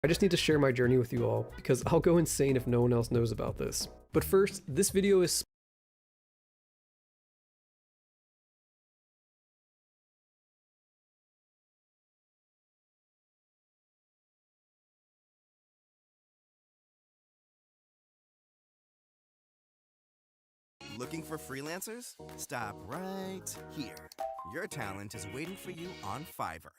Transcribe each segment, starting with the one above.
I just need to share my journey with you all, because I'll go insane if no one else knows about this. But first, this video is Looking for freelancers? Stop right here. Your talent is waiting for you on Fiverr.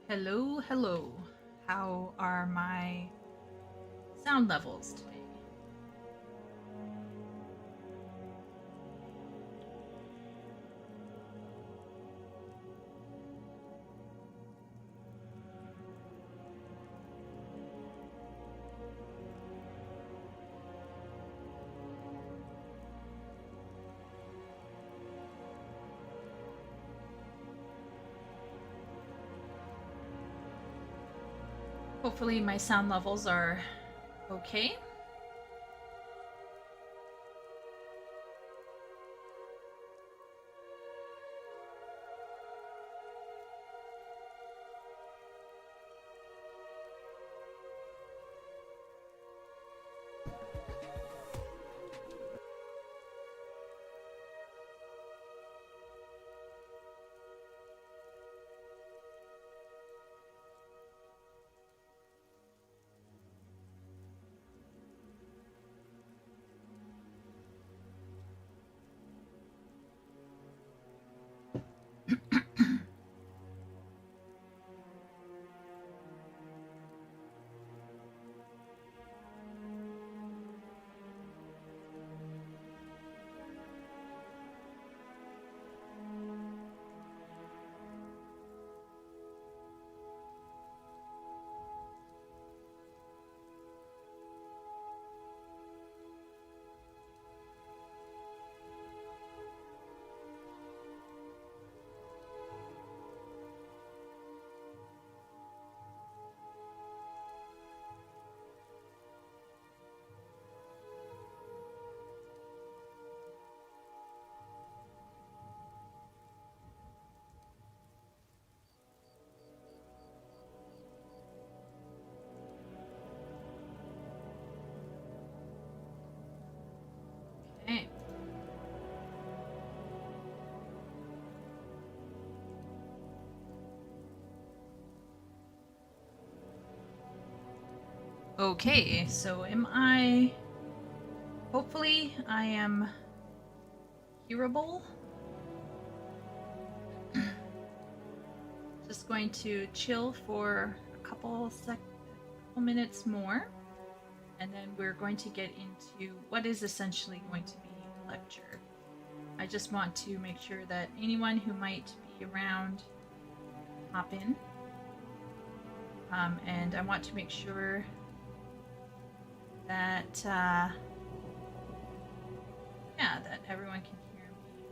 Hello, hello. How are my sound levels today? Hopefully my sound levels are okay. Okay. Okay, so hopefully I am hearable. Just going to chill for a couple minutes more, and then we're going to get into what is essentially going to be a lecture. I just want to make sure that anyone who might be around hop in. And I want to make sure that that everyone can hear me.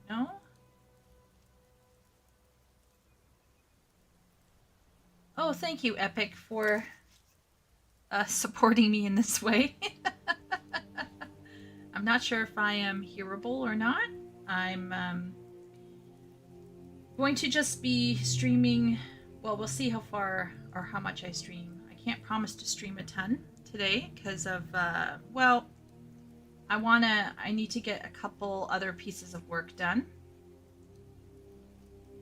Don't know. Oh, thank you, Epic, for supporting me in this way. I'm not sure if I am hearable or not. I'm going to just be streaming. Well, we'll see how far or how much I stream. I can't promise to stream a ton today because of, I need to get a couple other pieces of work done.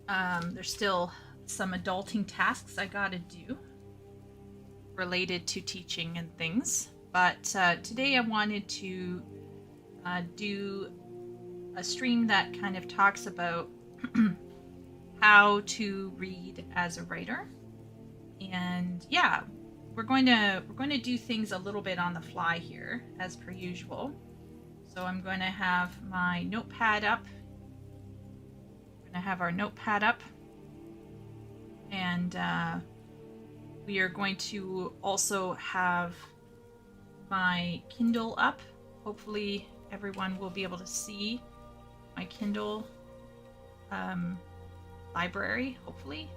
There's still some adulting tasks I gotta do related to teaching and things. But today I wanted to do a stream that kind of talks about how to read as a writer. And yeah, we're going to do things a little bit on the fly here, as per usual. So I'm going to have my notepad up. We're going to have our notepad up, and we are going to also have my Kindle up. Hopefully everyone will be able to see my Kindle library, hopefully.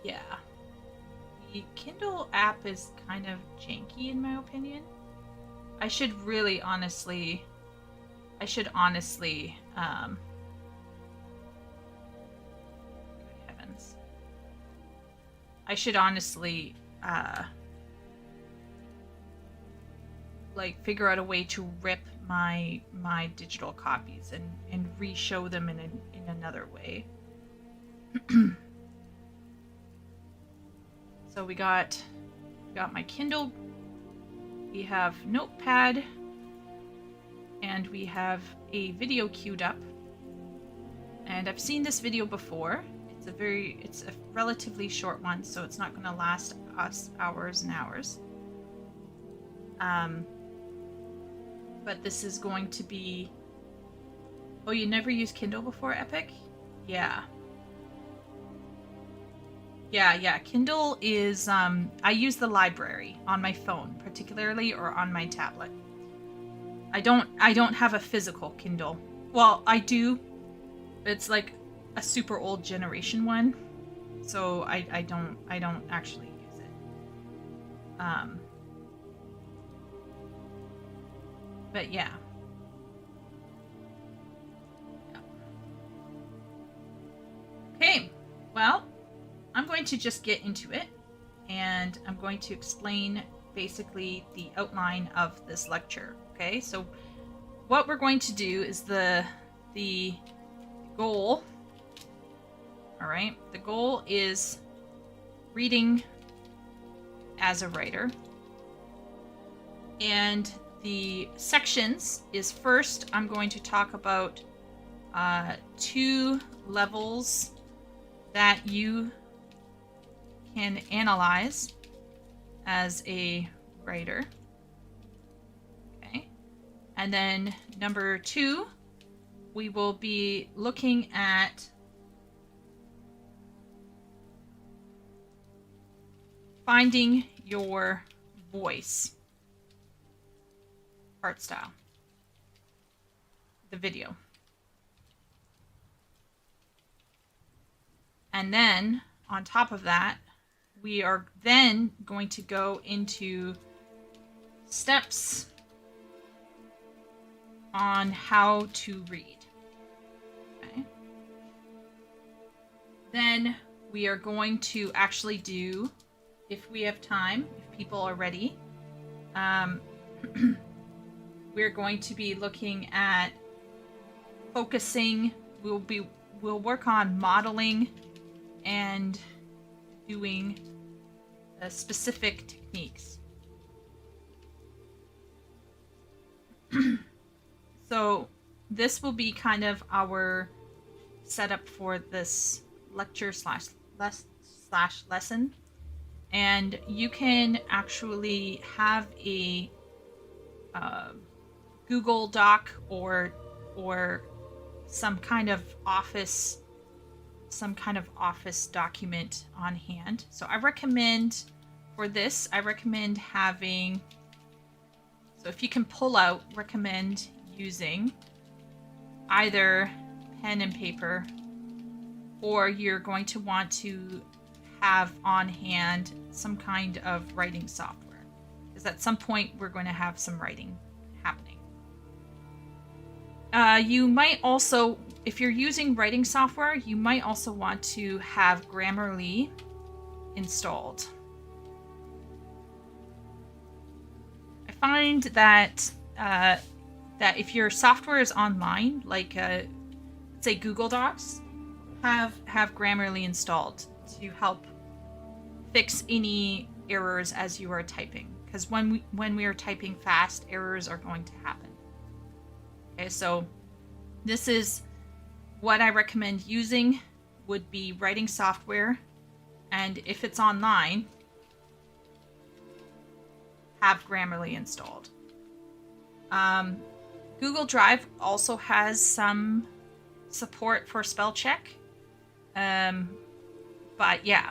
Yeah. The Kindle app is kind of janky in my opinion. I should honestly, good heavens. I should honestly like figure out a way to rip my digital copies and re-show them in another way. So we got my Kindle, we have Notepad, and we have a video queued up. And I've seen this video before. It's a relatively short one, so it's not going to last us hours and hours. But this is going to be... Oh, you never used Kindle before, Epic? Yeah. Yeah. Kindle is, I use the library on my phone, particularly, or on my tablet. I don't have a physical Kindle. Well, I do. It's like a super old generation one, so I don't actually use it. But yeah. Okay, well, I'm going to just get into it, and I'm going to explain basically the outline of this lecture. Okay, so what we're going to do is the goal. All right, the goal is reading as a writer, and the sections is first I'm going to talk about 2 levels that you can analyze as a writer. Okay, and then number 2, we will be looking at finding your voice, art style, the video. And then on top of that, we are then going to go into steps on how to read. Okay. Then we are going to actually do, if we have time, if people are ready, we're going to be looking at focusing. We'll work on modeling and doing specific techniques. So this will be kind of our setup for this lecture slash lesson. And you can actually have a Google Doc or some kind of office document on hand. So I recommend for this, having, so if you can pull out, recommend using either pen and paper, or you're going to want to have on hand some kind of writing software, because at some point we're going to have some writing happening. You might also, if you're using writing software, you might also want to have Grammarly installed. I find that that if your software is online, like say Google Docs, have Grammarly installed to help fix any errors as you are typing, because when we are typing fast, errors are going to happen. Okay, so this is what I recommend using, would be writing software, and if it's online, have Grammarly installed. Google Drive also has some support for spell check, but yeah,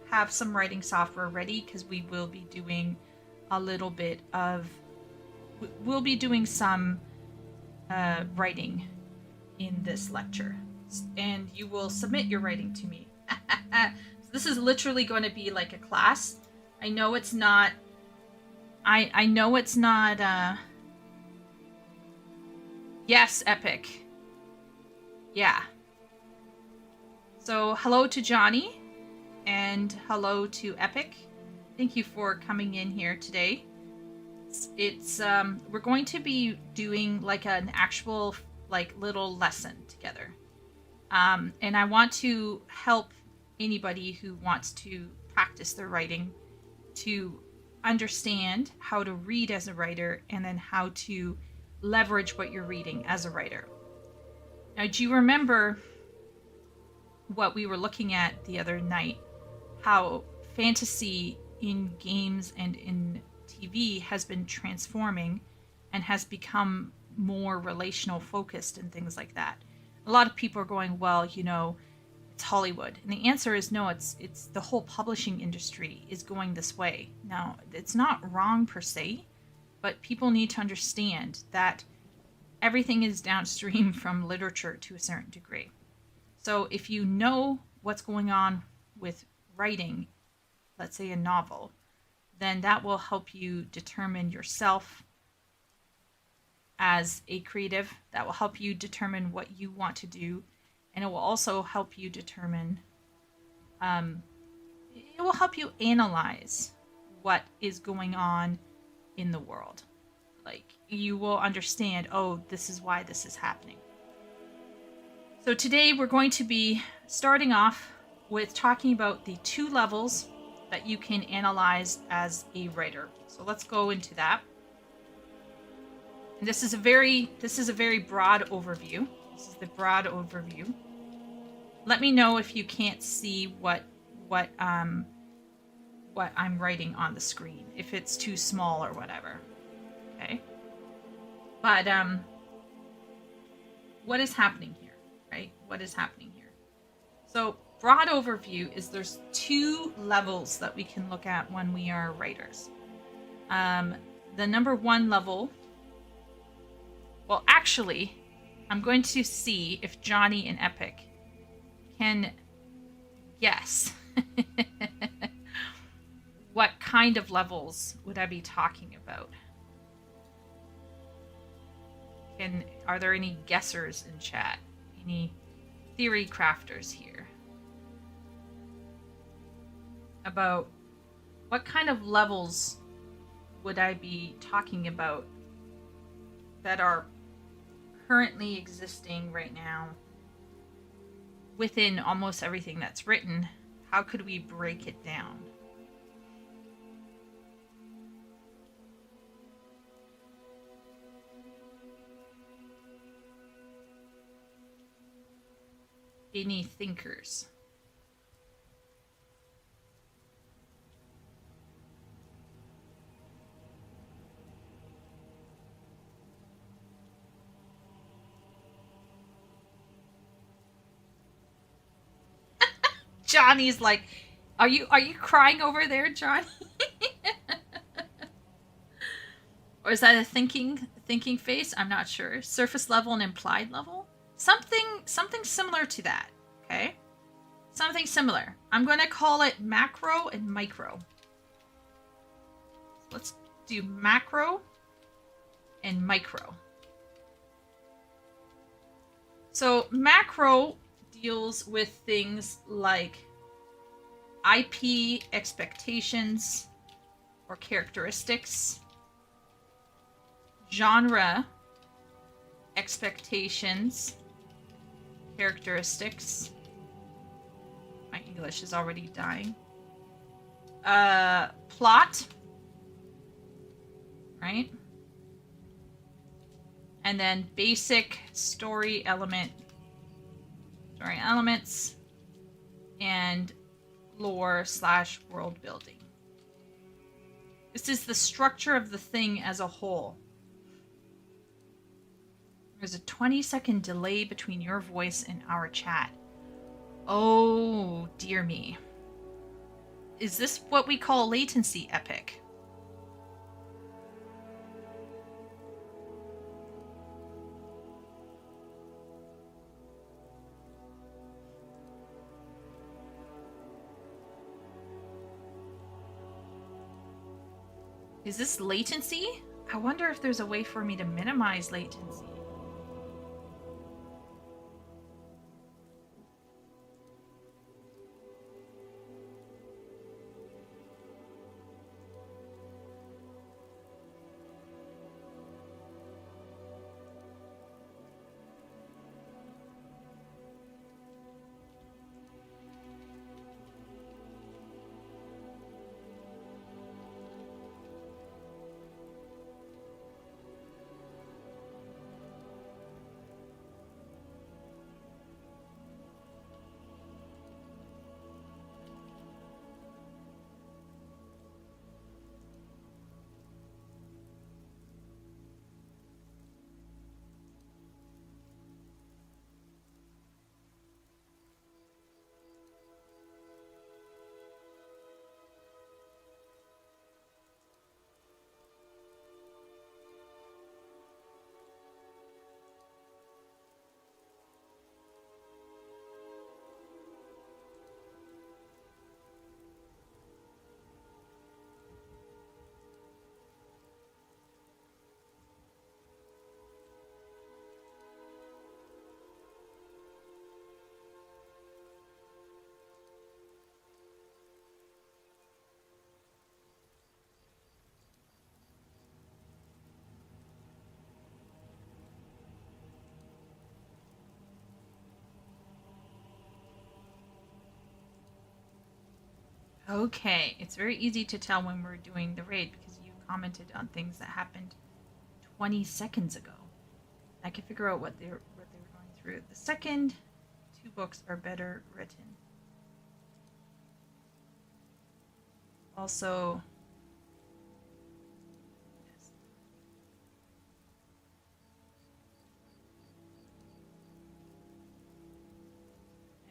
have some writing software ready, because we will be doing a little bit of, we'll be doing some writing in this lecture, and you will submit your writing to me. So this is literally going to be like a class. I know it's not, I know it's not, yes, Epic. Yeah. So hello to Johnny, and hello to Epic. Thank you for coming in here today. it's we're going to be doing like an actual like little lesson together. And I want to help anybody who wants to practice their writing to understand how to read as a writer and then how to leverage what you're reading as a writer. Now, do you remember what we were looking at the other night? How fantasy in games and in TV has been transforming and has become more relational focused and things like that. A lot of people are going, well, you know, it's Hollywood. And the answer is no, it's the whole publishing industry is going this way. Now, it's not wrong per se, but people need to understand that everything is downstream from literature to a certain degree. So if you know what's going on with writing, let's say a novel, then that will help you determine yourself as a creative. That will help you determine what you want to do. And it will also help you determine, it will help you analyze what is going on in the world. Like, you will understand, oh, this is why this is happening. So today we're going to be starting off with talking about the 2 levels that you can analyze as a writer. So let's go into that. And this is a very broad overview. This is the broad overview. Let me know if you can't see what I'm writing on the screen, if it's too small or whatever. Okay. But what is happening here, right? What is happening here? So broad overview is there's 2 levels that we can look at when we are writers. The number 1 level, well, actually, I'm going to see if Johnny and Epic can guess what kind of levels would I be talking about. Are there any guessers in chat? Any theory crafters here? About what kind of levels would I be talking about that are currently existing right now within almost everything that's written? How could we break it down? Any thinkers? Johnny's like, are you crying over there, Johnny? Or is that a thinking face? I'm not sure. Surface level and implied level? Something similar to that. Okay? Something similar. I'm going to call it macro and micro. So let's do macro and micro. So macro deals with things like IP expectations or characteristics, genre expectations, characteristics. My English is already dying. Plot, right? And then basic story elements, and lore / world building. This is the structure of the thing as a whole. There's a 20-second delay between your voice and our chat. Oh, dear me. Is this what we call latency, Epic? Is this latency? I wonder if there's a way for me to minimize latency. Okay, it's very easy to tell when we're doing the raid because you commented on things that happened 20 seconds ago. I can figure out what they were going through. The second two books are better written. Also, yes.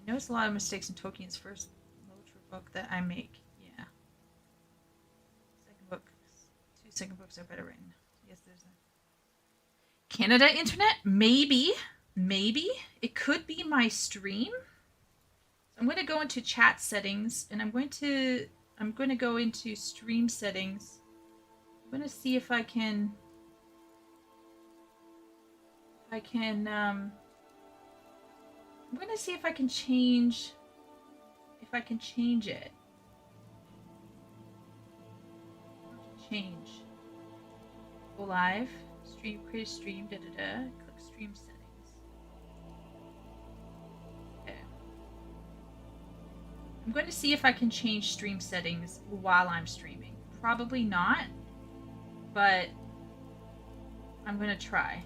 I noticed a lot of mistakes in Tolkien's first literature book that I make. Yeah. Two second books are better written. Yes, there's a Canada internet. Maybe it could be my stream. So I'm going to go into chat settings, and I'm going to go into stream settings. I'm going to see if I can I'm going to see if I can change it. Change. Go live. Stream, create a stream, Click stream settings. Okay. I'm going to see if I can change stream settings while I'm streaming. Probably not, but I'm going to try.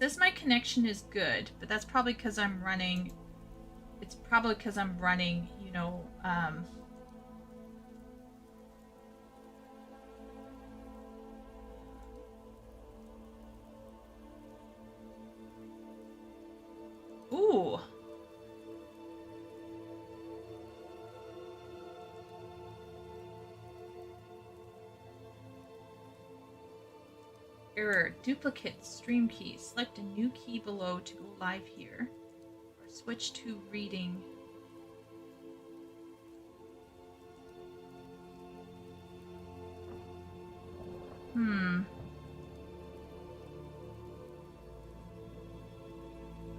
It says my connection is good, but that's probably because I'm running. It's probably because I'm running, Ooh. Error. Duplicate stream key. Select a new key below to go live here. Or switch to reading.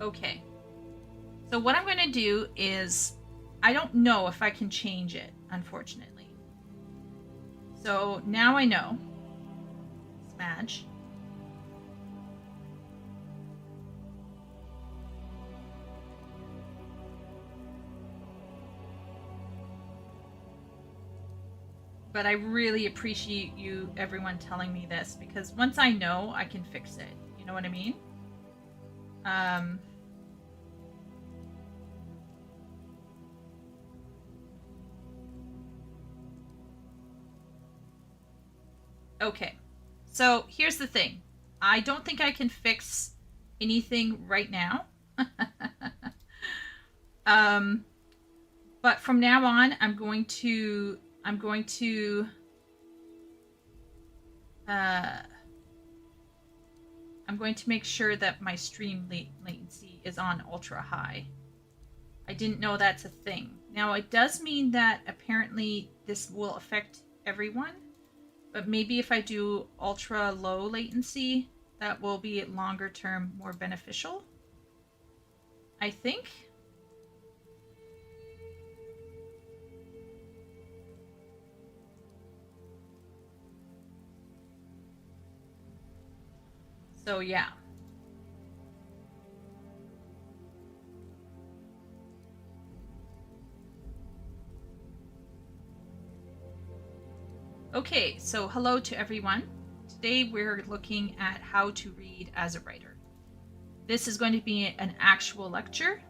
Okay. So what I'm going to do is, I don't know if I can change it, unfortunately. So now I know. Smash. But I really appreciate you, everyone, telling me this, because once I know, I can fix it. You know what I mean? Okay. So here's the thing. I don't think I can fix anything right now. But from now on, I'm going to make sure that my stream latency is on ultra high. I didn't know that's a thing. Now, it does mean that apparently this will affect everyone, but maybe if I do ultra low latency, that will be longer term more beneficial, I think. So yeah. Okay, so hello to everyone. Today we're looking at how to read as a writer. This is going to be an actual lecture,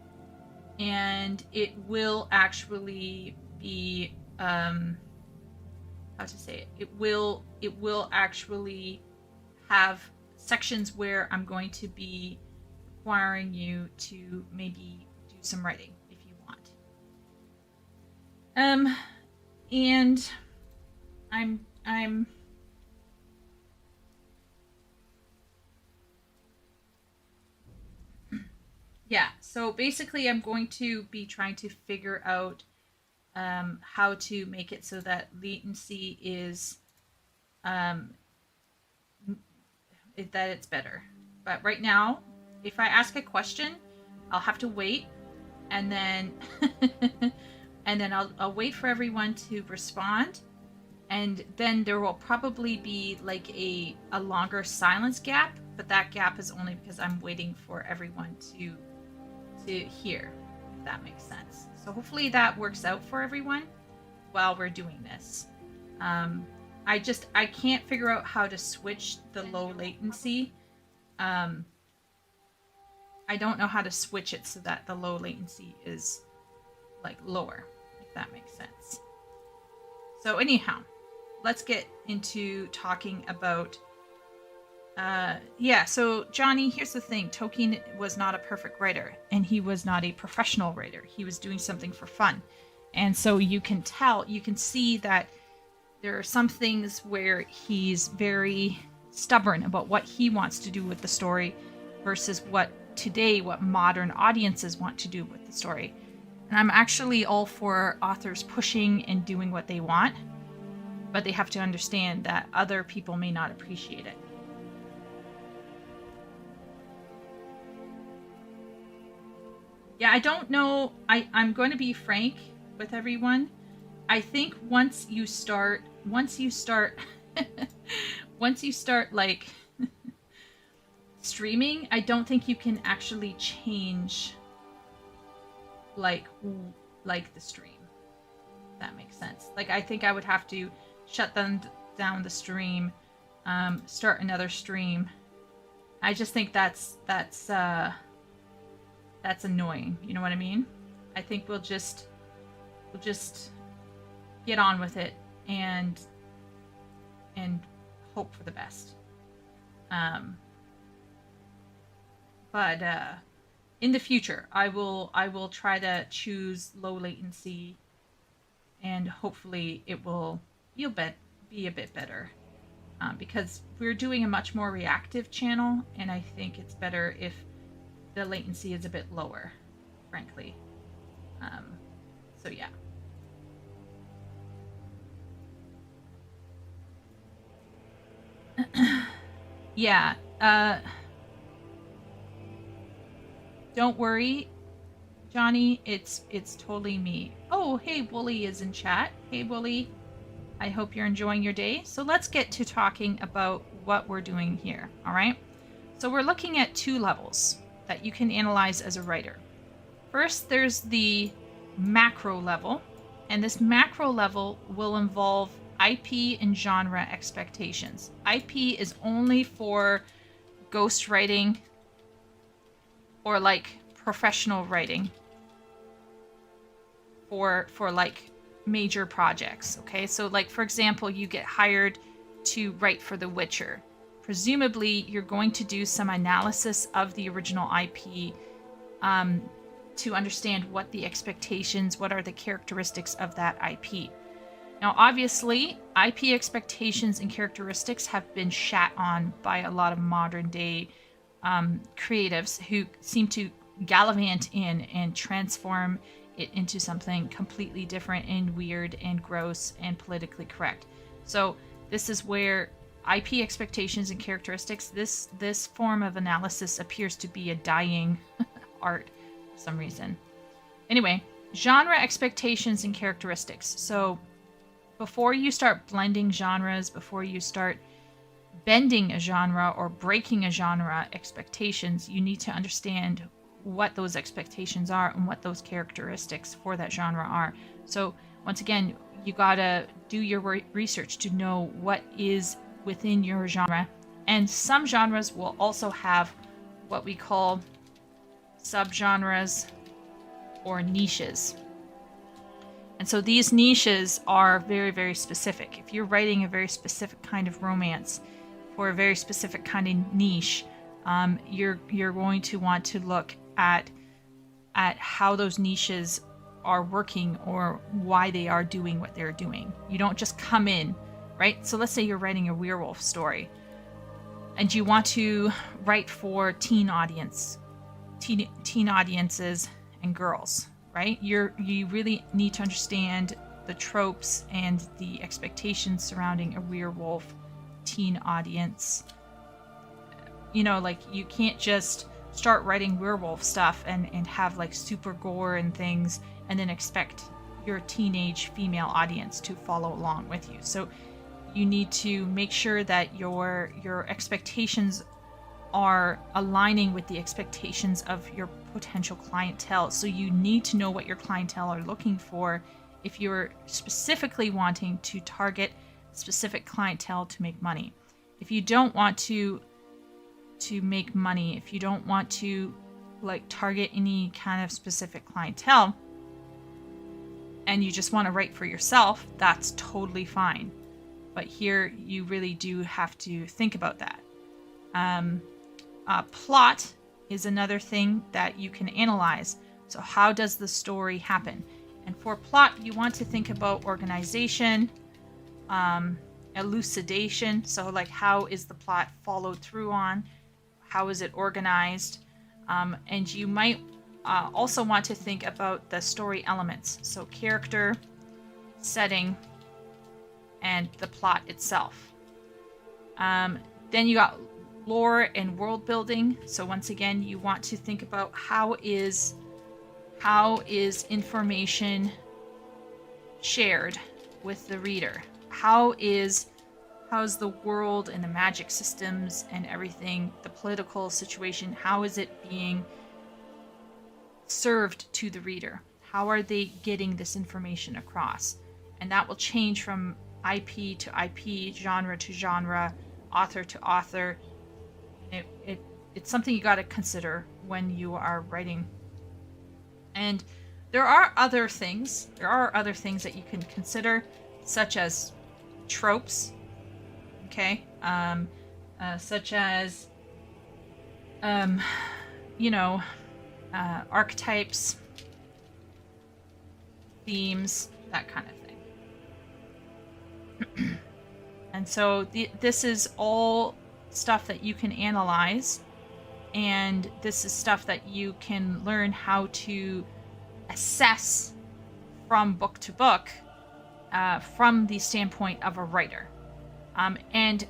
and it will actually be how to say it. It will actually have sections where I'm going to be requiring you to maybe do some writing if you want. And I'm yeah, so basically I'm going to be trying to figure out how to make it so that latency is that it's better. But right now, if I ask a question, I'll have to wait, and then and then I'll wait for everyone to respond, and then there will probably be like a longer silence gap, but that gap is only because I'm waiting for everyone to to here, if that makes sense. So hopefully that works out for everyone while we're doing this. I can't figure out how to switch the low latency. I don't know how to switch it so that the low latency is like lower, if that makes sense. So anyhow, let's get into talking about so Johnny, here's the thing. Tolkien was not a perfect writer, and he was not a professional writer. He was doing something for fun. And so you can see that there are some things where he's very stubborn about what he wants to do with the story versus what modern audiences want to do with the story. And I'm actually all for authors pushing and doing what they want, but they have to understand that other people may not appreciate it. Yeah, I don't know. I'm going to be frank with everyone. I think once you start like streaming, I don't think you can actually change like the stream. If that makes sense. Like, I think I would have to shut down the stream, start another stream. I just think that's annoying. You know what I mean? I think we'll just get on with it and hope for the best. But in the future, I will try to choose low latency, and hopefully it will be a bit better. Because we're doing a much more reactive channel, and I think it's better if the latency is a bit lower, frankly. So yeah. Yeah. Don't worry, Johnny. It's totally me. Oh, hey, Wooly is in chat. Hey, Wooly. I hope you're enjoying your day. So let's get to talking about what we're doing here. All right. So we're looking at two levels that you can analyze as a writer. First, there's the macro level, and this macro level will involve IP and genre expectations. IP is only for ghostwriting or like professional writing for like major projects. Okay, so like for example, you get hired to write for The Witcher. Presumably, you're going to do some analysis of the original IP to understand what are the characteristics of that IP. Now, obviously, IP expectations and characteristics have been shat on by a lot of modern day creatives who seem to gallivant in and transform it into something completely different and weird and gross and politically correct. So this is where IP expectations and characteristics, this form of analysis appears to be a dying art for some reason. Anyway, genre expectations and characteristics. So before you start blending genres, before you start bending a genre or breaking a genre expectations, you need to understand what those expectations are and what those characteristics for that genre are. So once again, you gotta do your research to know what is within your genre. And some genres will also have what we call subgenres or niches. And so these niches are very, very specific. If you're writing a very specific kind of romance for a very specific kind of niche, you're going to want to look at how those niches are working or why they are doing what they're doing. You don't just come in, right? So let's say you're writing a werewolf story and you want to write for teen audiences and girls, right? You really need to understand the tropes and the expectations surrounding a werewolf teen audience. You know, like you can't just start writing werewolf stuff and have like super gore and things and then expect your teenage female audience to follow along with you. So you need to make sure that your expectations are aligning with the expectations of your potential clientele. So you need to know what your clientele are looking for if you're specifically wanting to target specific clientele to make money. If you don't want to make money, if you don't want to like target any kind of specific clientele and you just want to write for yourself, that's totally fine. But here you really do have to think about that. Plot is another thing that you can analyze. So how does the story happen? And for plot, you want to think about organization, elucidation. So like, how is the plot followed through on? How is it organized? And you might also want to think about the story elements. So character, setting, and the plot itself. Then you got lore and world building. So once again, you want to think about how is information shared with the reader? How's the world and the magic systems and everything, the political situation, how is it being served to the reader? How are they getting this information across? And that will change from IP to IP, genre to genre, author to author. It's something you got to consider when you are writing. And there are other things that you can consider, such as tropes, okay, such as archetypes, themes, that kind of thing. And so this is all stuff that you can analyze, and this is stuff that you can learn how to assess from book to book, from the standpoint of a writer. And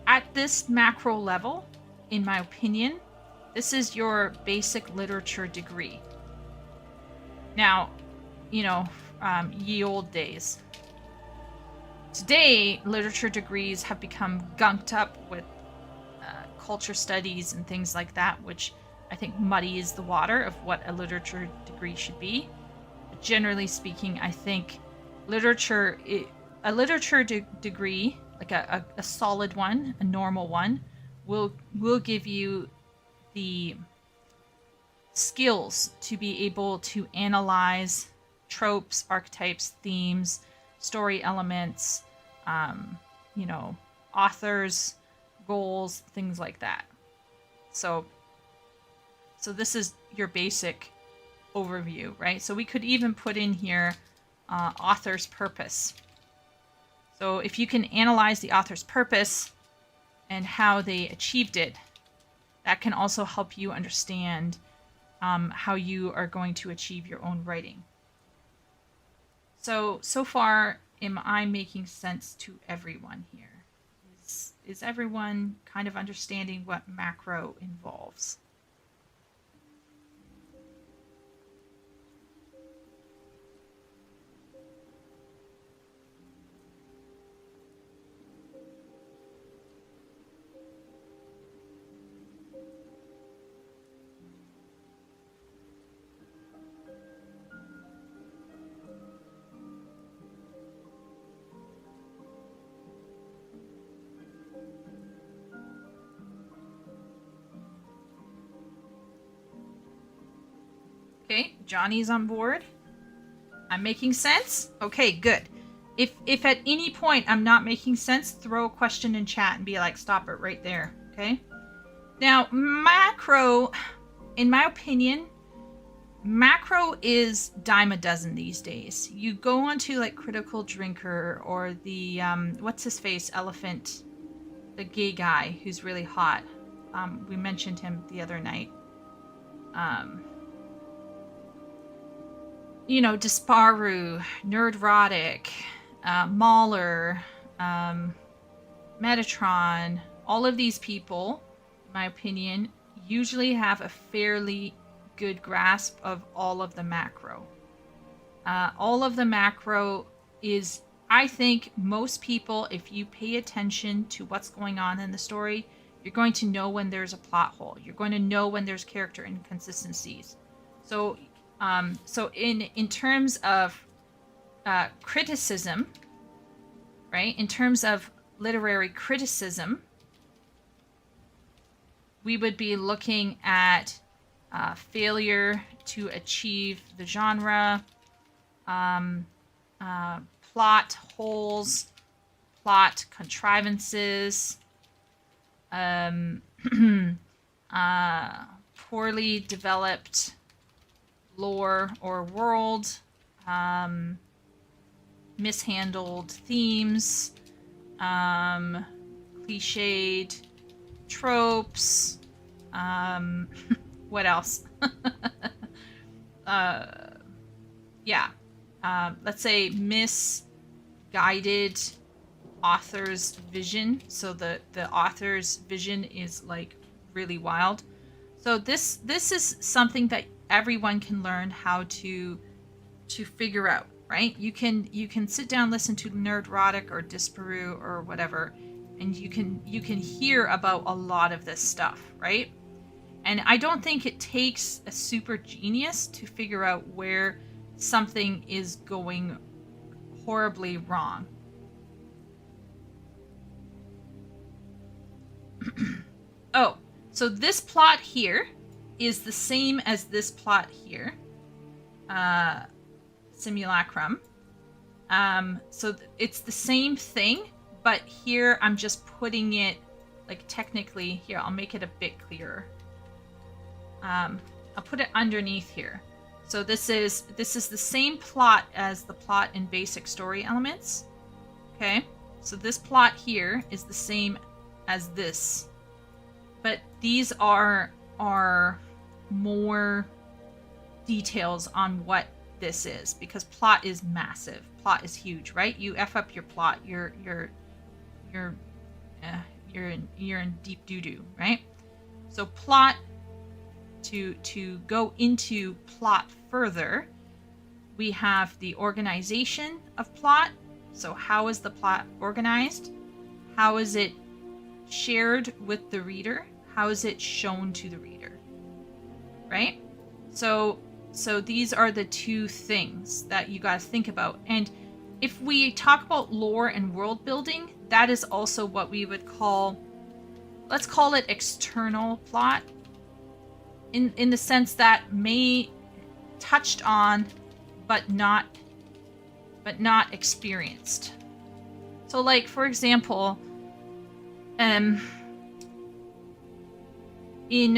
at this macro level, in my opinion, this is your basic literature degree. Now, ye old days. Today, literature degrees have become gunked up with culture studies and things like that, which I think muddies the water of what a literature degree should be. But generally speaking, I think a literature degree, like a solid one, a normal one, will give you the skills to be able to analyze tropes, archetypes, themes, story elements, authors, goals, things like that. So this is your basic overview, right? So we could even put in here author's purpose. So if you can analyze the author's purpose and how they achieved it, that can also help you understand how you are going to achieve your own writing. So far, am I making sense to everyone here? Is everyone kind of understanding what macro involves? Okay, Johnny's on board. I'm making sense? Okay, good. If at any point I'm not making sense, throw a question in chat and be like, stop it right there, okay? Now, macro, in my opinion, macro is dime a dozen these days. You go onto like Critical Drinker or the, what's his face, Elephant, the gay guy who's really hot. We mentioned him the other night. Disparu, Nerdrotic, Mahler, Metatron, all of these people, in my opinion, usually have a fairly good grasp of all of the macro. All of the macro is, I think, most people, if you pay attention to what's going on in the story, you're going to know when there's a plot hole. You're going to know when there's character inconsistencies. So, so in terms of criticism, right? In terms of literary criticism, we would be looking at failure to achieve the genre, plot holes, plot contrivances, poorly developed lore or world, mishandled themes, cliched tropes. What else? Yeah. Let's say misguided author's vision. So the author's vision is like really wild. So this is something that everyone can learn how to figure out, right? You can sit down, listen to Nerdrotic or Disparu or whatever, and you can hear about a lot of this stuff, right? And I don't think it takes a super genius to figure out where something is going horribly wrong. Oh, so this plot here is the same as this plot here. Simulacrum. So it's the same thing, but here I'm just putting it, like, technically here. I'll make it a bit clearer. I'll put it underneath here. So this is the same plot as the plot in Basic Story Elements. Okay, so this plot here is the same as this, but these are more details on what this is, because plot is massive. Plot is huge, right? You F up your plot, you're in deep doo-doo, right? So plot, to go into plot further, we have the organization of plot. So how is the plot organized? How is it shared with the reader? How is it shown to the reader? Right? So these are the two things that you got to think about. And if we talk about lore and world building, that is also what we would call, let's call it external plot, in the sense that may touched on but not experienced. So, like, for example, in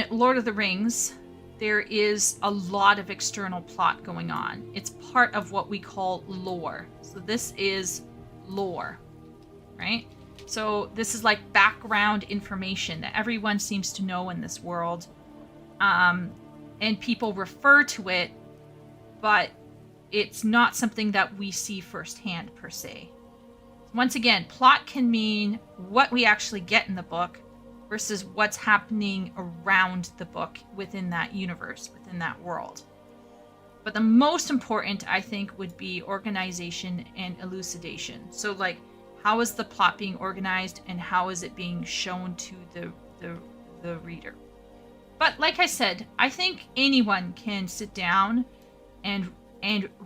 Lord of the Rings, there is a lot of external plot going on. It's part of what we call lore. So this is lore, right? So this is like background information that everyone seems to know in this world. And people refer to it, but it's not something that we see firsthand per se. Once again, plot can mean what we actually get in the book versus what's happening around the book within that universe, within that world. But the most important, I think, would be organization and elucidation. So, like, how is the plot being organized and how is it being shown to the reader? But like I said, I think anyone can sit down and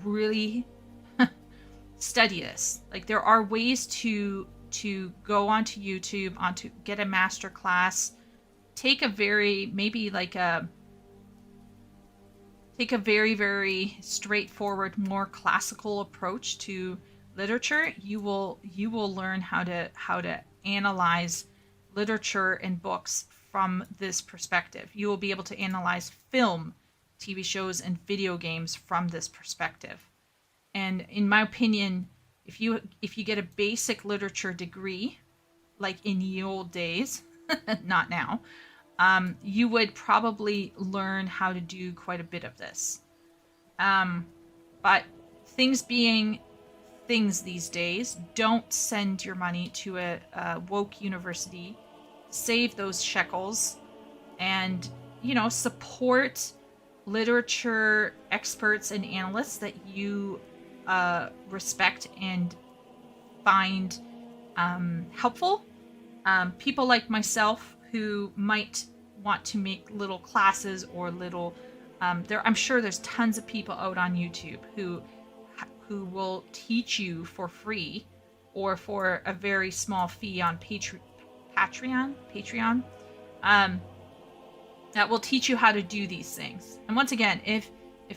really study this. Like, there are ways to go onto YouTube, get a master class, take a very very straightforward, more classical approach to literature. You will learn how to analyze literature and books from this perspective. You will be able to analyze film, TV shows, and video games from this perspective. And in my opinion, if you get a basic literature degree, like in the old days, not now, you would probably learn how to do quite a bit of this. But things being things these days, don't send your money to a woke university. Save those shekels and, support literature experts and analysts that you respect and find helpful. People like myself who might want to make little classes or little I'm sure there's tons of people out on YouTube who will teach you for free or for a very small fee on Patreon, that will teach you how to do these things. And once again, if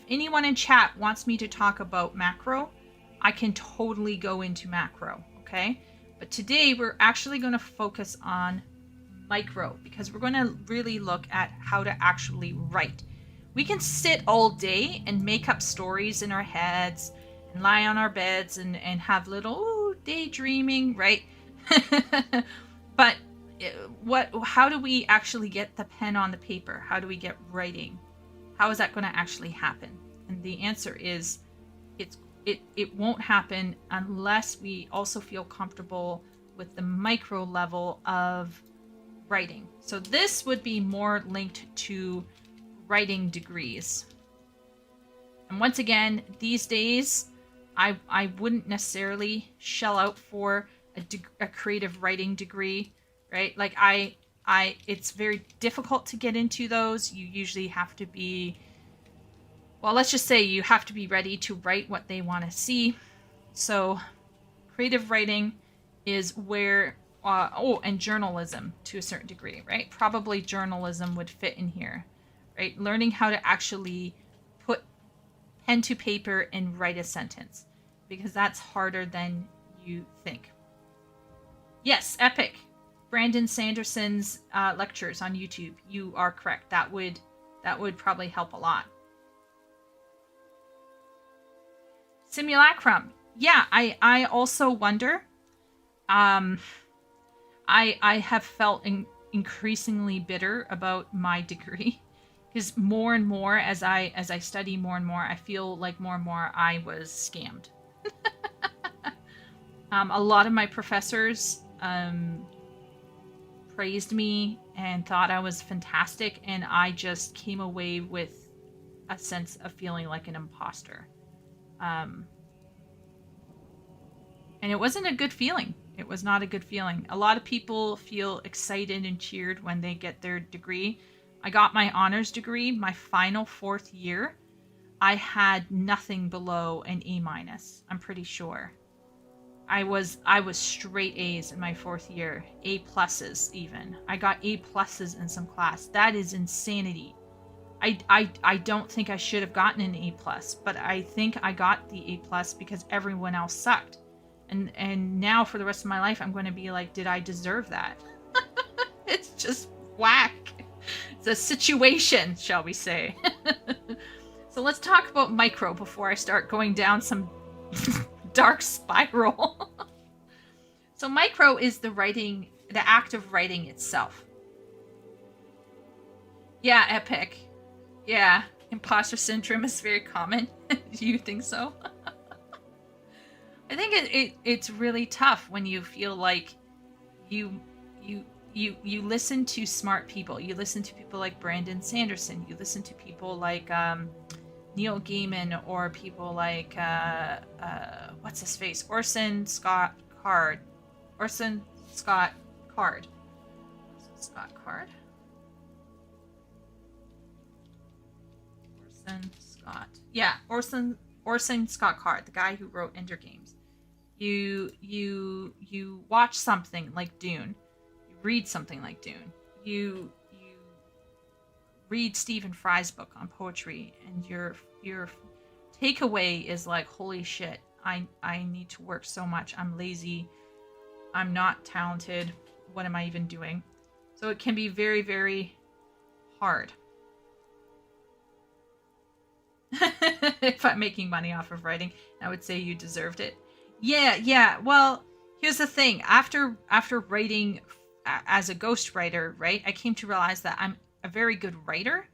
anyone in chat wants me to talk about macro, I can totally go into macro, okay? But today we're actually going to focus on micro, because we're going to really look at how to actually write. We can sit all day and make up stories in our heads and lie on our beds and have little daydreaming, right? But how do we actually get the pen on the paper? How do we get writing? How is that going to actually happen? And the answer is it won't happen unless we also feel comfortable with the micro level of writing. So this would be more linked to writing degrees. And once again, these days, I wouldn't necessarily shell out for a creative writing degree, right? Like it's very difficult to get into those. You usually have to be, well, let's just say you have to be ready to write what they want to see. So creative writing is where, and journalism to a certain degree, right? Probably journalism would fit in here, right? Learning how to actually put pen to paper and write a sentence, because that's harder than you think. Yes, Epic. Brandon Sanderson's lectures on YouTube. You are correct. That would probably help a lot. Simulacrum. Yeah, I also wonder. I have felt increasingly bitter about my degree, because more and more as I study more and more, I feel like more and more I was scammed. A lot of my professors praised me and thought I was fantastic, and I just came away with a sense of feeling like an imposter. And it wasn't a good feeling. It was not a good feeling. A lot of people feel excited and cheered when they get their degree. I got my honors degree my final 4th year. I had nothing below an A-. I'm pretty sure. I was straight A's in my 4th year. A+ even. I got A+ in some class. That is insanity. I don't think I should have gotten an A+, but I think I got the A+ because everyone else sucked. And now for the rest of my life, I'm going to be like, did I deserve that? It's just whack. It's a situation, shall we say. So let's talk about micro before I start going down some dark spiral. So micro is the act of writing itself. Yeah, Epic. Yeah, imposter syndrome is very common. Do you think so? I think it's really tough when you feel like you listen to smart people. You listen to people like Brandon Sanderson. You listen to people like Neil Gaiman, or people like what's his face? Orson Scott Card. Orson Scott Card. Yeah, Orson Scott Card, the guy who wrote Ender Games. You watch something like Dune. You read something like Dune. You read Stephen Fry's book on poetry, and your takeaway is like, holy shit, I need to work so much. I'm lazy. I'm not talented. What am I even doing? So it can be very, very hard. If I'm making money off of writing, I would say you deserved it. Yeah. Well, here's the thing. After writing as a ghostwriter, right, I came to realize that I'm a very good writer,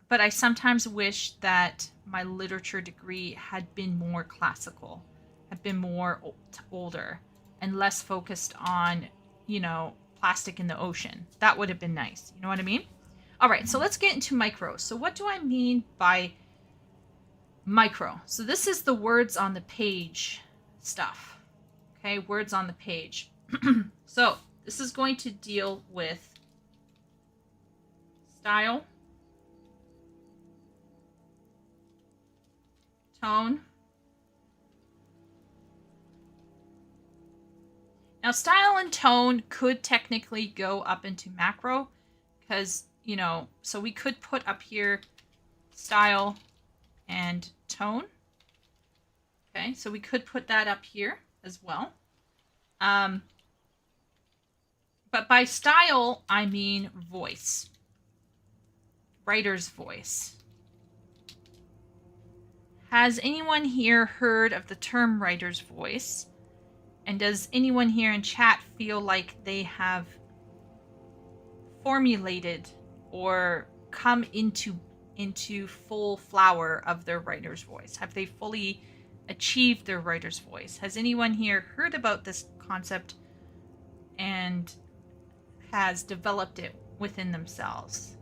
but I sometimes wish that my literature degree had been more classical, had been more older, and less focused on, plastic in the ocean. That would have been nice. You know what I mean? All right, so let's get into micro. So what do I mean by micro? So this is the words on the page stuff. Okay, words on the page. So this is going to deal with style, tone. Now, style and tone could technically go up into macro because, so we could put up here style and tone. Okay, so we could put that up here as well. But by style, I mean voice. Writer's voice. Has anyone here heard of the term writer's voice? And does anyone here in chat feel like they have formulated or come into full flower of their writer's voice? Have they fully achieved their writer's voice? Has anyone here heard about this concept and has developed it within themselves?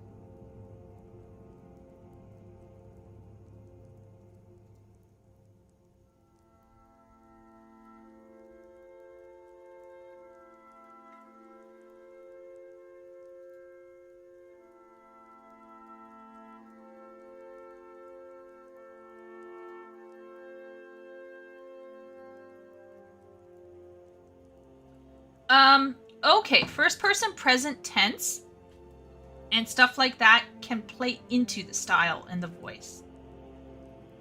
Okay, first person present tense and stuff like that can play into the style and the voice.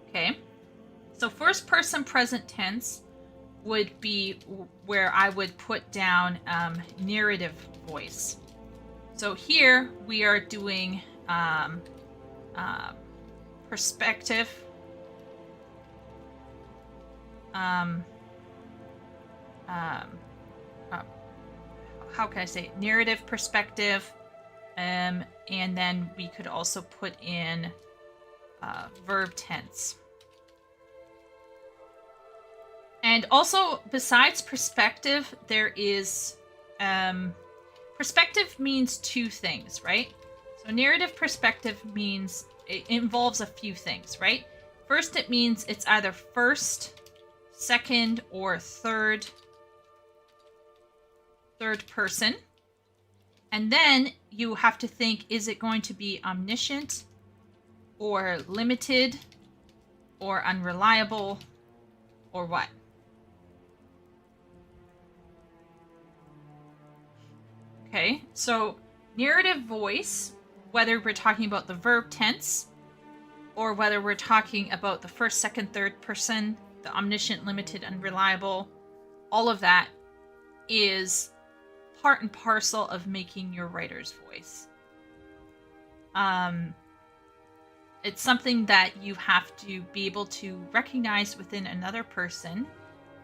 Okay, so first person present tense would be where I would put down narrative voice. So here we are doing perspective. How can I say narrative perspective, and then we could also put in verb tense. And also, besides perspective, there is perspective means two things, right? So narrative perspective means it involves a few things, right? First, it means it's either first, second, or third person. And then you have to think, is it going to be omniscient or limited or unreliable or what? Okay, so narrative voice, whether we're talking about the verb tense or whether we're talking about the first, second, third person, the omniscient, limited, unreliable, all of that is part and parcel of making your writer's voice. It's something that you have to be able to recognize within another person,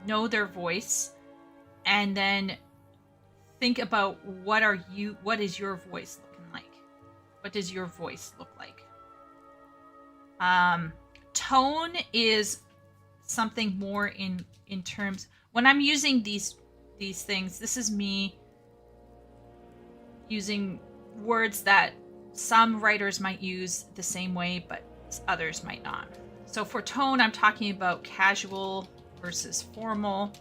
know their voice, and then think about what is your voice looking like? What does your voice look like? Tone is something more in terms, when I'm using these things, this is me using words that some writers might use the same way, but others might not. So for tone, I'm talking about casual versus formal,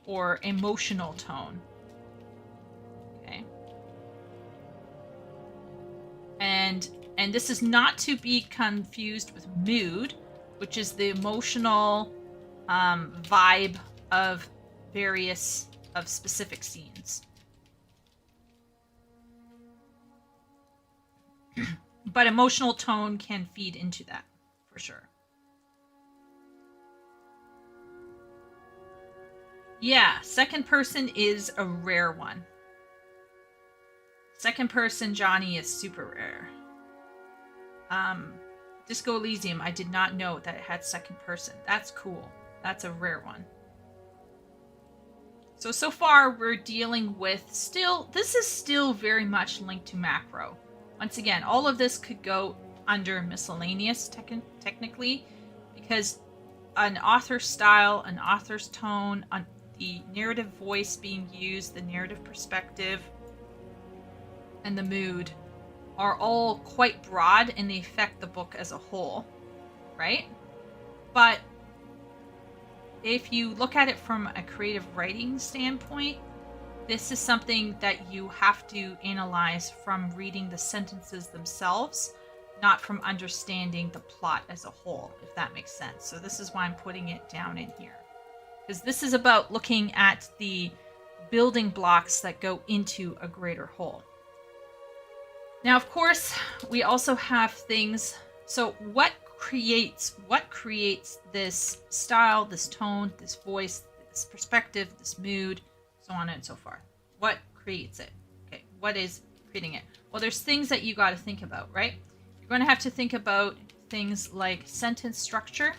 or emotional tone. Okay. And this is not to be confused with mood, which is the emotional vibe of specific scenes. But emotional tone can feed into that, for sure. Yeah, second person is a rare one. Second person Johnny is super rare. Disco Elysium, I did not know that it had second person. That's cool. That's a rare one. So far we're dealing with this is still very much linked to macro. Once again, all of this could go under miscellaneous technically, because an author's style, an author's tone, the narrative voice being used, the narrative perspective, and the mood are all quite broad and they affect the book as a whole, right? But if you look at it from a creative writing standpoint, this is something that you have to analyze from reading the sentences themselves, not from understanding the plot as a whole, if that makes sense. So this is why I'm putting it down in here. Because this is about looking at the building blocks that go into a greater whole. Now, of course, we also have things. So what creates this style, this tone, this voice, this perspective, this mood, so on and so forth? What creates it? Okay, what is creating it? Well, there's things that you got to think about, right? You're going to have to think about things like sentence structure.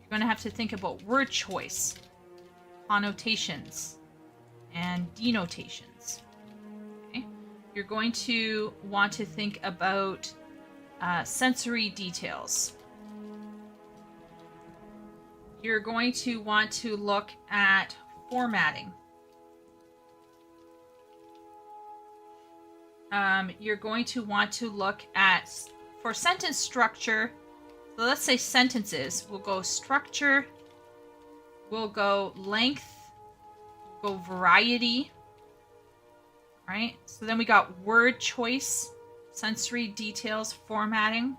You're going to have to think about word choice, connotations, and denotations. Okay? You're going to want to think about sensory details. You're going to want to look at formatting. You're going to want to look at, for sentence structure, so let's say sentences, we'll go structure, we'll go length, we'll go variety, right? So then we got word choice, sensory details, formatting.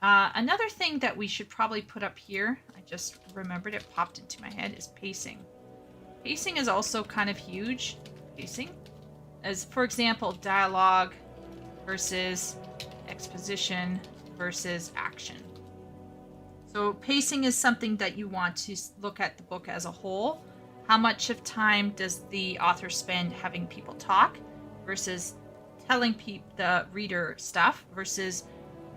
Another thing that we should probably put up here, I just remembered, it popped into my head, is pacing. Pacing is also kind of huge. Pacing. As, for example, dialogue versus exposition versus action. So pacing is something that you want to look at the book as a whole. How much of time does the author spend having people talk versus telling the reader stuff versus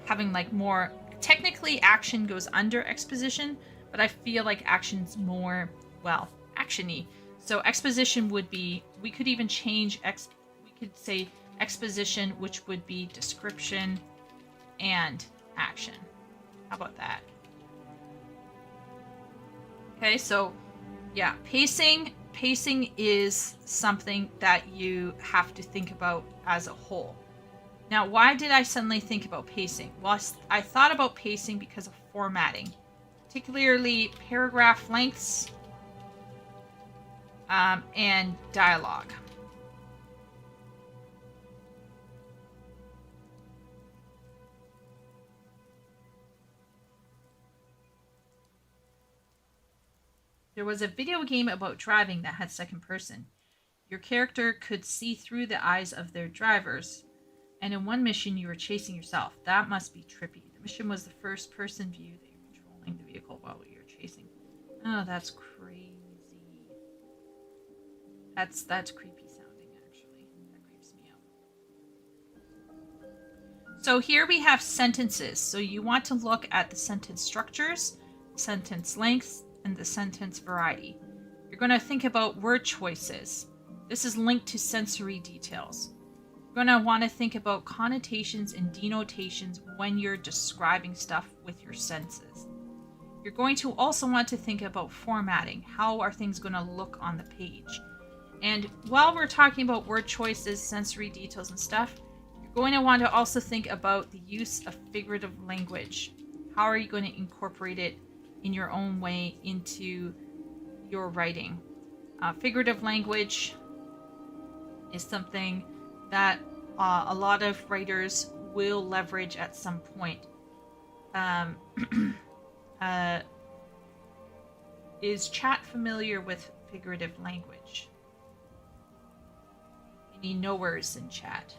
having like more, technically action goes under exposition, but I feel like action's more, well, action-y. So exposition would be, we could even change, we could say exposition, which would be description and action. How about that? Okay, so yeah, pacing is something that you have to think about as a whole. Now, why did I suddenly think about pacing? Well, I thought about pacing because of formatting, particularly paragraph lengths and dialogue. There was a video game about driving that had second person. Your character could see through the eyes of their drivers, and in one mission you were chasing yourself. That must be trippy. The mission was the first person view that you're controlling the vehicle while you're chasing. Oh, that's crazy. That's creepy sounding, actually. That creeps me out. So here we have sentences. So you want to look at the sentence structures, sentence lengths, and the sentence variety. You're going to think about word choices. This is linked to sensory details. You're going to want to think about connotations and denotations when you're describing stuff with your senses. You're going to also want to think about formatting. How are things going to look on the page? And while we're talking about word choices, sensory details and stuff, you're going to want to also think about the use of figurative language. How are you going to incorporate it in your own way into your writing? Figurative language is something that a lot of writers will leverage at some point. Is chat familiar with figurative language? Any knowers in chat?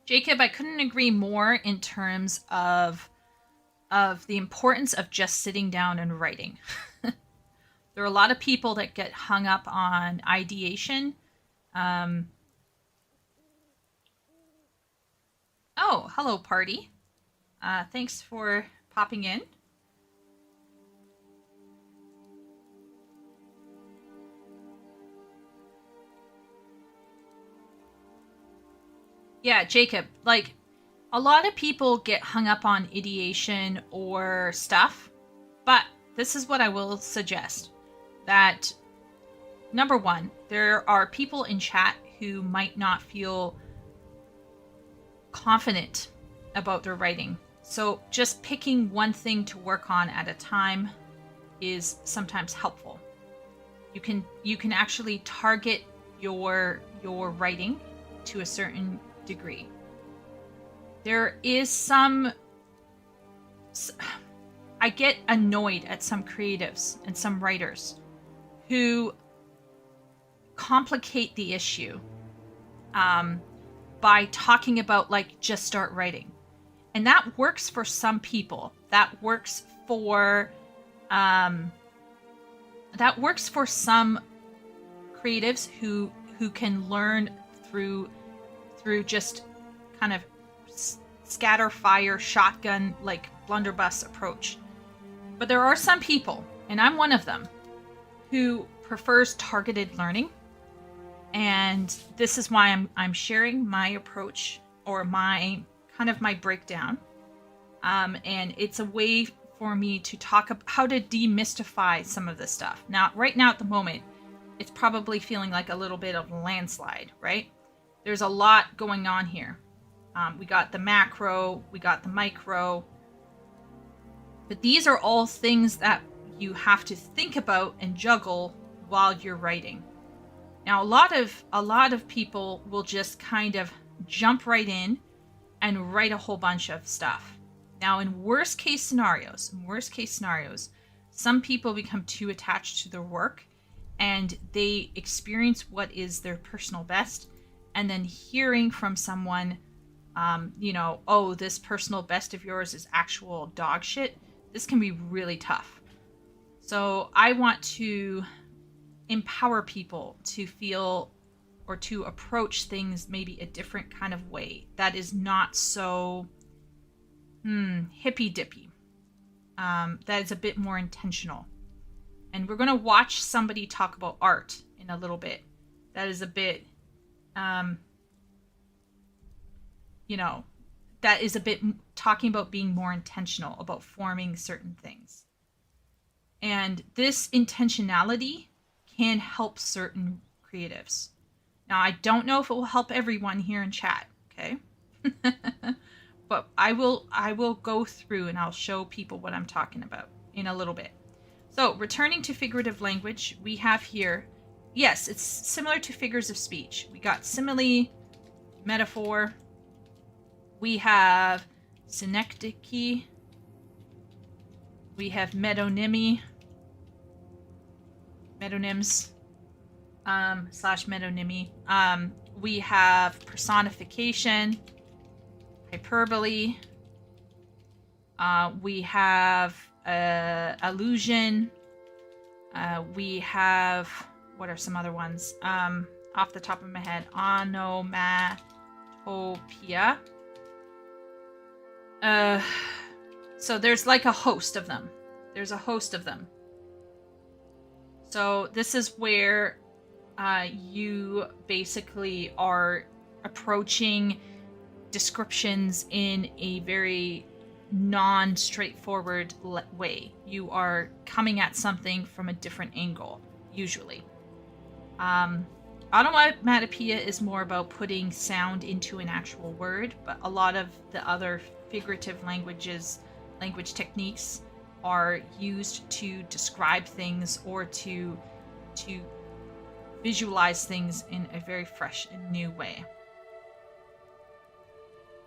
Jacob, I couldn't agree more in terms of the importance of just sitting down and writing. There are a lot of people that get hung up on ideation. Oh, hello, party. Thanks for popping in. Yeah, Jacob, like, A lot of people get hung up on ideation or stuff, but this is what I will suggest. That number one, there are people in chat who might not feel confident about their writing. So just picking one thing to work on at a time is sometimes helpful. You can actually target your writing to a certain degree. There is I get annoyed at some creatives and some writers who complicate the issue by talking about like just start writing, and that works for some people. That works for some creatives who can learn through just kind of scatter fire shotgun like blunderbuss approach. But there are some people, and I'm one of them, who prefers targeted learning. And this is why I'm sharing my approach, or my kind of my breakdown. And it's a way for me to talk about how to demystify some of this stuff. Now, right now at the moment, it's probably feeling like a little bit of a landslide, right? There's a lot going on here. We got the macro, we got the micro. But these are all things that you have to think about and juggle while you're writing. Now, a lot of people will just kind of jump right in and write a whole bunch of stuff. Now, in worst case scenarios, some people become too attached to their work and they experience what is their personal best, and then hearing from someone, oh, this personal best of yours is actual dog shit. This can be really tough. So I want to empower people to feel or to approach things maybe a different kind of way that is not so hippy dippy. That is a bit more intentional. And we're going to watch somebody talk about art in a little bit. That is a bit, that is a bit talking about being more intentional about forming certain things. And this intentionality can help certain creatives. Now, I don't know if it will help everyone here in chat, okay? But I will go through and I'll show people what I'm talking about in a little bit. So, returning to figurative language, we have here, yes, it's similar to figures of speech. We got simile, metaphor, we have synecdoche, we have metonymy, metonyms, slash metonymy. We have personification, hyperbole. We have allusion. We have, what are some other ones? Off the top of my head, onomatopoeia. So there's like a host of them. So this is where you basically are approaching descriptions in a very non-straightforward way. You are coming at something from a different angle, usually. Onomatopoeia is more about putting sound into an actual word, but a lot of the other figurative language techniques are used to describe things or to visualize things in a very fresh and new way.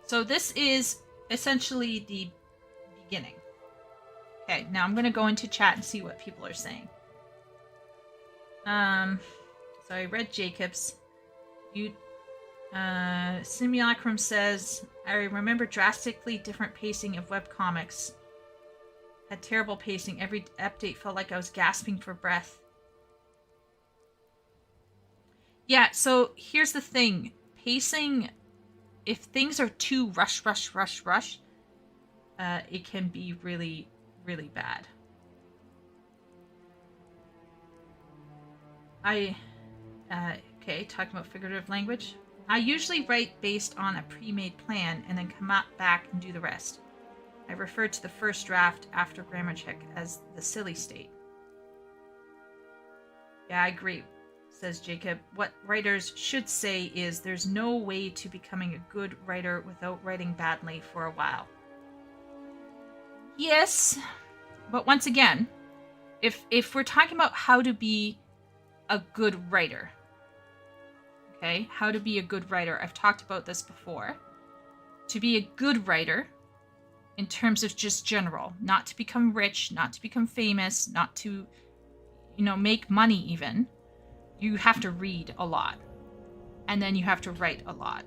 So this is essentially the beginning. Okay, now I'm going to go into chat and see what people are saying. So I read Jacobs. Simulacrum says, I remember drastically different pacing of webcomics. Had terrible pacing. Every update felt like I was gasping for breath. Yeah, so here's the thing. Pacing, if things are too rush, it can be really, really bad. Okay, talking about figurative language. I usually write based on a pre-made plan and then come back and do the rest. I refer to the first draft after grammar check as the silly state. Yeah, I agree, says Jacob. What writers should say is there's no way to becoming a good writer without writing badly for a while. Yes, but once again, if we're talking about how to be a good writer, okay, how to be a good writer, I've talked about this before. To be a good writer, in terms of just general, not to become rich, not to become famous, not to, make money even, you have to read a lot. And then you have to write a lot.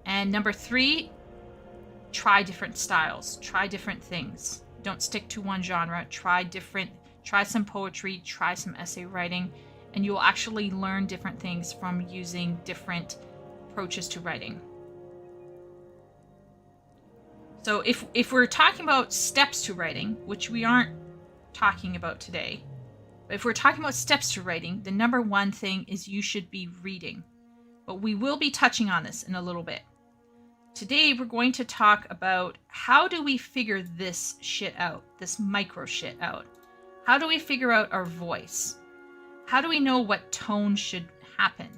And number 3, try different styles, try different things. Don't stick to one genre, try some poetry, try some essay writing, and you'll actually learn different things from using different approaches to writing. So if we're talking about steps to writing, which we aren't talking about today, but if we're talking about steps to writing, the number 1 thing is you should be reading. But we will be touching on this in a little bit. Today, we're going to talk about how do we figure this shit out, this micro shit out? How do we figure out our voice? How do we know what tone should happen?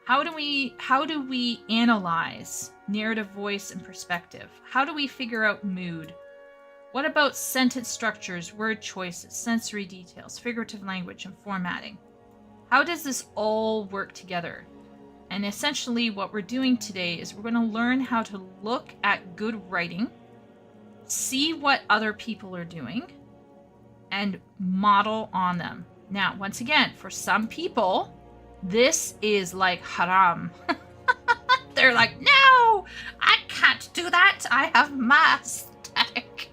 How do we analyze narrative voice and perspective? How do we figure out mood? What about sentence structures, word choices, sensory details, figurative language, and formatting? How does this all work together? And essentially what we're doing today is we're going to learn how to look at good writing, see what other people are doing, and model on them. Now, once again, for some people, this is like haram. They're like, no, I can't do that. I have my aesthetic.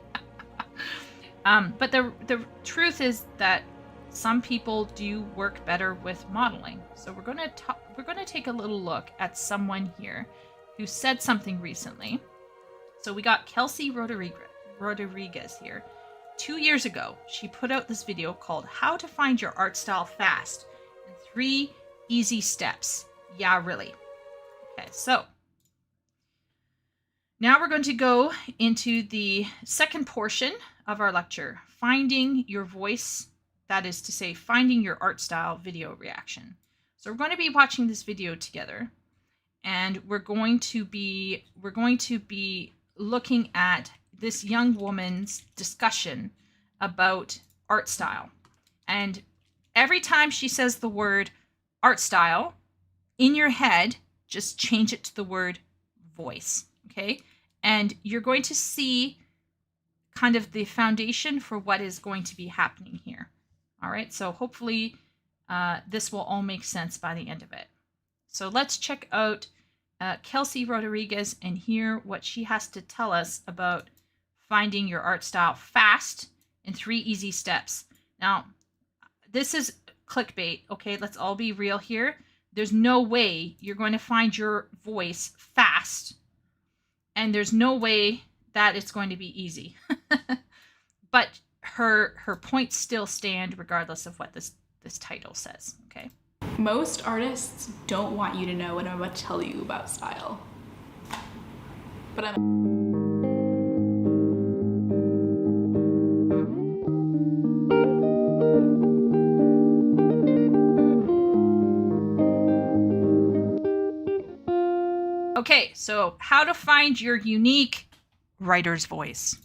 But the truth is that some people do work better with modeling. So we're going to take a little look at someone here who said something recently. So we got Kelsey Rodriguez here. 2 years ago, she put out this video called How to Find Your Art Style Fast in 3 Easy Steps. Yeah, really. Okay, so now we're going to go into the second portion of our lecture, finding your voice, that is to say, finding your art style video reaction. So we're going to be watching this video together, and we're going to be looking at this young woman's discussion about art style. And every time she says the word art style, in your head, just change it to the word voice, okay? And you're going to see kind of the foundation for what is going to be happening here. All right, so hopefully this will all make sense by the end of it. So let's check out Kelsey Rodriguez and hear what she has to tell us about finding your art style fast in 3 easy steps. Now, this is clickbait, okay? Let's all be real here. There's no way you're going to find your voice fast, and there's no way that it's going to be easy. But her points still stand regardless of what this title says, okay? Most artists don't want you to know what I'm about to tell you about style. But Okay, so how to find your unique writer's voice.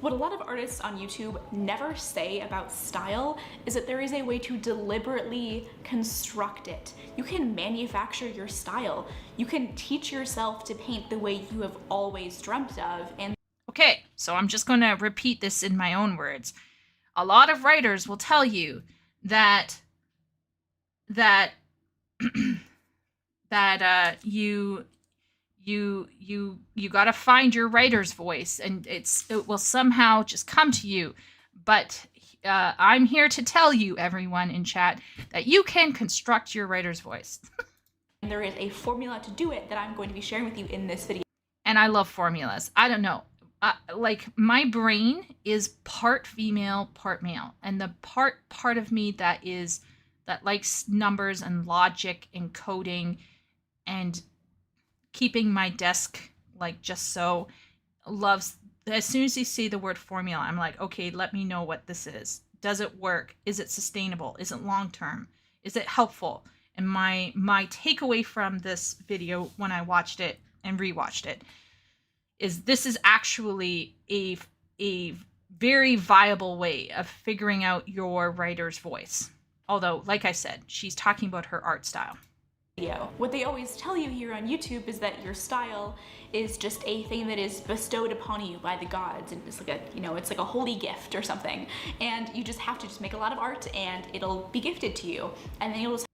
what a lot of artists on YouTube never say about style is that there is a way to deliberately construct it. You can manufacture your style. You can teach yourself to paint the way you have always dreamt of. And okay, so I'm just going to repeat this in my own words. A lot of writers will tell you that you got to find your writer's voice, and it will somehow just come to you. But I'm here to tell you, everyone in chat, that you can construct your writer's voice. And there is a formula to do it that I'm going to be sharing with you in this video. And I love formulas. I don't know. Like, my brain is part female, part male. And the part of me that is that likes numbers and logic and coding and keeping my desk like just so, loves, as soon as you see the word formula, I'm like, okay, let me know what this is. Does it work? Is it sustainable? Is it long term? Is it helpful? And my takeaway from this video when I watched it and rewatched it is this is actually a very viable way of figuring out your writer's voice. Although, like I said, she's talking about her art style. What they always tell you here on YouTube is that your style is just a thing that is bestowed upon you by the gods, and it's like a, it's like a holy gift or something, and you just have to just make a lot of art and it'll be gifted to you, and then you'll just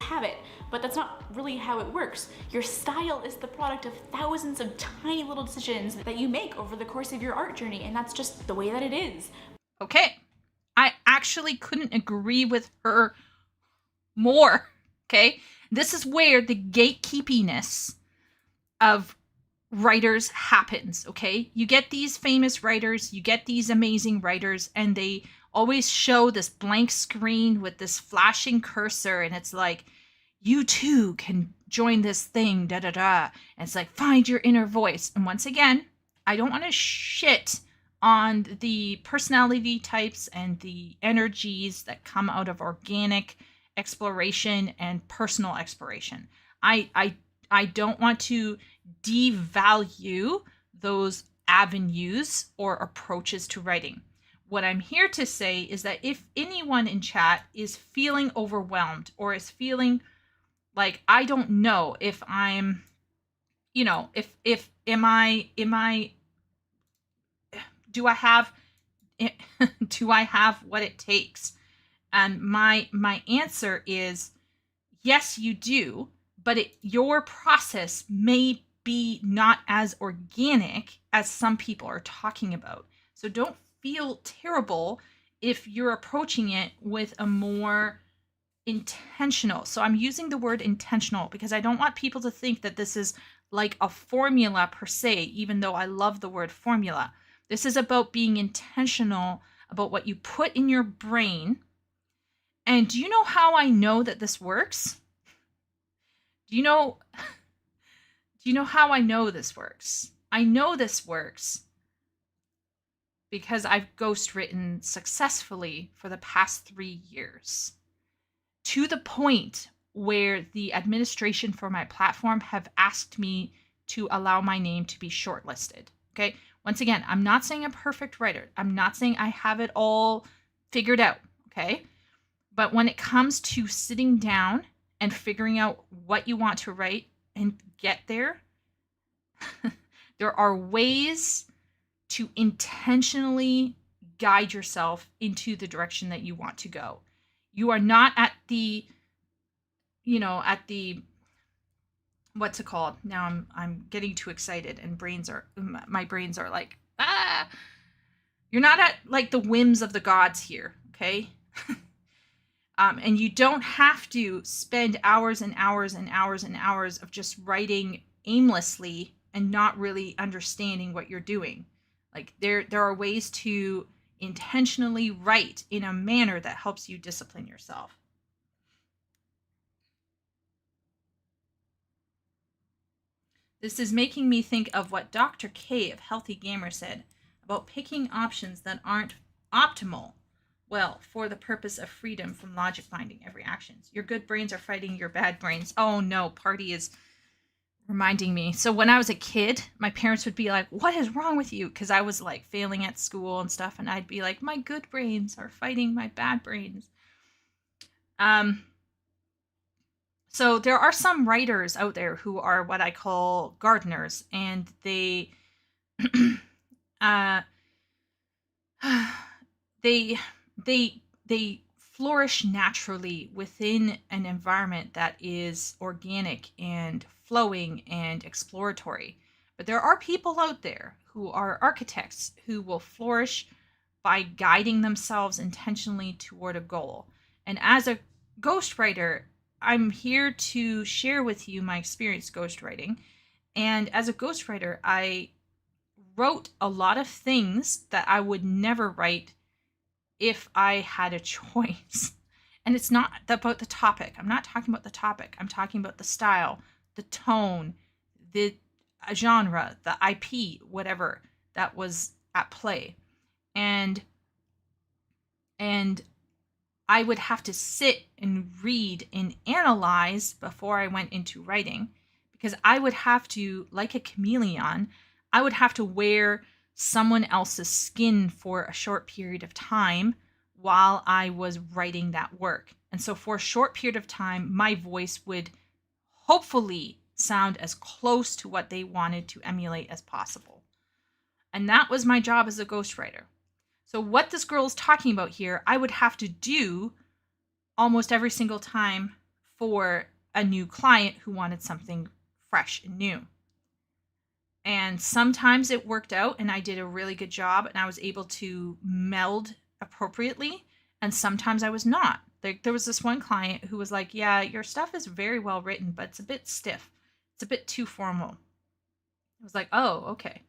have it. But that's not really how it works. Your style is the product of thousands of tiny little decisions that you make over the course of your art journey, and that's just the way that it is. Okay, I actually couldn't agree with her more. Okay, this is where the gatekeepiness of writers happens. Okay, you get these famous writers, you get these amazing writers, and they always show this blank screen with this flashing cursor, and it's like, you too can join this thing, da da da. And it's like, find your inner voice. And once again, I don't want to shit on the personality types and the energies that come out of organic exploration and personal exploration. I don't want to devalue those avenues or approaches to writing. What I'm here to say is that if anyone in chat is feeling overwhelmed or is feeling like, I don't know if I'm, if am I do I have do I have what it takes? And my answer is yes, you do, but your process may be not as organic as some people are talking about. So don't feel terrible if you're approaching it with a more intentional. So I'm using the word intentional because I don't want people to think that this is like a formula per se, even though I love the word formula. This is about being intentional about what you put in your brain. And do you know how I know that this works? Do you know how I know this works? I know this works because I've ghostwritten successfully for the past 3 years, to the point where the administration for my platform have asked me to allow my name to be shortlisted. Okay. Once again, I'm not saying I'm a perfect writer. I'm not saying I have it all figured out. Okay. But when it comes to sitting down and figuring out what you want to write and get there, there are ways to intentionally guide yourself into the direction that you want to go. You are not at the, what's it called? Now I'm getting too excited and my brains are like, ah, you're not at like the whims of the gods here. Okay. And you don't have to spend hours and hours and hours and hours of just writing aimlessly and not really understanding what you're doing. Like there are ways to intentionally write in a manner that helps you discipline yourself. This is making me think of what Dr. K of Healthy Gamer said about picking options that aren't optimal. Well, for the purpose of freedom from logic binding every actions. Your good brains are fighting your bad brains. Oh no, Party is reminding me. So when I was a kid, my parents would be like, what is wrong with you? Because I was like failing at school and stuff. And I'd be like, my good brains are fighting my bad brains. So there are some writers out there who are what I call gardeners. And they, they flourish naturally within an environment that is organic and flowing and exploratory. But there are people out there who are architects who will flourish by guiding themselves intentionally toward a goal. And as a ghostwriter, I'm here to share with you my experience ghostwriting. And as a ghostwriter, I wrote a lot of things that I would never write if I had a choice. And it's not about the topic. I'm not talking about the topic. I'm talking about the style, the tone, the genre, the IP, whatever that was at play. And I would have to sit and read and analyze before I went into writing, because I would have to, like a chameleon, I would have to wear someone else's skin for a short period of time while I was writing that work. And so for a short period of time, my voice would hopefully sound as close to what they wanted to emulate as possible. And that was my job as a ghostwriter. So what this girl is talking about here, I would have to do almost every single time for a new client who wanted something fresh and new. And sometimes it worked out and I did a really good job and I was able to meld appropriately. And sometimes I was not. There was this one client who was like, yeah, your stuff is very well written, but it's a bit stiff. It's a bit too formal. I was like, oh, okay.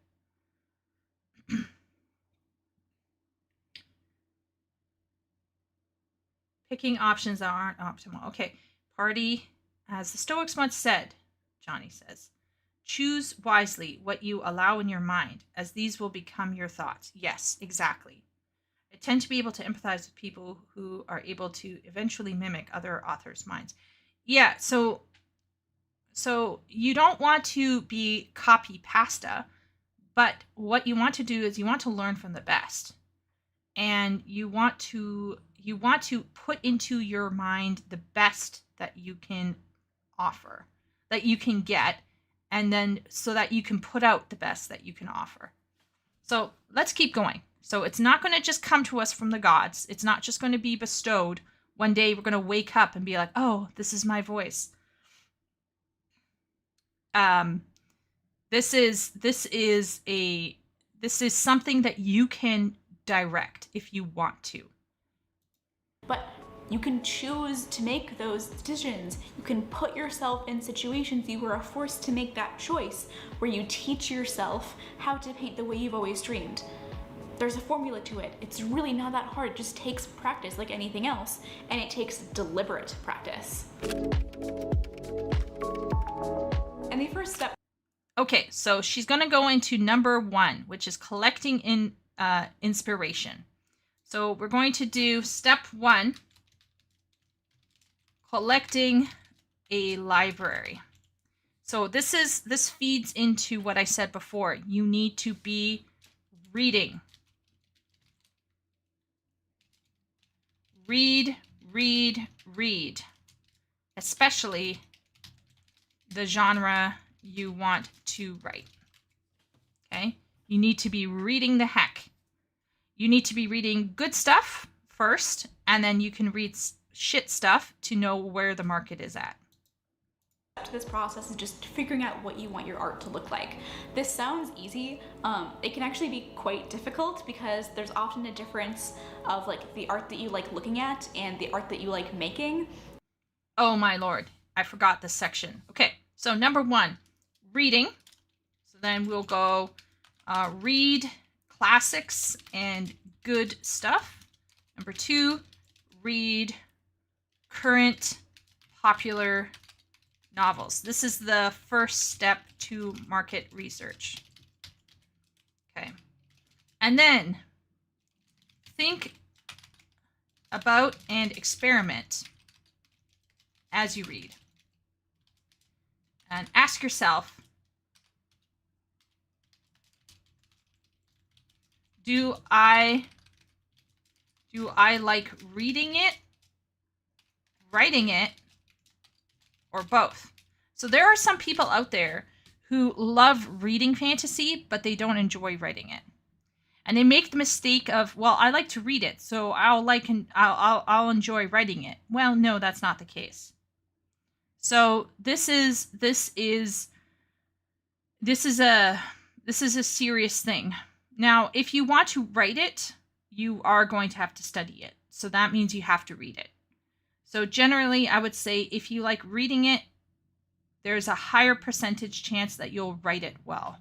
Picking options that aren't optimal. Okay. Party, as the Stoics once said, Johnny says, choose wisely what you allow in your mind, as these will become your thoughts. Yes, exactly. I tend to be able to empathize with people who are able to eventually mimic other authors' minds. Yeah, so you don't want to be copy pasta, but what you want to do is you want to learn from the best. And you want to put into your mind the best that you can offer, that you can get, and then so that you can put out the best that you can offer. So let's keep going. So it's not going to just come to us from the gods. It's not just going to be bestowed. One day we're going to wake up and be like, oh, this is my voice. This is something that you can direct if you want to. But you can choose to make those decisions. You can put yourself in situations you are forced to make that choice, where you teach yourself how to paint the way you've always dreamed. There's a formula to it. It's really not that hard. It just takes practice like anything else, and it takes deliberate practice. And the first step. Okay, so she's going to go into number 1, which is collecting inspiration. So we're going to do step 1, collecting a library. So this feeds into what I said before. You need to be reading. Read, read, read. Especially the genre you want to write. Okay? You need to be reading the heck. You need to be reading good stuff first, and then you can read shit stuff to know where the market is at. This process is just figuring out what you want your art to look like. This sounds easy. It can actually be quite difficult because there's often a difference of like the art that you like looking at and the art that you like making. Oh my lord, I forgot this section. Okay, so number 1, reading. So then we'll go read classics and good stuff. Number 2, read current popular novels. This is the first step to market research. Okay. And then think about and experiment as you read. And ask yourself, do I like reading it, writing it, or both? So there are some people out there who love reading fantasy, but they don't enjoy writing it. And they make the mistake of, well, I like to read it, so I'll enjoy writing it. Well, no, that's not the case. So this is a serious thing. Now, if you want to write it, you are going to have to study it. So that means you have to read it. So generally, I would say if you like reading it, there's a higher percentage chance that you'll write it well.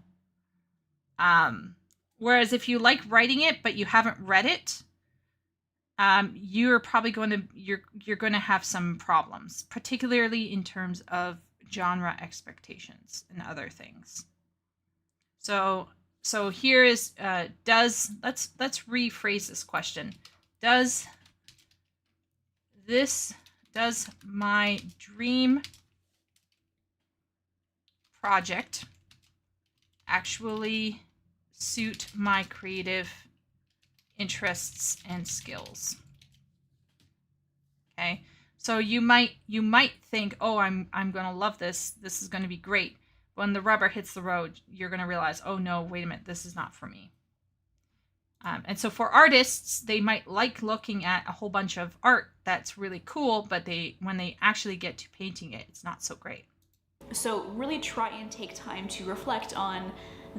Whereas if you like writing it, but you haven't read it, you're probably you're going to have some problems, particularly in terms of genre expectations and other things. So here is let's rephrase this question. Does my dream project actually suit my creative interests and skills? Okay, so you might think, oh, I'm going to love this. This is going to be great. When the rubber hits the road, you're going to realize, oh no, wait a minute, this is not for me. And so for artists, they might like looking at a whole bunch of art that's really cool, but when they actually get to painting it, it's not so great. So really try and take time to reflect on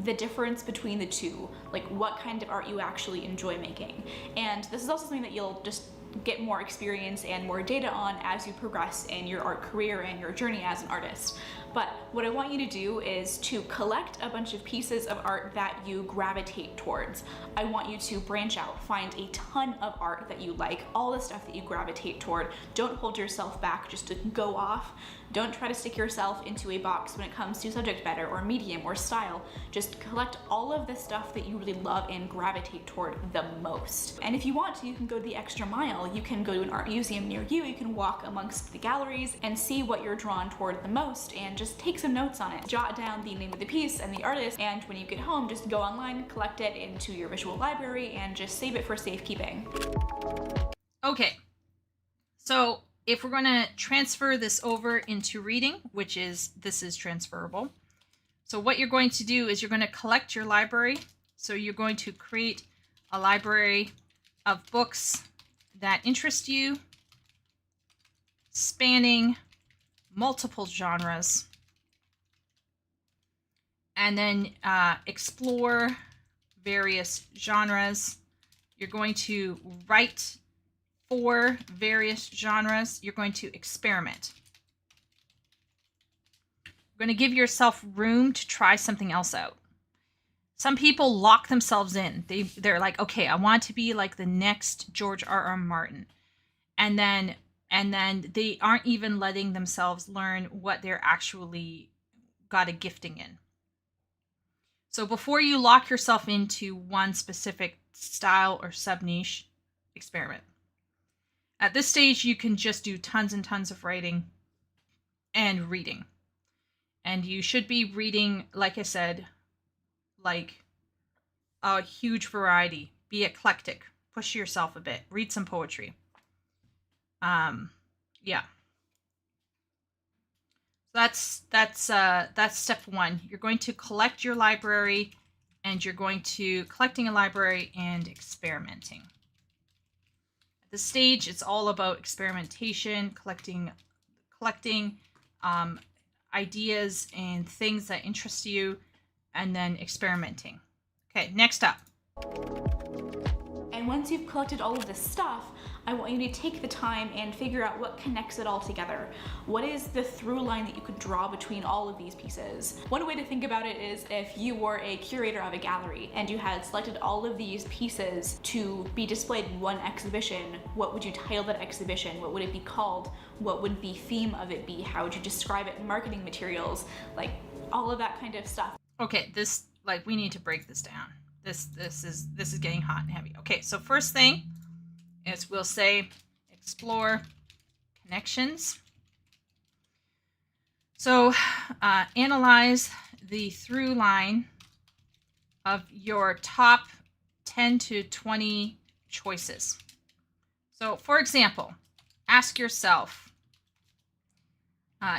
the difference between the two, like what kind of art you actually enjoy making. And this is also something that you'll just get more experience and more data on as you progress in your art career and your journey as an artist. But what I want you to do is to collect a bunch of pieces of art that you gravitate towards. I want you to branch out, find a ton of art that you like, all the stuff that you gravitate toward. Don't hold yourself back just to go off. Don't try to stick yourself into a box when it comes to subject matter or medium or style. Just collect all of the stuff that you really love and gravitate toward the most. And if you want to, you can go the extra mile. You can go to an art museum near you. You can walk amongst the galleries and see what you're drawn toward the most and just take some notes on it. Jot down the name of the piece and the artist, and when you get home, just go online, collect it into your visual library, and just save it for safekeeping. Okay, so if we're going to transfer this over into reading, this is transferable. So what you're going to do is you're going to collect your library. So you're going to create a library of books that interest you, spanning multiple genres, and then explore various genres. You're going to write for various genres. You're going to experiment. You're going to give yourself room to try something else out. Some people lock themselves in. They're like, okay, I want to be like the next George R.R. Martin. And then they aren't even letting themselves learn what they're actually got a gifting in. So before you lock yourself into one specific style or sub-niche, experiment. At this stage, you can just do tons and tons of writing and reading. And you should be reading, like I said, like a huge variety. Be eclectic. Push yourself a bit. Read some poetry. Yeah. That's step one. You're going to collect your library, and you're going to collecting a library and experimenting. At this stage, it's all about experimentation, collecting ideas and things that interest you, and then experimenting. Okay, next up. And once you've collected all of this stuff, I want you to take the time and figure out what connects it all together. What is the through line that you could draw between all of these pieces? One way to think about it is if you were a curator of a gallery and you had selected all of these pieces to be displayed in one exhibition, what would you title that exhibition? What would it be called? What would the theme of it be? How would you describe it in marketing materials? Like all of that kind of stuff. Okay, we need to break this down. This is getting hot and heavy. Okay, so first thing is we'll say explore connections. So analyze the through line of your top 10 to 20 choices. So for example, ask yourself,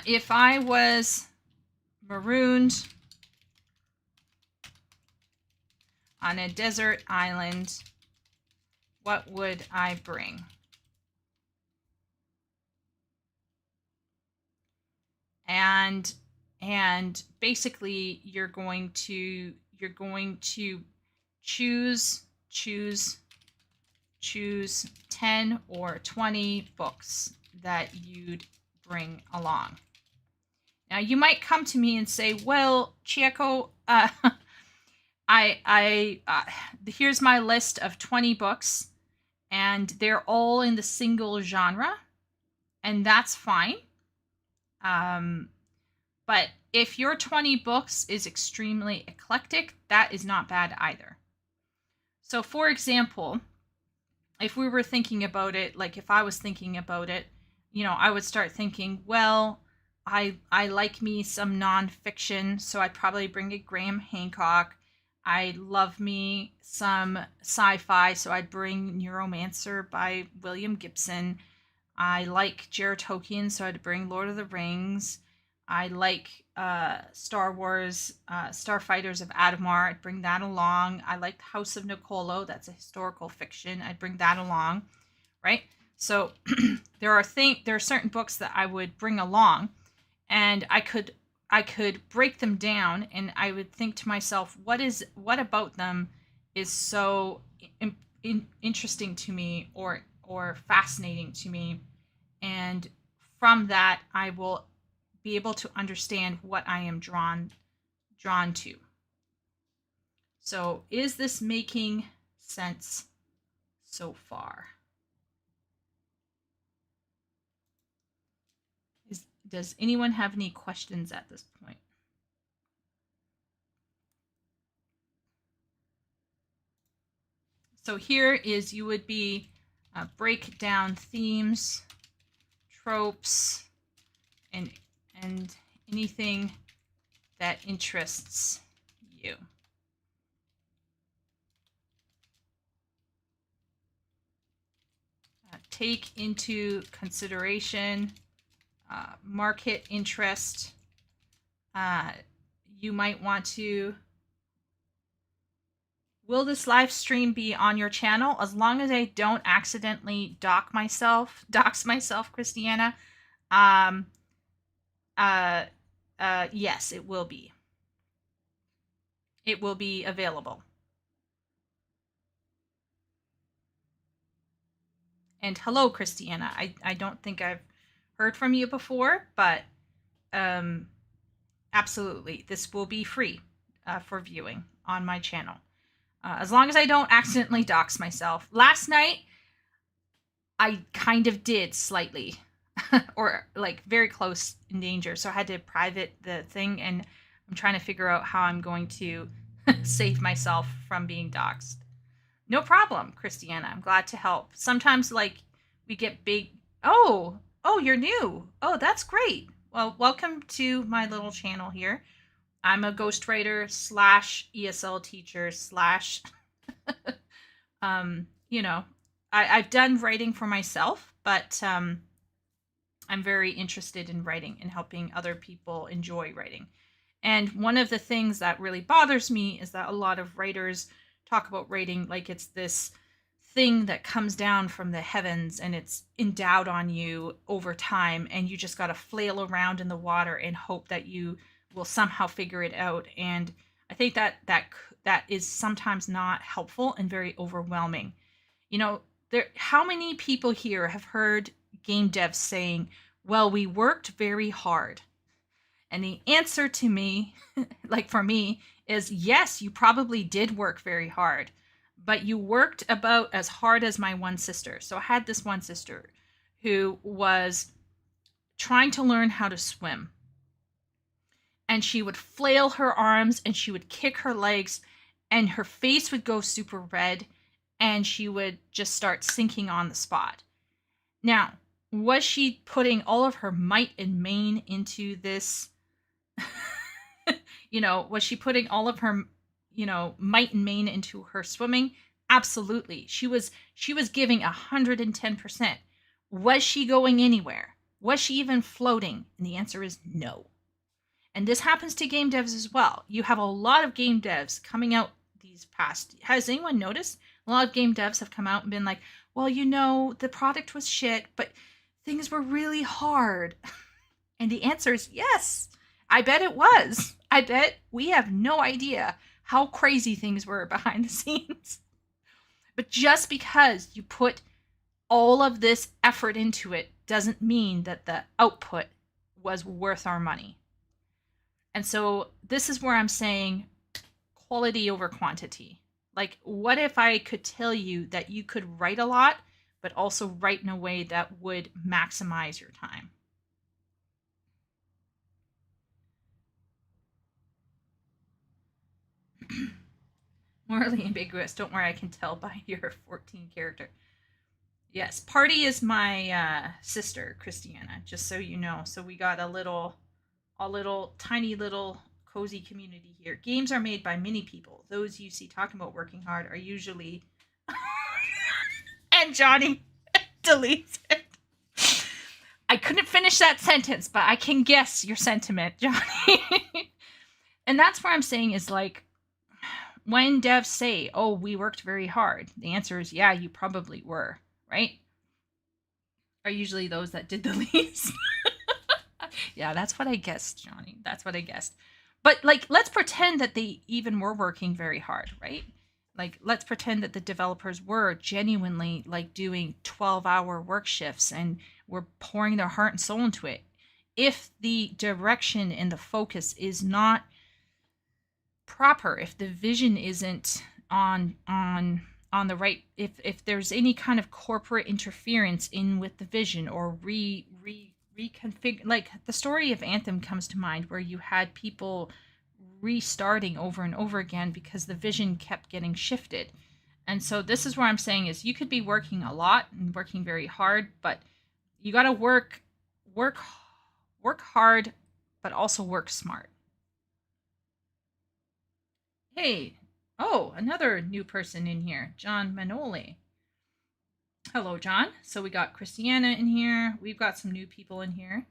if I was marooned on a desert island, what would I bring? And basically you're going to choose 10 or 20 books that you'd bring along. Now you might come to me and say, well, Chieko, here's my list of 20 books, and they're all in the single genre, and that's fine. But if your 20 books is extremely eclectic, that is not bad either. So, for example, if we were thinking about it, like if I was thinking about it, I would start thinking, well, I like me some nonfiction, so I'd probably bring a Graham Hancock. I love me some sci-fi, so I'd bring Neuromancer by William Gibson. I like Jared Tolkien, so I'd bring Lord of the Rings. I like Star Wars, Starfighters of Adamar. I'd bring that along. I like House of Nicolo. That's a historical fiction. I'd bring that along, right? So there are certain books that I would bring along, and I could break them down, and I would think to myself, what about them is so interesting to me or fascinating to me, and from that I will be able to understand what I am drawn to. So, is this making sense so far? Does anyone have any questions at this point? So here is, you would be break down themes, tropes, and anything that interests you. Take into consideration market interest. You might want to, will this live stream be on your channel? As long as I don't accidentally dox myself, Christiana, yes, it will be. It will be available. And hello, Christiana. I don't think I've heard from you before, but absolutely, this will be free for viewing on my channel. As long as I don't accidentally dox myself. Last night, I kind of did slightly, or like very close in danger. So I had to private the thing, and I'm trying to figure out how I'm going to save myself from being doxxed. No problem, Christiana. I'm glad to help. Sometimes, like, we get big. Oh, you're new. Oh, that's great. Well, welcome to my little channel here. I'm a ghostwriter / ESL teacher / I've done writing for myself, but I'm very interested in writing and helping other people enjoy writing. And one of the things that really bothers me is that a lot of writers talk about writing like it's this thing that comes down from the heavens and it's endowed on you over time, and you just got to flail around in the water and hope that you will somehow figure it out. And I think that is sometimes not helpful and very overwhelming. How many people here have heard game devs saying, well, we worked very hard? And the answer to me, like for me, is yes, you probably did work very hard, but you worked about as hard as my one sister. So I had this one sister who was trying to learn how to swim. And she would flail her arms and she would kick her legs, and her face would go super red, and she would just start sinking on the spot. Now, was she putting all of her might and main into this? Was she putting all of her, might and main into her swimming? Absolutely. She was giving 110%. Was she going anywhere? Was she even floating? And the answer is no. And this happens to game devs as well. You have a lot of game devs coming out these past. Has anyone noticed? A lot of game devs have come out and been like, well, the product was shit, but things were really hard. And the answer is yes. I bet it was. I bet we have no idea how crazy things were behind the scenes. But just because you put all of this effort into it doesn't mean that the output was worth our money. And so this is where I'm saying quality over quantity. Like, what if I could tell you that you could write a lot, but also write in a way that would maximize your time? Morally ambiguous. Don't worry, I can tell by your 14 character. Yes, Party is my sister, Christiana, just so you know. So we got a little tiny little cozy community here. Games are made by many people. Those you see talking about working hard are usually and Johnny deletes it. I couldn't finish that sentence, but I can guess your sentiment, Johnny. And that's what I'm saying is like, when devs say, oh, we worked very hard, the answer is, yeah, you probably were, right? Are usually those that did the least. Yeah, that's what I guessed, Johnny. That's what I guessed. But like, let's pretend that they even were working very hard, right? Like, let's pretend that the developers were genuinely like doing 12-hour work shifts and were pouring their heart and soul into it. If the direction and the focus is not proper, if the vision isn't on the right, if there's any kind of corporate interference in with the vision or reconfigure, like the story of Anthem comes to mind, where you had people restarting over and over again because the vision kept getting shifted. And so this is where I'm saying is, you could be working a lot and working very hard, but you got to work hard, but also work smart. Hey, oh, another new person in here, John Manoli. Hello, John. So we got Christiana in here. We've got some new people in here.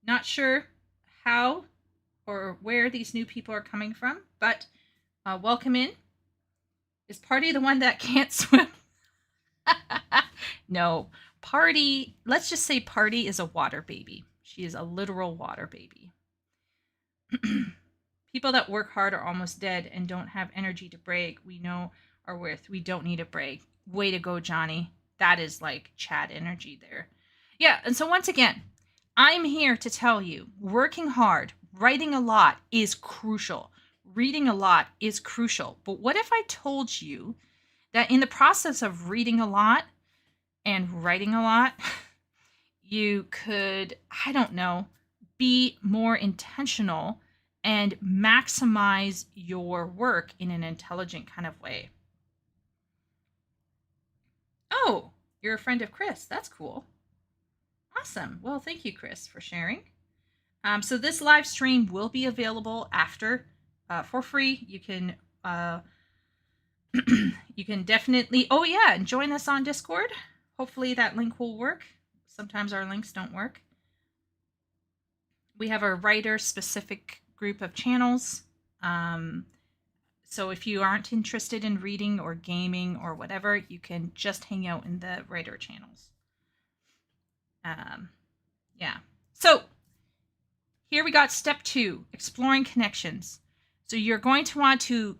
Not sure how or where these new people are coming from, but welcome in. Is Party the one that can't swim? No, Party, let's just say Party is a water baby. She is a literal water baby. People that work hard are almost dead and don't have energy to brag. We know our worth. We don't need a brag. Way to go, Johnny. That is like Chad energy there. Yeah, and so once again, I'm here to tell you, working hard, writing a lot is crucial. Reading a lot is crucial. But what if I told you that in the process of reading a lot and writing a lot, you could, I don't know, be more intentional and maximize your work in an intelligent kind of way? Oh, you're a friend of Chris. That's cool. Awesome. Well, thank you, Chris, for sharing. So this live stream will be available after for free. You can you can definitely, oh yeah, and join us on Discord. Hopefully that link will work. Sometimes our links don't work. We have a writer-specific group of channels. So if you aren't interested in reading or gaming or whatever, you can just hang out in the writer channels. Yeah. So here we got step 2, exploring connections. So you're going to want to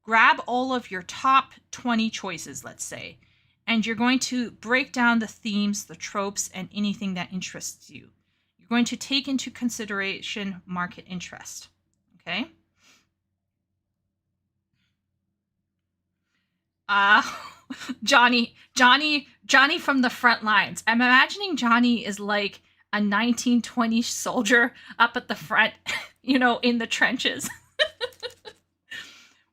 grab all of your top 20 choices, let's say, and you're going to break down the themes, the tropes, and anything that interests you. You're going to take into consideration market interest. Okay? Johnny from the front lines. I'm imagining Johnny is like a 1920s soldier up at the front, you know, in the trenches.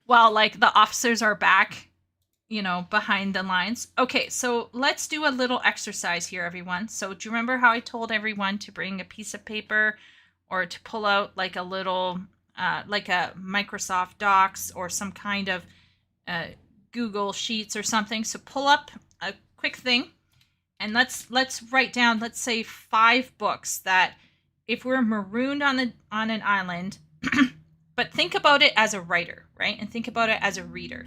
While like the officers are back, you know, behind the lines. Okay, so let's do a little exercise here, everyone. So do you remember how I told everyone to bring a piece of paper or to pull out like a little, like a Microsoft Docs or some kind of Google Sheets or something? So pull up a quick thing and let's write down, let's say 5 books that if we're marooned on an island, but think about it as a writer, right? And think about it as a reader.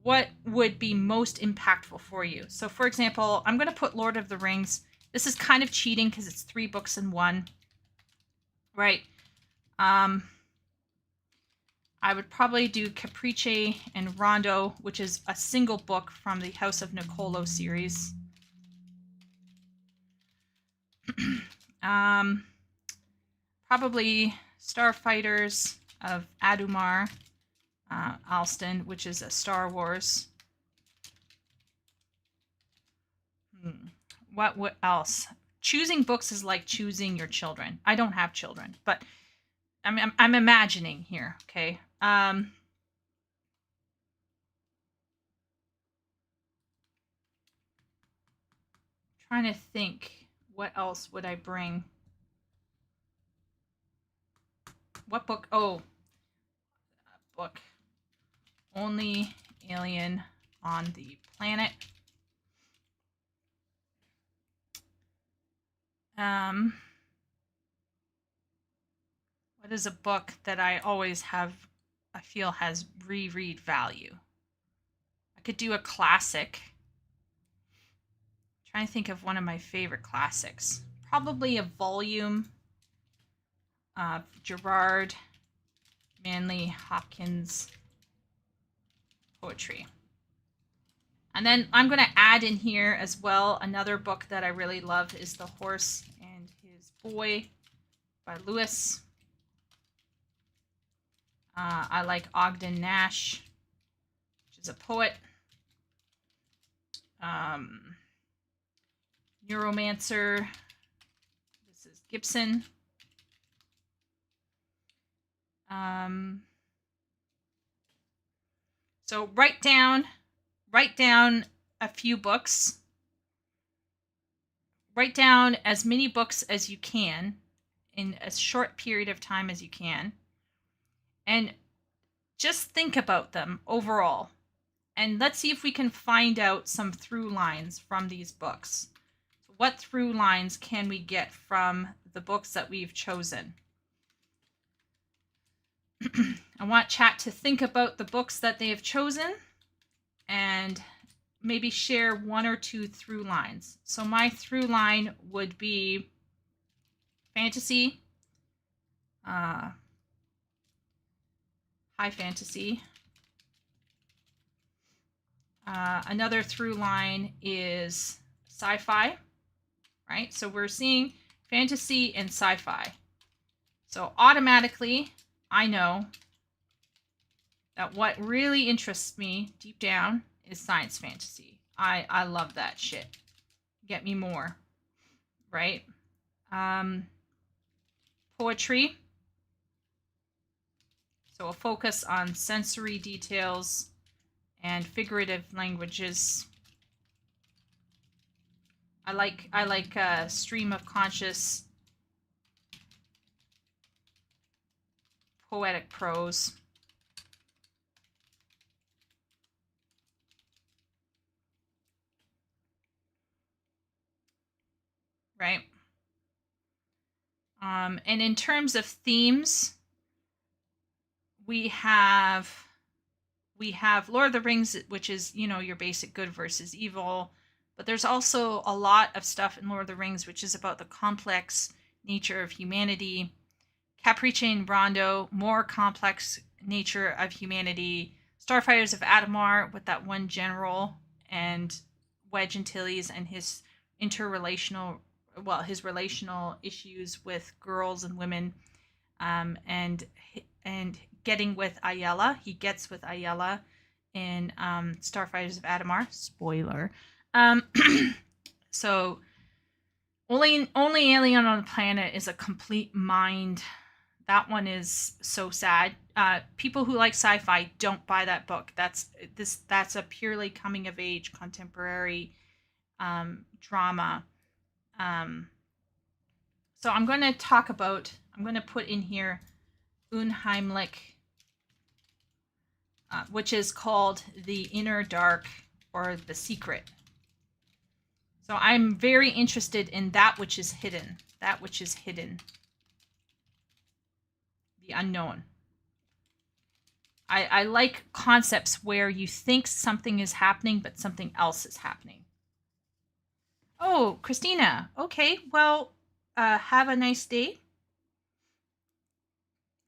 What would be most impactful for you? So for example, I'm going to put Lord of the Rings. This is kind of cheating because it's 3 books in one, right? I would probably do Caprice and Rondo, which is a single book from the House of Nicolo series. Probably Starfighters of Adumar. Alston, which is a Star Wars. What else? Choosing books is like choosing your children. I don't have children, but I'm imagining here, okay? Trying to think, what else would I bring? What book? Oh, book. Only Alien on the Planet. What is a book that I always have, I feel has reread value? I could do a classic. I'm trying to think of one of my favorite classics. Probably a volume of Gerard Manley Hopkins poetry. And then I'm going to add in here as well, another book that I really love is The Horse and His Boy by Lewis. I like Ogden Nash, which is a poet. Neuromancer. This is Gibson. So write down a few books. Write down as many books as you can in a short period of time as you can. And just think about them overall. And let's see if we can find out some through lines from these books. So what through lines can we get from the books that we've chosen? I want chat to think about the books that they have chosen and maybe share one or two through lines. So my through line would be fantasy, high fantasy. Another through line is sci-fi, right? So we're seeing fantasy and sci-fi. So automatically, I know that what really interests me deep down is science fantasy. I love that shit. Get me more, right? Poetry. So a focus on sensory details and figurative languages. I like stream of conscious poetic prose. Right? And in terms of themes, we have Lord of the Rings, which is, your basic good versus evil. But there's also a lot of stuff in Lord of the Rings which is about the complex nature of humanity. Caprice and Rondo, more complex nature of humanity. Starfighters of Adamar with that one general, and Wedge Antilles and his his relational issues with girls and women, and getting with Ayala. He gets with Ayala in Starfighters of Adamar. Spoiler. So only Alien on the Planet is a complete mind. That one is so sad. People who like sci-fi don't buy that book. That's a purely coming of age contemporary drama. So I'm going to put in here Unheimlich, which is called The Inner Dark or The Secret. So I'm very interested in that which is hidden. The unknown. I like concepts where you think something is happening, but something else is happening. Oh, Christina. Okay, well, have a nice day.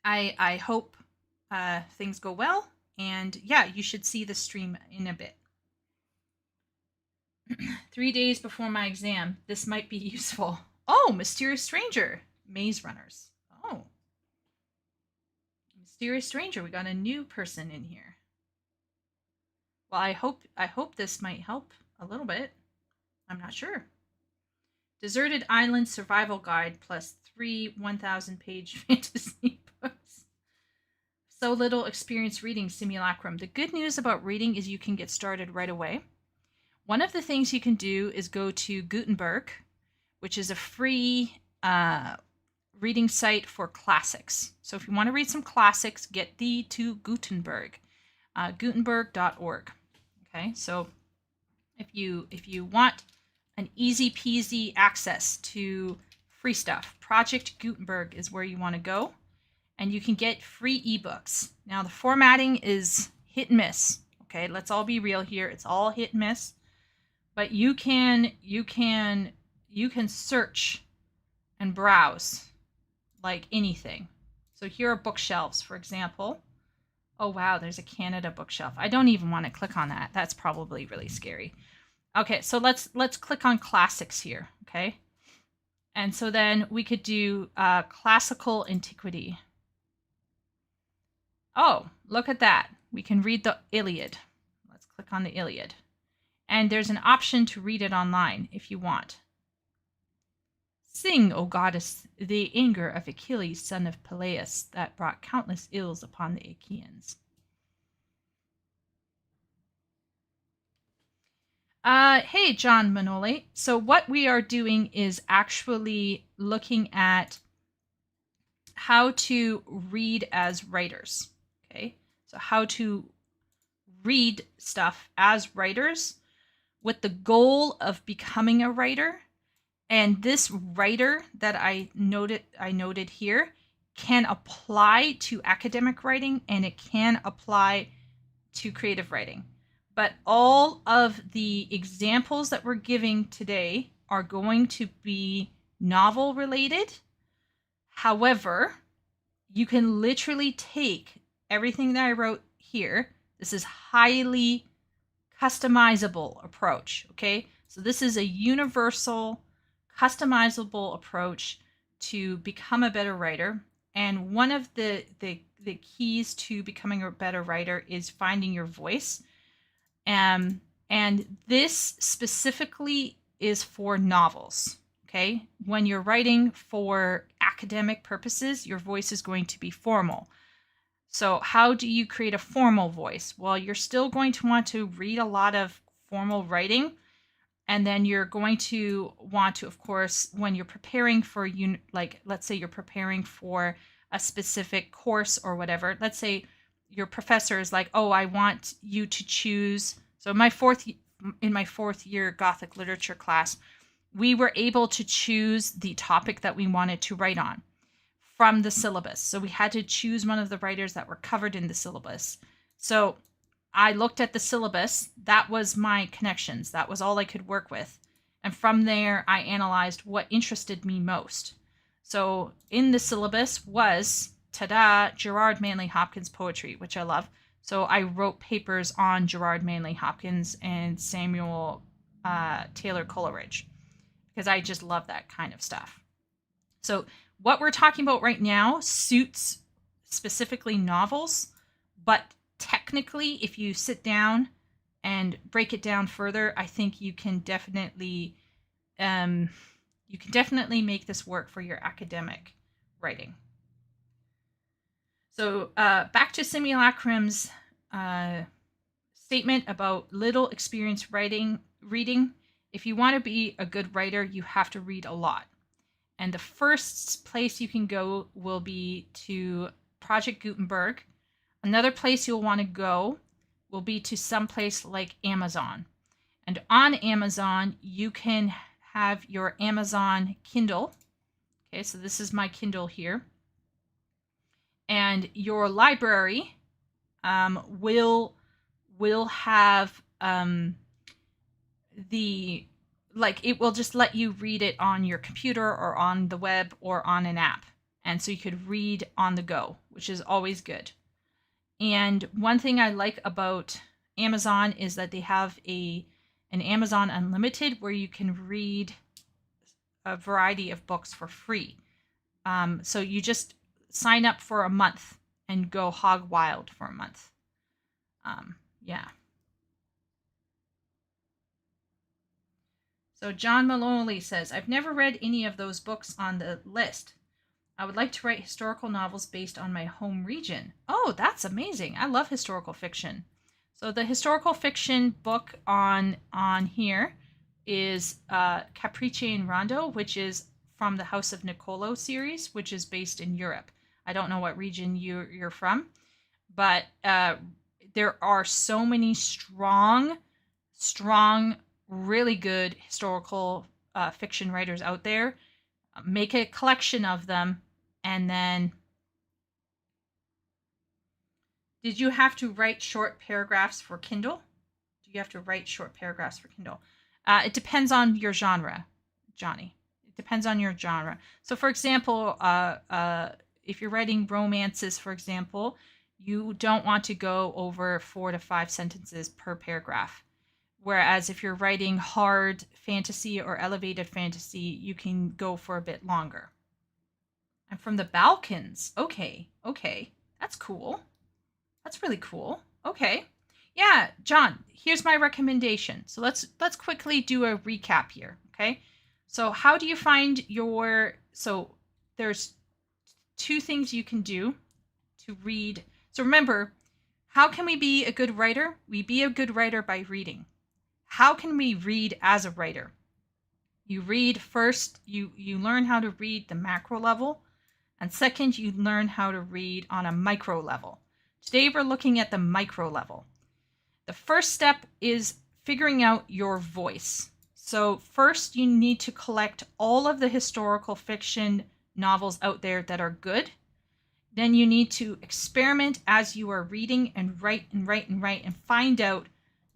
I hope things go well. And yeah, you should see the stream in a bit. 3 days before my exam. This might be useful. Oh, Mysterious Stranger. Maze Runners. Oh. Mysterious stranger. We got a new person in here. Well, I hope this might help a little bit. I'm not sure. Deserted Island Survival Guide plus 3 1,000-page fantasy books. So little experience reading simulacrum. The good news about reading is you can get started right away. One of the things you can do is go to Gutenberg, which is a free reading site for classics. So if you want to read some classics, get thee to Gutenberg, gutenberg.org. Okay, so if you want an easy peasy access to free stuff, Project Gutenberg is where you want to go, and you can get free ebooks. Now the formatting is hit and miss. Okay, let's all be real here. It's all hit and miss, but you can search and browse like anything. So here are bookshelves, for example. Oh wow, there's a Canada bookshelf. I don't even want to click on that. That's probably really scary. Okay, so let's click on classics here, okay? And so then we could do classical antiquity. Oh, look at that. We can read the Iliad. Let's click on the Iliad. And there's an option to read it online if you want. Sing, O goddess, the anger of Achilles, son of Peleus, that brought countless ills upon the Achaeans. Hey, John Manoli. So what we are doing is actually looking at how to read as writers. Okay, so how to read stuff as writers with the goal of becoming a writer. And this writer that I noted here can apply to academic writing, and it can apply to creative writing. But all of the examples that we're giving today are going to be novel related. However, you can literally take everything that I wrote here. This is highly customizable approach, okay? So this is a universal, customizable approach to become a better writer. And one of the keys to becoming a better writer is finding your voice. And this specifically is for novels, okay? When you're writing for academic purposes, your voice is going to be formal. So how do you create a formal voice? Well, you're still going to want to read a lot of formal writing, and then you're going to want to, of course, when you're preparing for, like, let's say you're preparing for a specific course or whatever. Let's say your professor is like, oh, I want you to choose. So in my fourth year Gothic literature class, we were able to choose the topic that we wanted to write on from the syllabus. So we had to choose one of the writers that were covered in the syllabus. So I looked at the syllabus. That was my connections. That was all I could work with. And from there, I analyzed what interested me most. So in the syllabus was, ta-da, Gerard Manley Hopkins poetry, which I love. So I wrote papers on Gerard Manley Hopkins and Samuel Taylor Coleridge because I just love that kind of stuff. So what we're talking about right now suits specifically novels, but technically, if you sit down and break it down further, I think you can definitely make this work for your academic writing. So back to Simulacrum's statement about little experience reading. If you want to be a good writer, you have to read a lot. And the first place you can go will be to Project Gutenberg. Another place you'll want to go will be to some place like Amazon. And on Amazon, you can have your Amazon Kindle. Okay, so this is my Kindle here. And your library will have it will just let you read it on your computer or on the web or on an app. And so you could read on the go, which is always good. And one thing I like about Amazon is that they have an Amazon Unlimited where you can read a variety of books for free. So you just sign up for a month and go hog wild for a month. Yeah. So John Maloney says, I've never read any of those books on the list. I would like to write historical novels based on my home region. Oh, that's amazing. I love historical fiction. So the historical fiction book on here is Caprice in Rondo, which is from the House of Nicolo series, which is based in Europe. I don't know what region you're from, but there are so many strong, really good historical fiction writers out there. Make a collection of them, and then did you have to write short paragraphs for Kindle? Do you have to write short paragraphs for Kindle? It depends on your genre, Johnny. It depends on your genre. So, for example, if you're writing romances, for example, you don't want to go over 4 to 5 sentences per paragraph. Whereas if you're writing hard fantasy or elevated fantasy, you can go for a bit longer. I'm from the Balkans. Okay. That's cool. That's really cool. Okay. Yeah, John, here's my recommendation. So let's quickly do a recap here, okay? So how do you find so there's 2 things you can do to read. So remember, how can we be a good writer? We be a good writer by reading. How can we read as a writer? You read first, you learn how to read the macro level, and second, you learn how to read on a micro level. Today, we're looking at the micro level. The first step is figuring out your voice. So first, you need to collect all of the historical fiction novels out there that are good. Then you need to experiment as you are reading and write and find out,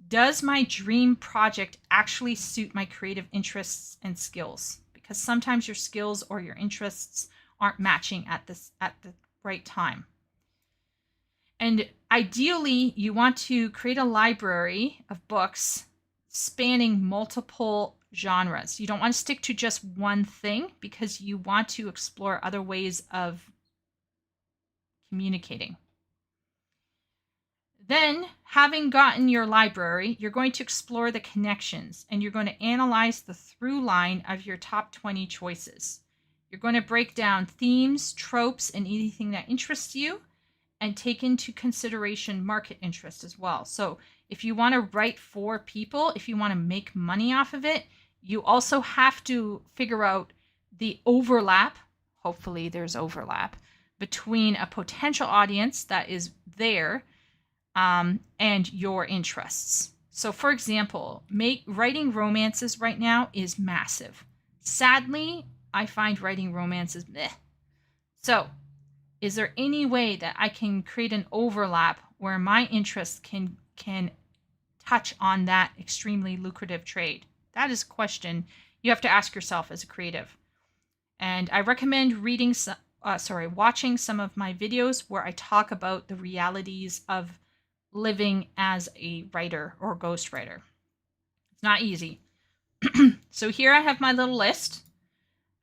does my dream project actually suit my creative interests and skills? Because sometimes your skills or your interests aren't matching at the right time. And ideally, you want to create a library of books spanning multiple genres. You don't want to stick to just one thing because you want to explore other ways of communicating. Then, having gotten your library, you're going to explore the connections and you're going to analyze the through line of your top 20 choices. You're going to break down themes, tropes, and anything that interests you, and take into consideration market interest as well. So if you want to write for people, if you want to make money off of it, you also have to figure out the overlap. Hopefully there's overlap between a potential audience that is there and your interests. So for example, writing romances right now is massive. Sadly, I find writing romances meh. So is there any way that I can create an overlap where my interests can touch on that extremely lucrative trade? That is a question you have to ask yourself as a creative. And I recommend watching some of my videos where I talk about the realities of living as a writer or ghostwriter. It's not easy. So here I have my little list.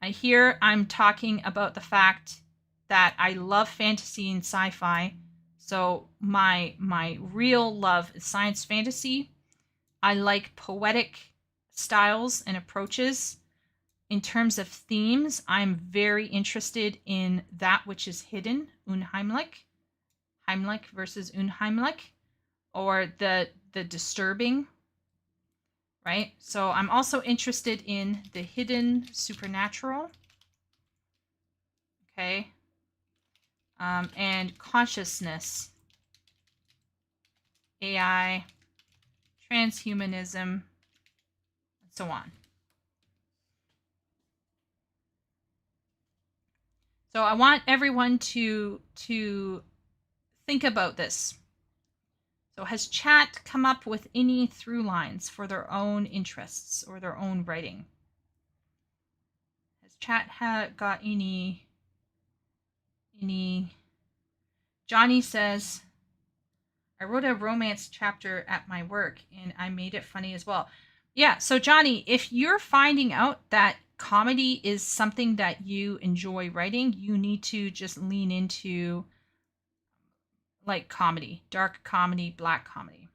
And here I'm talking about the fact that I love fantasy and sci-fi. So my real love is science fantasy. I like poetic styles and approaches. In terms of themes, I'm very interested in that which is hidden, unheimlich, Heimlich versus unheimlich, or the disturbing, right? So I'm also interested in the hidden supernatural, okay? And consciousness, AI, transhumanism, and so on. So I want everyone to think about this. So has chat come up with any through lines for their own interests or their own writing? Has chat got any? Johnny says, I wrote a romance chapter at my work and I made it funny as well. Yeah, so Johnny, if you're finding out that comedy is something that you enjoy writing, you need to just lean into like comedy, dark comedy, black comedy.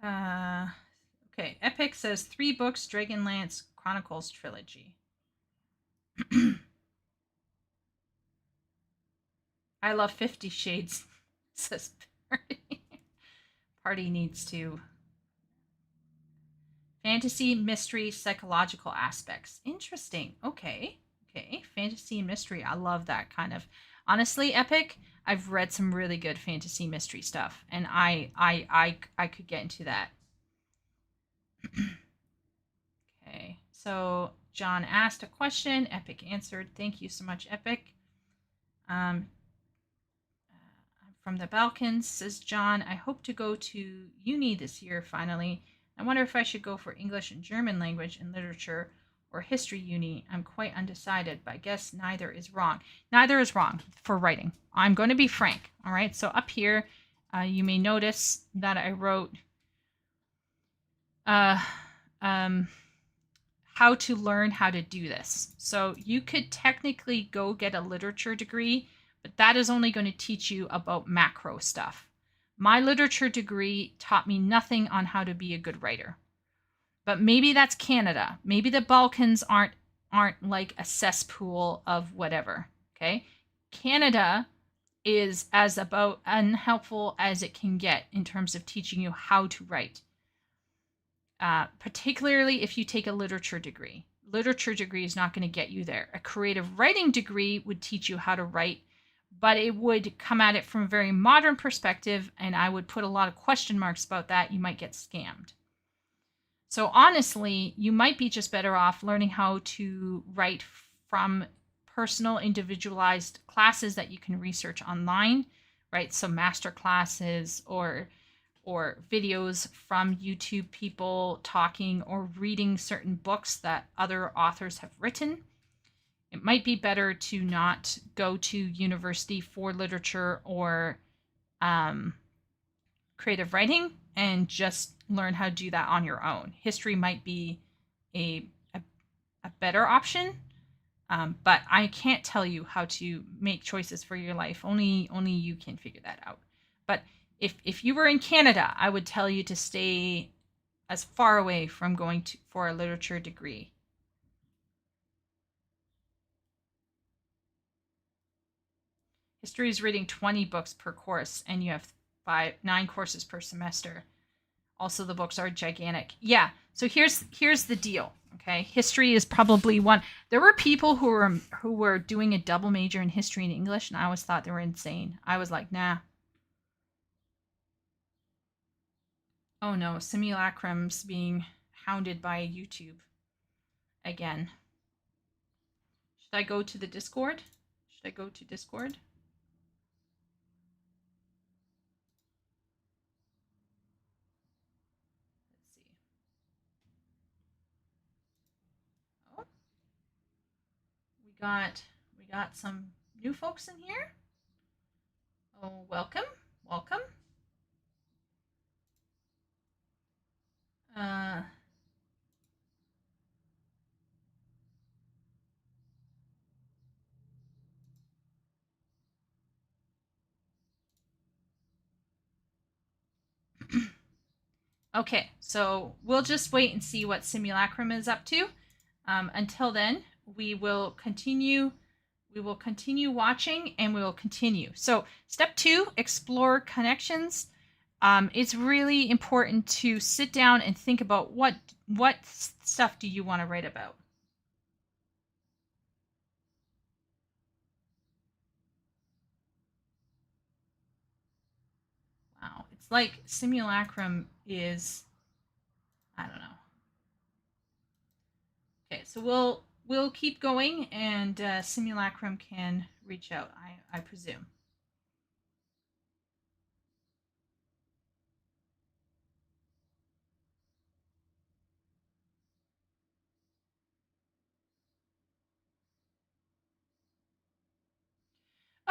Okay, Epic says 3 books, Dragonlance Chronicles trilogy. I love 50 Shades, says Party. Party needs to. Fantasy, mystery, psychological aspects. Interesting. Okay. Okay. Fantasy and mystery. I love that kind of. Honestly, Epic, I've read some really good fantasy mystery stuff, and I could get into that. Okay. So John asked a question. Epic answered. Thank you so much, Epic. I'm from the Balkans, says John. I hope to go to uni this year finally. I wonder if I should go for English and German language and literature or history uni. I'm quite undecided, but I guess neither is wrong. Neither is wrong for writing. I'm going to be frank. All right. So up here, you may notice that I wrote how to learn how to do this. So you could technically go get a literature degree, but that is only going to teach you about macro stuff. My literature degree taught me nothing on how to be a good writer. But maybe that's Canada. Maybe the Balkans aren't like a cesspool of whatever, okay? Canada is as about unhelpful as it can get in terms of teaching you how to write. Particularly if you take a literature degree. Literature degree is not going to get you there. A creative writing degree would teach you how to write, but it would come at it from a very modern perspective, and I would put a lot of question marks about that. You might get scammed. So honestly, you might be just better off learning how to write from personal, individualized classes that you can research online, right? So master classes or videos from YouTube people talking or reading certain books that other authors have written. It might be better to not go to university for literature or creative writing and just learn how to do that on your own. History might be a better option, but I can't tell you how to make choices for your life. Only you can figure that out. But if you were in Canada, I would tell you to stay as far away from going for a literature degree. History is reading 20 books per course, and you have 9 courses per semester. Also, the books are gigantic. Yeah, so here's the deal. Okay, history is probably one. There were people who were doing a double major in history and English, and I always thought they were insane. I was like, nah. Oh no, simulacrum's being hounded by YouTube again. Should I go to the Discord? Should I go to Discord? Let's see. Oh, we got some new folks in here. Oh, welcome. Okay, so we'll just wait and see what Simulacrum is up to. Until then, we will continue watching, and we will continue. So step 2, explore connections. It's really important to sit down and think about what stuff do you want to write about. Wow, it's like Simulacrum is, I don't know. Okay, so we'll keep going, and Simulacrum can reach out, I presume.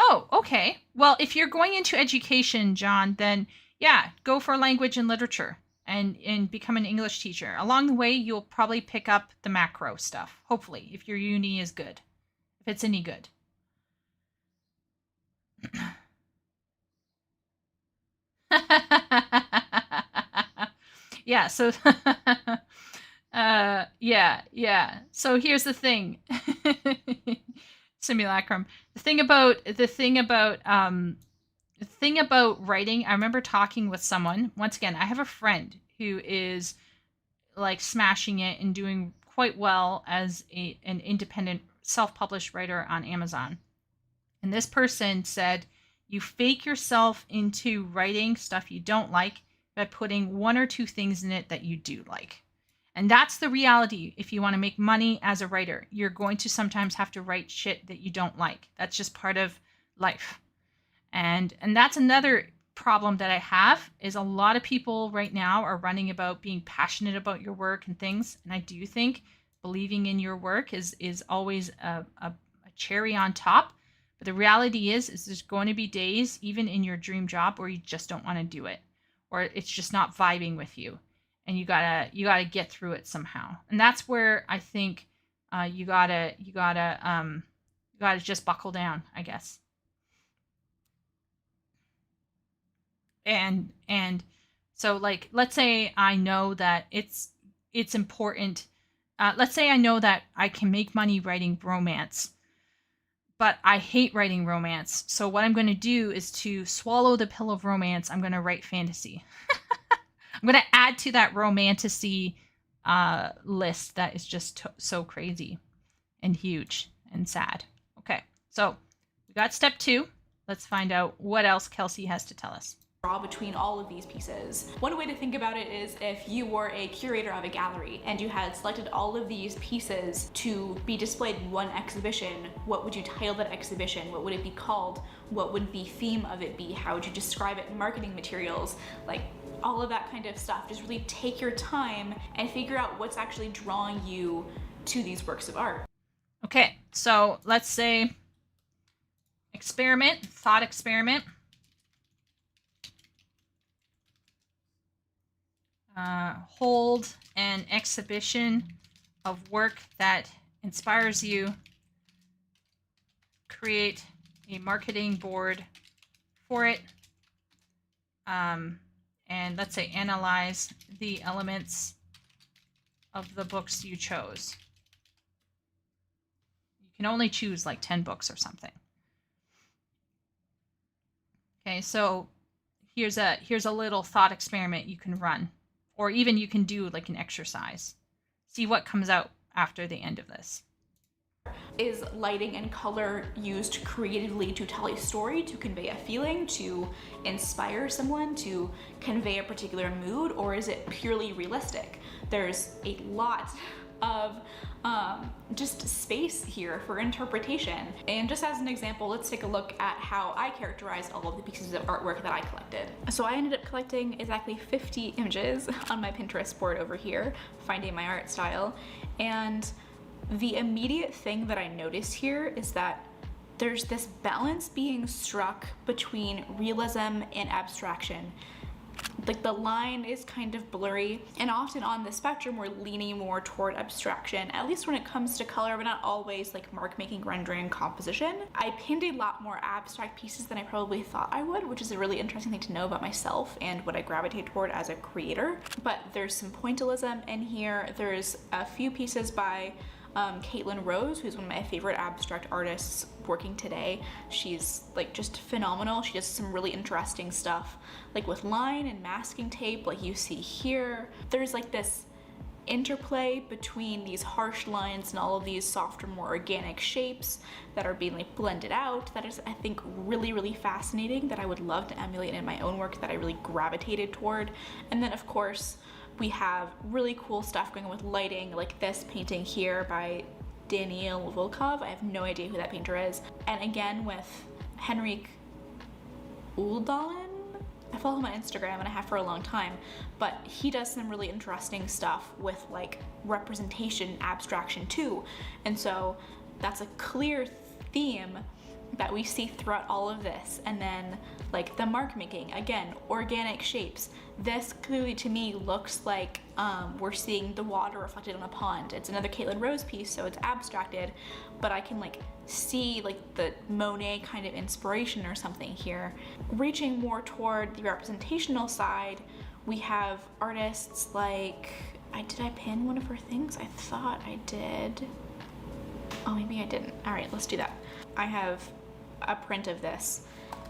Oh, okay. Well, if you're going into education, John, then yeah, go for language and literature and become an English teacher. Along the way, you'll probably pick up the macro stuff, hopefully, if your uni is good, if it's any good. Yeah, so yeah. So here's the thing. Simulacrum. The thing about writing, I remember talking with someone. Once again, I have a friend who is like smashing it and doing quite well as an independent self-published writer on Amazon. And this person said, you fake yourself into writing stuff you don't like by putting one or two things in it that you do like. And that's the reality. If you want to make money as a writer, you're going to sometimes have to write shit that you don't like. That's just part of life. And that's another problem that I have is a lot of people right now are running about being passionate about your work and things. And I do think believing in your work is always a cherry on top. But the reality is there's going to be days, even in your dream job, where you just don't want to do it, or it's just not vibing with you, and you gotta get through it somehow. And that's where I think you gotta just buckle down, I guess. And so, like, let's say I know that it's important. Let's say I know that I can make money writing romance, but I hate writing romance. So what I'm going to do is to swallow the pill of romance. I'm going to write fantasy. I'm going to add to that romantasy list that is just so crazy and huge and sad. Okay, so we got step 2. Let's find out what else Kelsey has to tell us. Draw between all of these pieces. One way to think about it is if you were a curator of a gallery and you had selected all of these pieces to be displayed in one exhibition, what would you title that exhibition? What would it be called? What would the theme of it be? How would you describe it in marketing materials? Like all of that kind of stuff. Just really take your time and figure out what's actually drawing you to these works of art. Okay, so let's say thought experiment. Hold an exhibition of work that inspires you. Create a marketing board for it. And let's say analyze the elements of the books you chose. You can only choose like 10 books or something. Okay, so here's a little thought experiment you can run. Or even you can do like an exercise. See what comes out after the end of this. Is lighting and color used creatively to tell a story, to convey a feeling, to inspire someone, to convey a particular mood, or is it purely realistic? There's a lot of just space here for interpretation. And just as an example, let's take a look at how I characterized all of the pieces of artwork that I collected. So I ended up collecting exactly 50 images on my Pinterest board over here, finding my art style. And the immediate thing that I noticed here is that there's this balance being struck between realism and abstraction. Like the line is kind of blurry, and often on the spectrum we're leaning more toward abstraction, at least when it comes to color, but not always like mark making, rendering, composition. I pinned a lot more abstract pieces than I probably thought I would, which is a really interesting thing to know about myself and what I gravitate toward as a creator. But there's some pointillism in here. There's a few pieces by Caitlin Rose, who's one of my favorite abstract artists working today. She's like just phenomenal. She does some really interesting stuff like with line and masking tape like you see here. There's like this interplay between these harsh lines and all of these softer, more organic shapes that are being like blended out. That is, I think, really, really fascinating, that I would love to emulate in my own work, that I really gravitated toward. And then of course we have really cool stuff going on with lighting, like this painting here by Daniel Volkov. I have no idea who that painter is. And again with Henrik Uldalen. I follow him on Instagram and I have for a long time, but he does some really interesting stuff with like representation, abstraction too. And so that's a clear theme that we see throughout all of this. And then like the mark making, again, organic shapes. This clearly to me looks like we're seeing the water reflected on a pond. It's another Caitlin Rose piece, so it's abstracted, but I can like see like the Monet kind of inspiration or something here. Reaching more toward the representational side, we have artists like, did I pin one of her things? I thought I did. Oh, maybe I didn't. All right, let's do that. I have a print of this,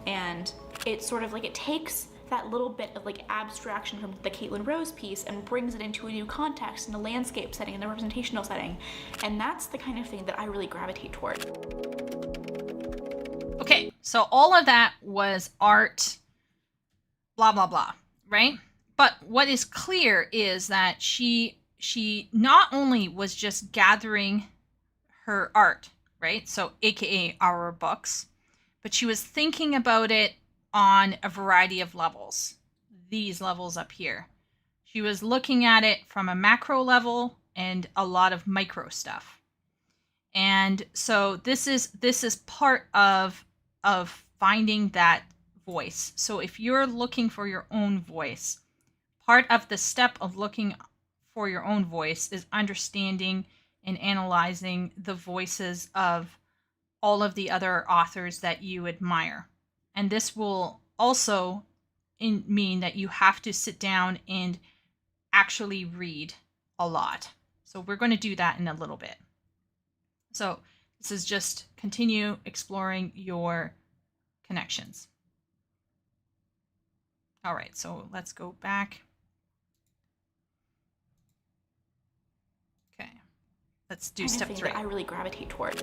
and it's sort of like, it takes that little bit of like abstraction from the Caitlin Rose piece and brings it into a new context in a landscape setting, in a representational setting. And that's the kind of thing that I really gravitate toward. Okay, so all of that was art, blah, blah, blah, right? But what is clear is that she not only was just gathering her art, right? So AKA our books, but she was thinking about it on a variety of levels. These levels up here. She was looking at it from a macro level and a lot of micro stuff. And so this is part of finding that voice. So if you're looking for your own voice, part of the step of looking for your own voice is understanding and analyzing the voices of all of the other authors that you admire. And this will also mean that you have to sit down and actually read a lot. So we're going to do that in a little bit. So this is just continue exploring your connections. All right, so let's go back. Okay, let's do step 3. That I really gravitate toward.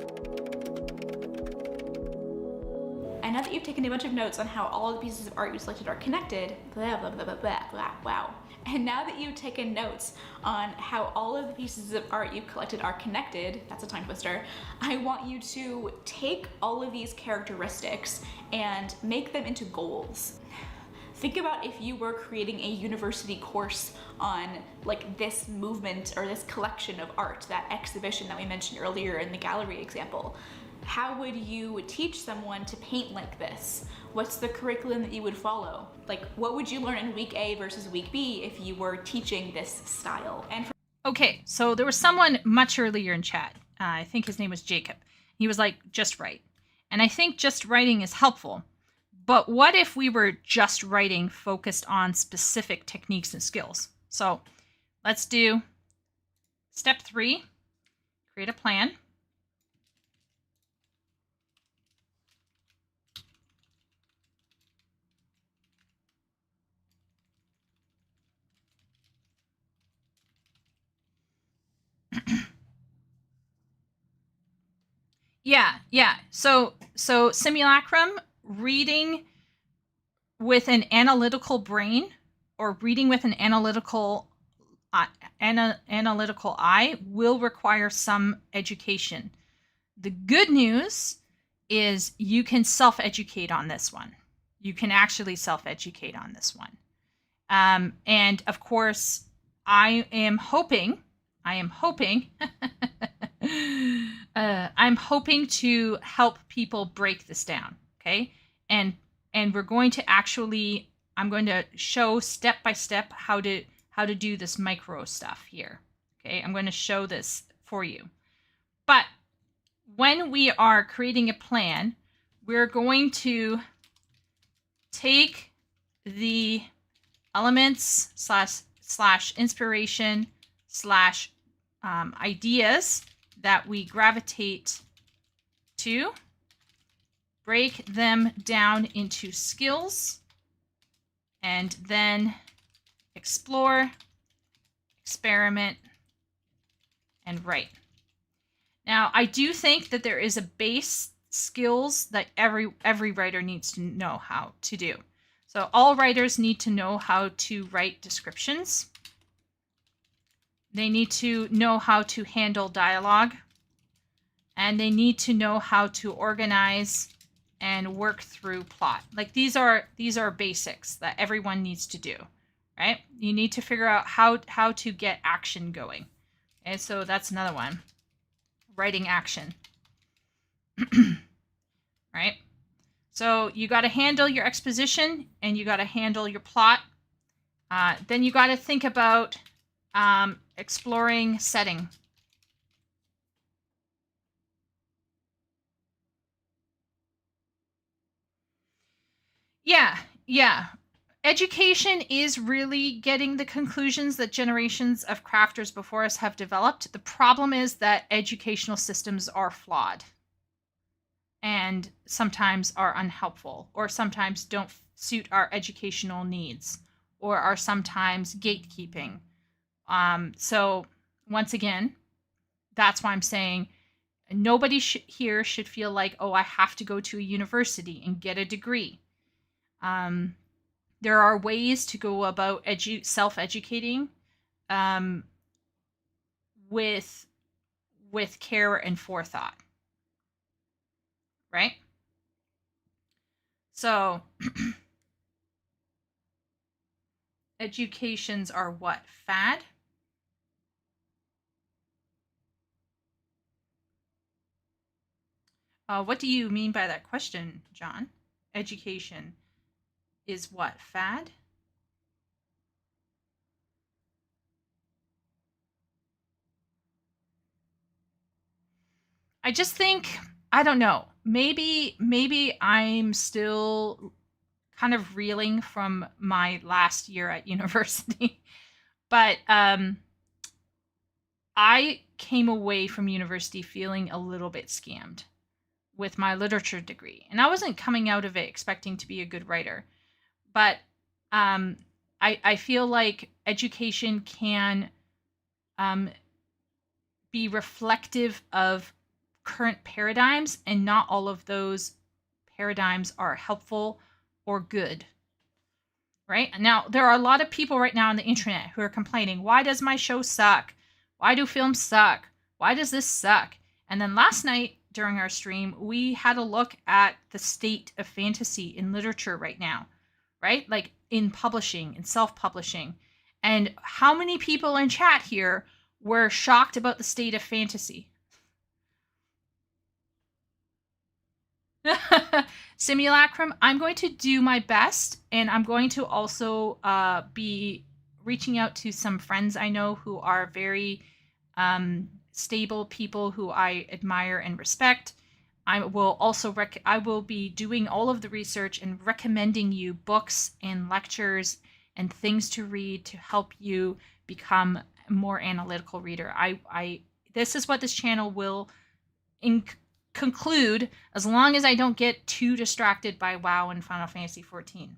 And now that you've taken a bunch of notes on how all of the pieces of art you selected are connected, blah, blah, blah, blah, blah, blah, wow. And now that you've taken notes on how all of the pieces of art you've collected are connected, that's a tongue twister, I want you to take all of these characteristics and make them into goals. Think about if you were creating a university course on like this movement or this collection of art, that exhibition that we mentioned earlier in the gallery example. How would you teach someone to paint like this? What's the curriculum that you would follow? Like, what would you learn in week A versus week B if you were teaching this style? And okay, so there was someone much earlier in chat. I think his name was Jacob. He was like, just write. And I think just writing is helpful. But what if we were just writing focused on specific techniques and skills? So let's do step 3, create a plan. Yeah. So simulacrum, reading with an analytical brain or reading with an analytical eye will require some education. The good news is you can self-educate on this one. You can actually self-educate on this one. And of course, I am hoping I'm hoping to help people break this down, okay? And we're going to actually, I'm going to show step by step how to do this micro stuff here, okay? I'm going to show this for you. But when we are creating a plan, we're going to take the elements slash inspiration slash ideas that we gravitate to, break them down into skills, and then explore, experiment, and write. Now, I do think that there is a base skills that every writer needs to know how to do. So all writers need to know how to write descriptions. They need to know how to handle dialogue, and they need to know how to organize and work through plot. Like these are basics that everyone needs to do, right? You need to figure out how to get action going. Okay, so that's another one. Writing action. right? So you got to handle your exposition and you got to handle your plot. Then you got to think about exploring setting. Yeah. Education is really getting the conclusions that generations of crafters before us have developed. The problem is that educational systems are flawed and sometimes are unhelpful, or sometimes don't suit our educational needs, or are sometimes gatekeeping. So once again, that's why I'm saying nobody here should feel like, oh, I have to go to a university and get a degree. There are ways to go about self-educating with care and forethought, right? So educations are what? Fad? What do you mean by that question, John? Education is what? Fad? I just think, I don't know. Maybe I'm still kind of reeling from my last year at university. But I came away from university feeling a little bit scammed with my literature degree. And I wasn't coming out of it expecting to be a good writer. But I feel like education can be reflective of current paradigms, and not all of those paradigms are helpful or good. Right? Now, there are a lot of people right now on the internet who are complaining, why does my show suck? Why do films suck? Why does this suck? And then last night during our stream, we had a look at the state of fantasy in literature right now, right? Like in publishing, in self-publishing. And how many people in chat here were shocked about the state of fantasy? Simulacrum, I'm going to do my best, and I'm going to also be reaching out to some friends I know who are very stable people who I admire and respect. I will also I will be doing all of the research and recommending you books and lectures and things to read to help you become a more analytical reader. This is what this channel will conclude, as long as I don't get too distracted by WoW and Final Fantasy XIV.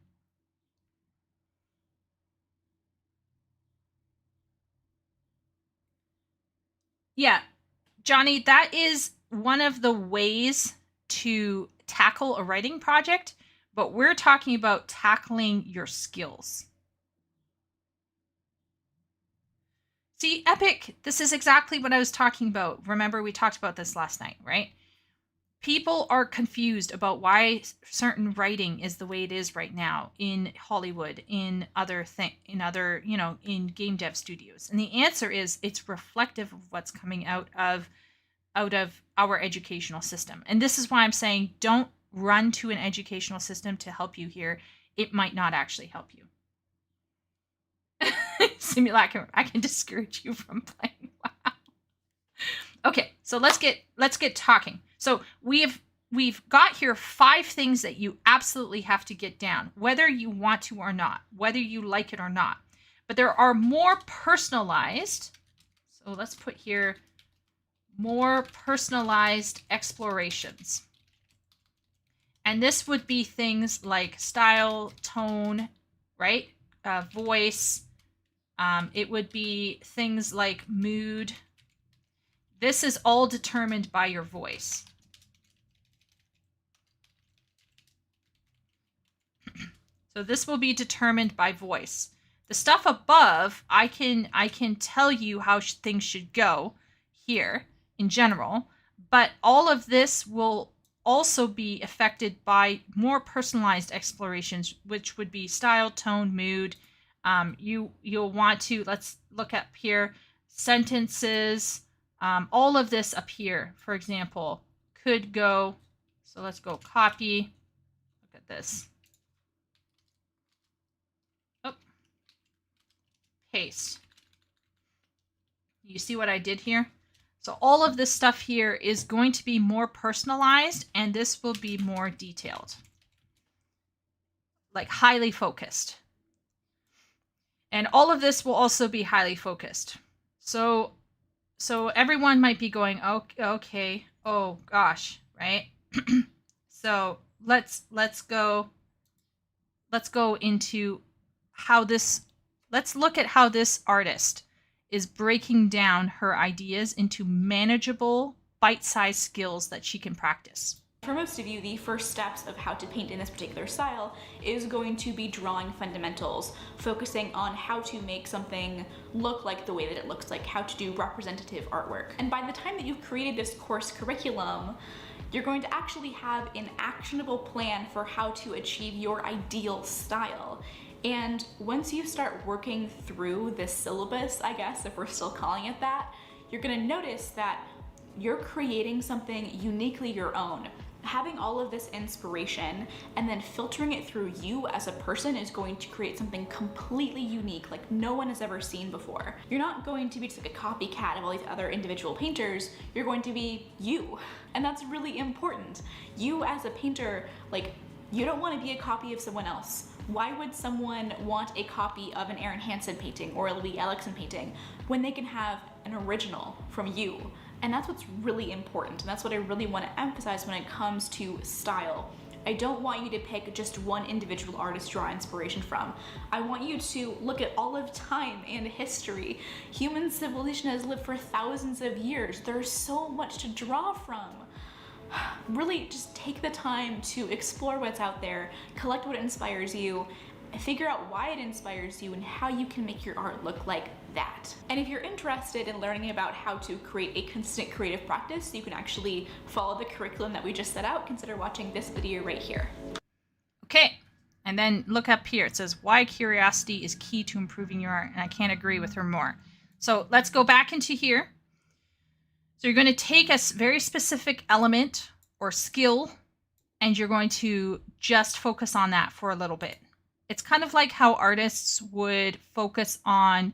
Yeah, Johnny, that is one of the ways to tackle a writing project, but we're talking about tackling your skills. See, Epic, this is exactly what I was talking about. Remember, we talked about this last night, right? People are confused about why certain writing is the way it is right now in Hollywood, in in game dev studios. And the answer is it's reflective of what's coming out of our educational system. And this is why I'm saying don't run to an educational system to help you here. It might not actually help you. Simulacrum, I can discourage you from playing WoW. Okay, so let's get talking. So we've got here 5 things that you absolutely have to get down, whether you want to or not, whether you like it or not. But there are more personalized. So let's put here more personalized explorations. And this would be things like style, tone, right? Voice. It would be things like mood. This is all determined by your voice. So this will be determined by voice. The stuff above, I can tell you how things should go here in general, but all of this will also be affected by more personalized explorations, which would be style, tone, mood. You'll want to, let's look up here, sentences. All of this up here, for example, could go. So So let's go copy. Look at this. Oh, paste. You see what I did here? So all of this stuff here is going to be more personalized, and this will be more detailed, like highly focused. And all of this will also be highly focused. So everyone might be going, okay, oh gosh, right? So let's go into how this, let's look at how this artist is breaking down her ideas into manageable, bite-sized skills that she can practice. For most of you, the first steps of how to paint in this particular style is going to be drawing fundamentals, focusing on how to make something look like the way that it looks like, how to do representative artwork. And by the time that you've created this course curriculum, you're going to actually have an actionable plan for how to achieve your ideal style. And once you start working through this syllabus, I guess, if we're still calling it that, you're gonna notice that you're creating something uniquely your own. Having all of this inspiration and then filtering it through you as a person is going to create something completely unique, like no one has ever seen before. You're not going to be just like a copycat of all these other individual painters, you're going to be you. And that's really important. You as a painter, like, you don't want to be a copy of someone else. Why would someone want a copy of an Aaron Hansen painting or a Louis Alexian painting when they can have an original from you? And that's what's really important, and that's what I really want to emphasize when it comes to style. I don't want you to pick just one individual artist to draw inspiration from. I want you to look at all of time and history. Human civilization has lived for thousands of years. There's so much to draw from. Really just take the time to explore what's out there, collect what inspires you, figure out why it inspires you and how you can make your art look like that. And if you're interested in learning about how to create a consistent creative practice so you can actually follow the curriculum that we just set out, consider watching this video right here. Okay, and then look up here. It says, why curiosity is key to improving your art, and I can't agree with her more. So let's go back into here. So you're going to take a very specific element or skill, and you're going to just focus on that for a little bit. It's kind of like how artists would focus on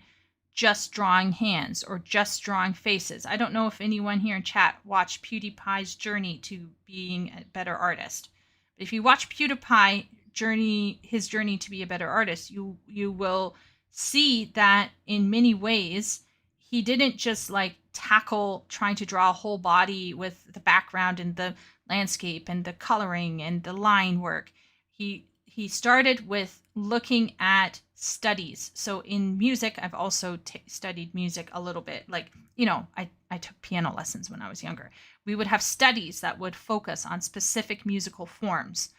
just drawing hands or just drawing faces. I don't know if anyone here in chat watched PewDiePie's journey to being a better artist. But if you watch PewDiePie his journey to be a better artist, you will see that in many ways he didn't just like tackle trying to draw a whole body with the background and the landscape and the coloring and the line work. He started with looking at studies. So in music, I've also studied music a little bit. Like, you know, I took piano lessons when I was younger. We would have studies that would focus on specific musical forms.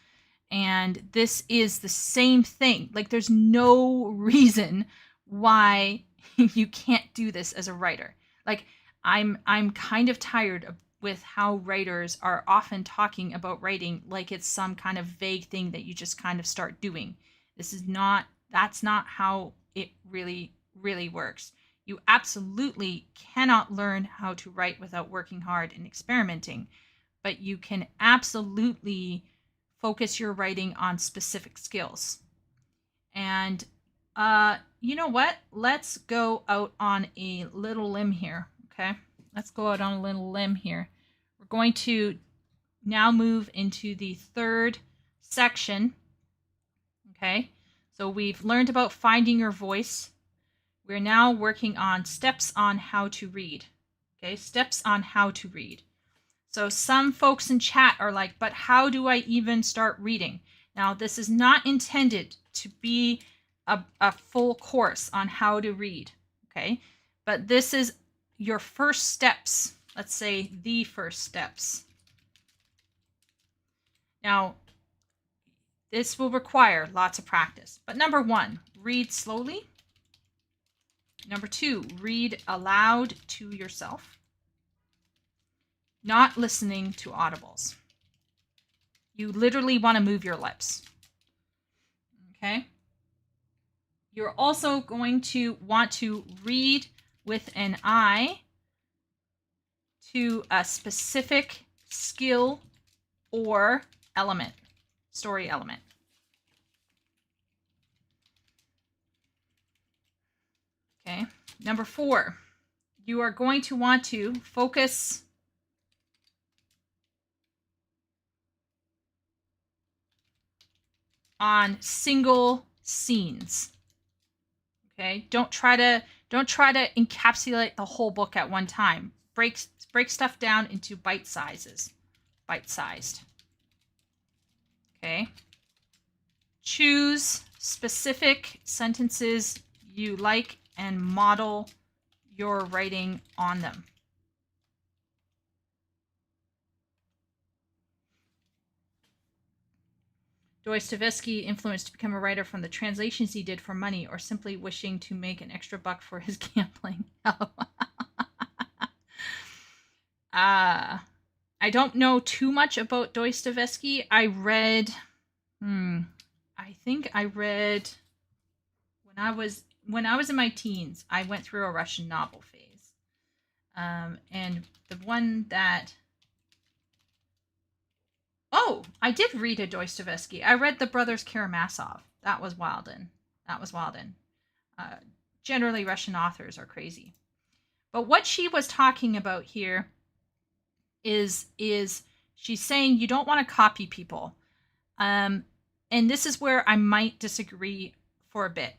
And this is the same thing. Like, there's no reason why you can't do this as a writer. Like, I'm kind of tired with how writers are often talking about writing like it's some kind of vague thing that you just kind of start doing. That's not how it really works. You absolutely cannot learn how to write without working hard and experimenting, but you can absolutely focus your writing on specific skills. And you know what? Let's go out on a little limb here, okay? Let's go out on a little limb here. We're going to now move into the third section, okay? So we've learned about finding your voice. We're now working on steps on how to read, okay? Steps on how to read. So some folks in chat are like, but how do I even start reading? Now, this is not intended to be a full course on how to read, okay? But this is your first steps. Let's say the first steps. Now, this will require lots of practice. But number one, read slowly. Number two, read aloud to yourself. Not listening to audibles. You literally want to move your lips. Okay? You're also going to want to read with an eye to a specific skill or element, story element. Okay. Number 4, you are going to want to focus on single scenes. Okay? Don't try to encapsulate the whole book at one time. Break stuff down into bite-sized. Okay? Choose specific sentences you like and model your writing on them. Dostoevsky influenced to become a writer from the translations he did for money or simply wishing to make an extra buck for his gambling. I don't know too much about Dostoevsky. I think I read when I was in my teens, I went through a Russian novel phase. And the one that I did read a Dostoevsky. I read The Brothers Karamazov. That was Wilden. Generally, Russian authors are crazy. But what she was talking about here is she's saying you don't want to copy people. And this is where I might disagree for a bit.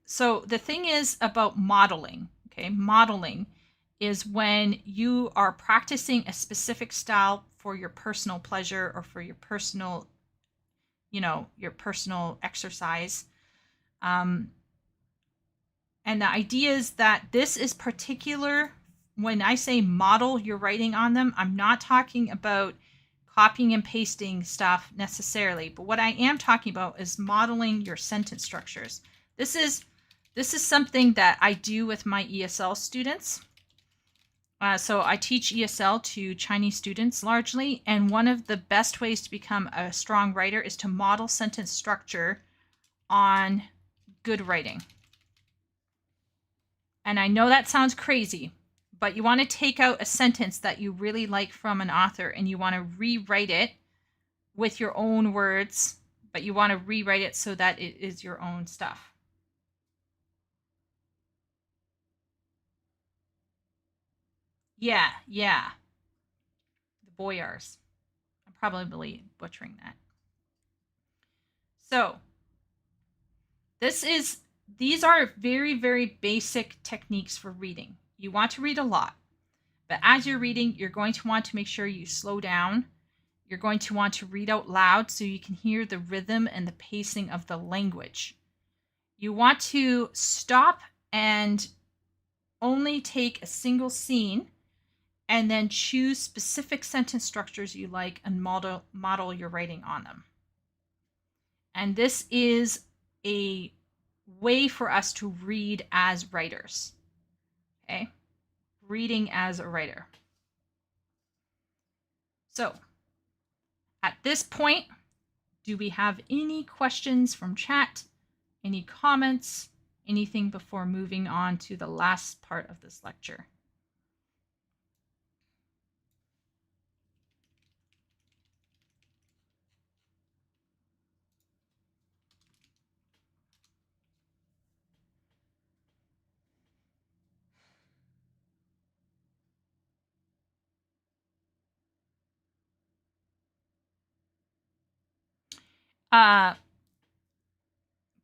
So the thing is about modeling, okay? Modeling is when you are practicing a specific style for your personal pleasure or for your personal, your personal exercise. And the idea is that this is particular. When I say model your writing on them, I'm not talking about copying and pasting stuff necessarily, but what I am talking about is modeling your sentence structures. This is something that I do with my ESL students. So I teach ESL to Chinese students largely, and one of the best ways to become a strong writer is to model sentence structure on good writing. And I know that sounds crazy, but you want to take out a sentence that you really like from an author and you want to rewrite it with your own words, but you want to rewrite it so that it is your own stuff. Yeah. The Boyars. I'm probably butchering that. So, these are very, very basic techniques for reading. You want to read a lot, but as you're reading, you're going to want to make sure you slow down. You're going to want to read out loud so you can hear the rhythm and the pacing of the language. You want to stop and only take a single scene and then choose specific sentence structures you like and model your writing on them. And this is a way for us to read as writers. Okay? Reading as a writer. So, at this point, do we have any questions from chat? Any comments? Anything before moving on to the last part of this lecture?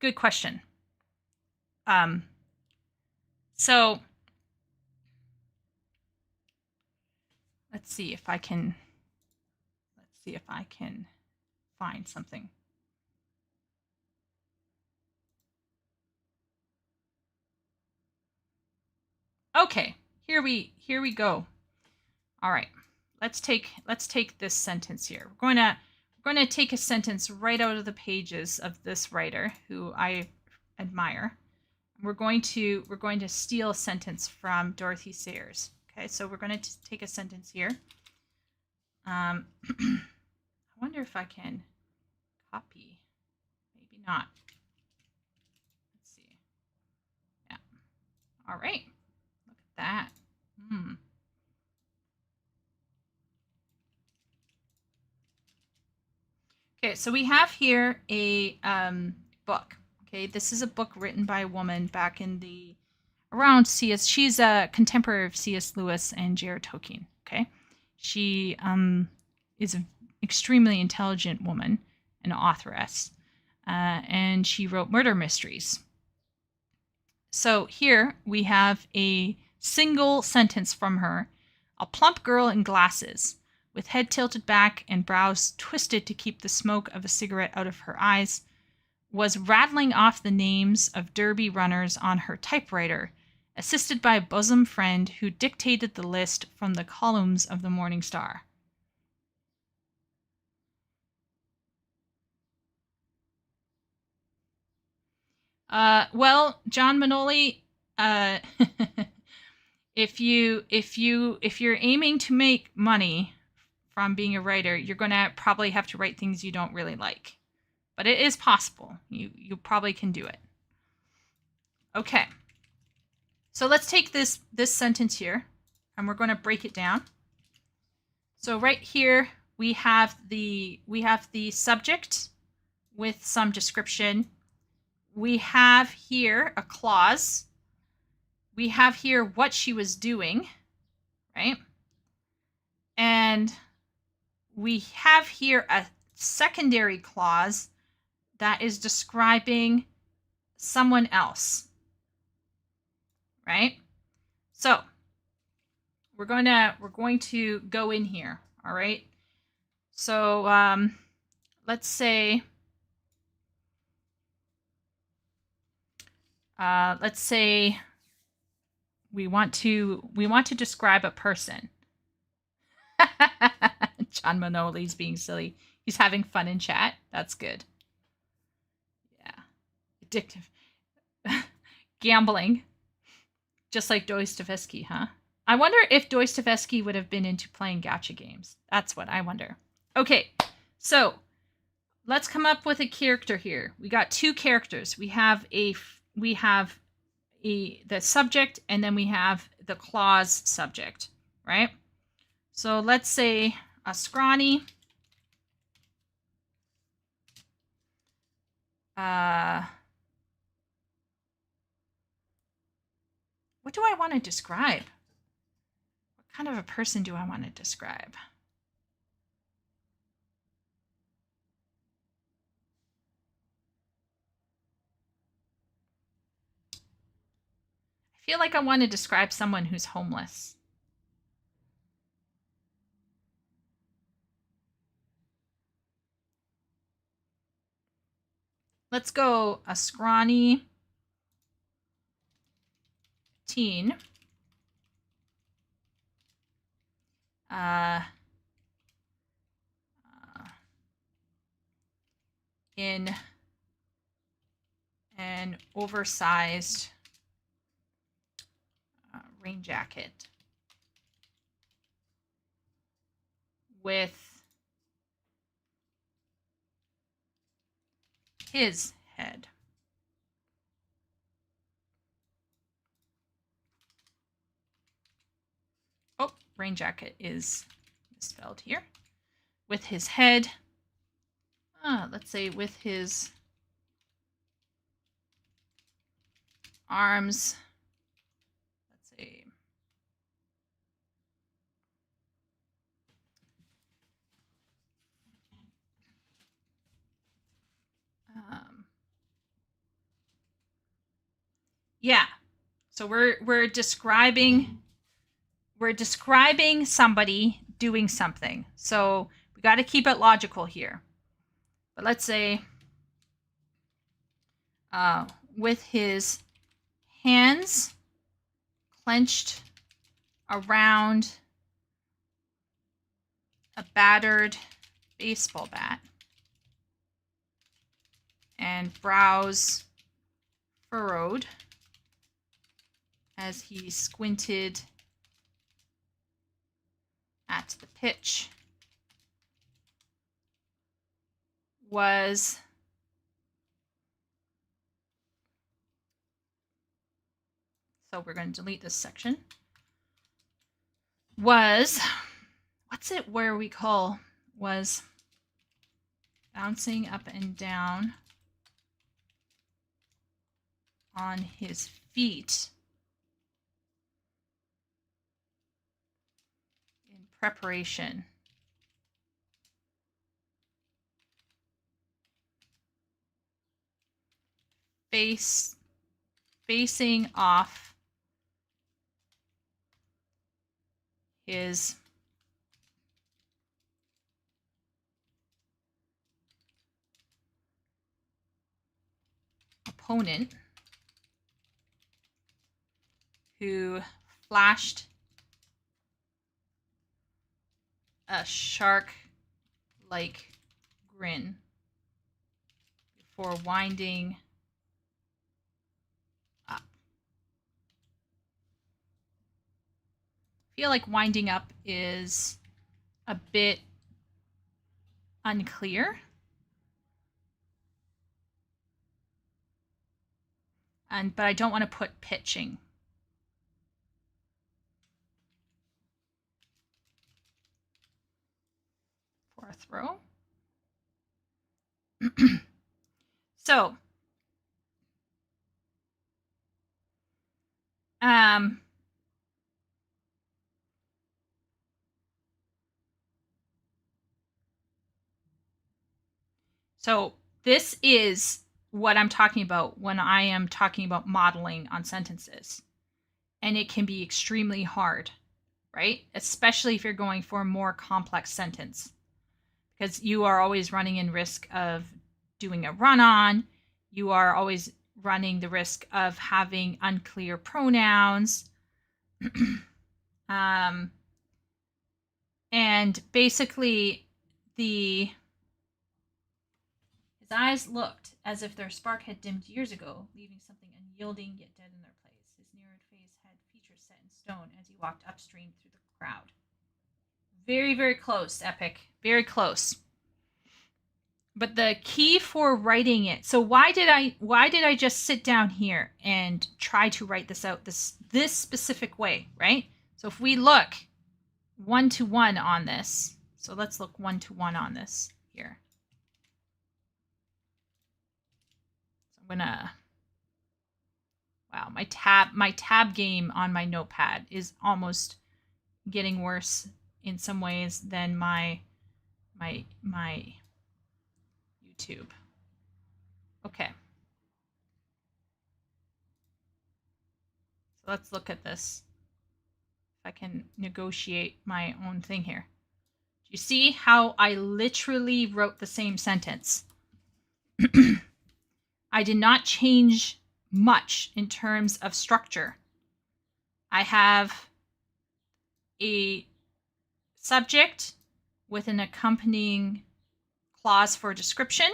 Good question. So let's see if I can find something. Okay, here we go. All right, let's take this sentence here. We're going to take a sentence right out of the pages of this writer who I admire. We're going to steal a sentence from Dorothy Sayers. Okay, so we're going to take a sentence here. I wonder if I can copy. Maybe not. Let's see. Yeah. All right. Look at that. Okay, so we have here a book. Okay, this is a book written by a woman back in the around C.S. She's a contemporary of C.S. Lewis and J.R. Tolkien. Okay, she is an extremely intelligent woman, an authoress, and she wrote murder mysteries. So here we have a single sentence from her: a plump girl in glasses, with head tilted back and brows twisted to keep the smoke of a cigarette out of her eyes, was rattling off the names of Derby runners on her typewriter, assisted by a bosom friend who dictated the list from the columns of the Morning Star. Well, John Manoli, if you're aiming to make money from being a writer, you're gonna probably have to write things you don't really like. But it is possible. You probably can do it. Okay. So let's take this sentence here, and we're going to break it down. So right here we have the subject with some description. We have here a clause. We have here what she was doing, right? And we have here a secondary clause that is describing someone else, right? So we're going to go in here, all right? So let's say we want to describe a person. John Manoli's being silly. He's having fun in chat. That's good. Yeah. Addictive. Gambling. Just like Dostoevsky, huh? I wonder if Dostoevsky would have been into playing gacha games. That's what I wonder. Okay, so let's come up with a character here. We got two characters. We have the subject, and then we have the clause subject, right? So let's say a scrawny. What do I want to describe? What kind of a person do I want to describe? I feel like I want to describe someone who's homeless. Let's go a scrawny teen. In an oversized rain jacket with his head. Oh, rain jacket is misspelled here. With his head. Let's say with his arms. Let's see. Yeah. So we're describing somebody doing something. So we got to keep it logical here. But let's say with his hands clenched around a battered baseball bat and brows furrowed as he squinted at the pitch, was so we're going to delete this section. Was, what's it where we call was bouncing up and down on his feet in preparation. Facing off his opponent, who flashed a shark-like grin before winding up. I feel like winding up is a bit unclear. But I don't want to put pitching. For a throw. So, so this is what I'm talking about when I am talking about modeling on sentences. And it can be extremely hard, right? Especially if you're going for a more complex sentence. Because you are always running in risk of doing a run-on. You are always running the risk of having unclear pronouns. And basically, his eyes looked as if their spark had dimmed years ago, leaving something unyielding yet dead in their place. His narrowed face had features set in stone as he walked upstream through the crowd. Very, very close, Epic. Very close. But the key for writing it. So why did I just sit down here and try to write this out this specific way, right? So if we look 1-to-1 on this. So let's look 1-to-1 on this here. So I'm gonna, wow, my tab game on my notepad is almost getting worse in some ways than my YouTube. Okay. So let's look at this. If I can negotiate my own thing here. Do you see how I literally wrote the same sentence? I did not change much in terms of structure. I have a subject with an accompanying clause for description.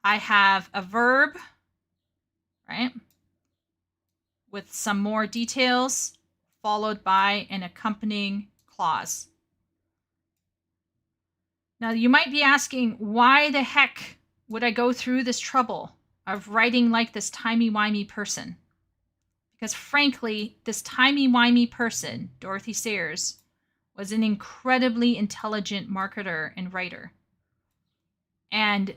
I have a verb, right, with some more details, followed by an accompanying clause. Now, you might be asking, why the heck would I go through this trouble of writing like this timey-wimey person? Because frankly, this timey-wimey person, Dorothy Sayers, was an incredibly intelligent marketer and writer. And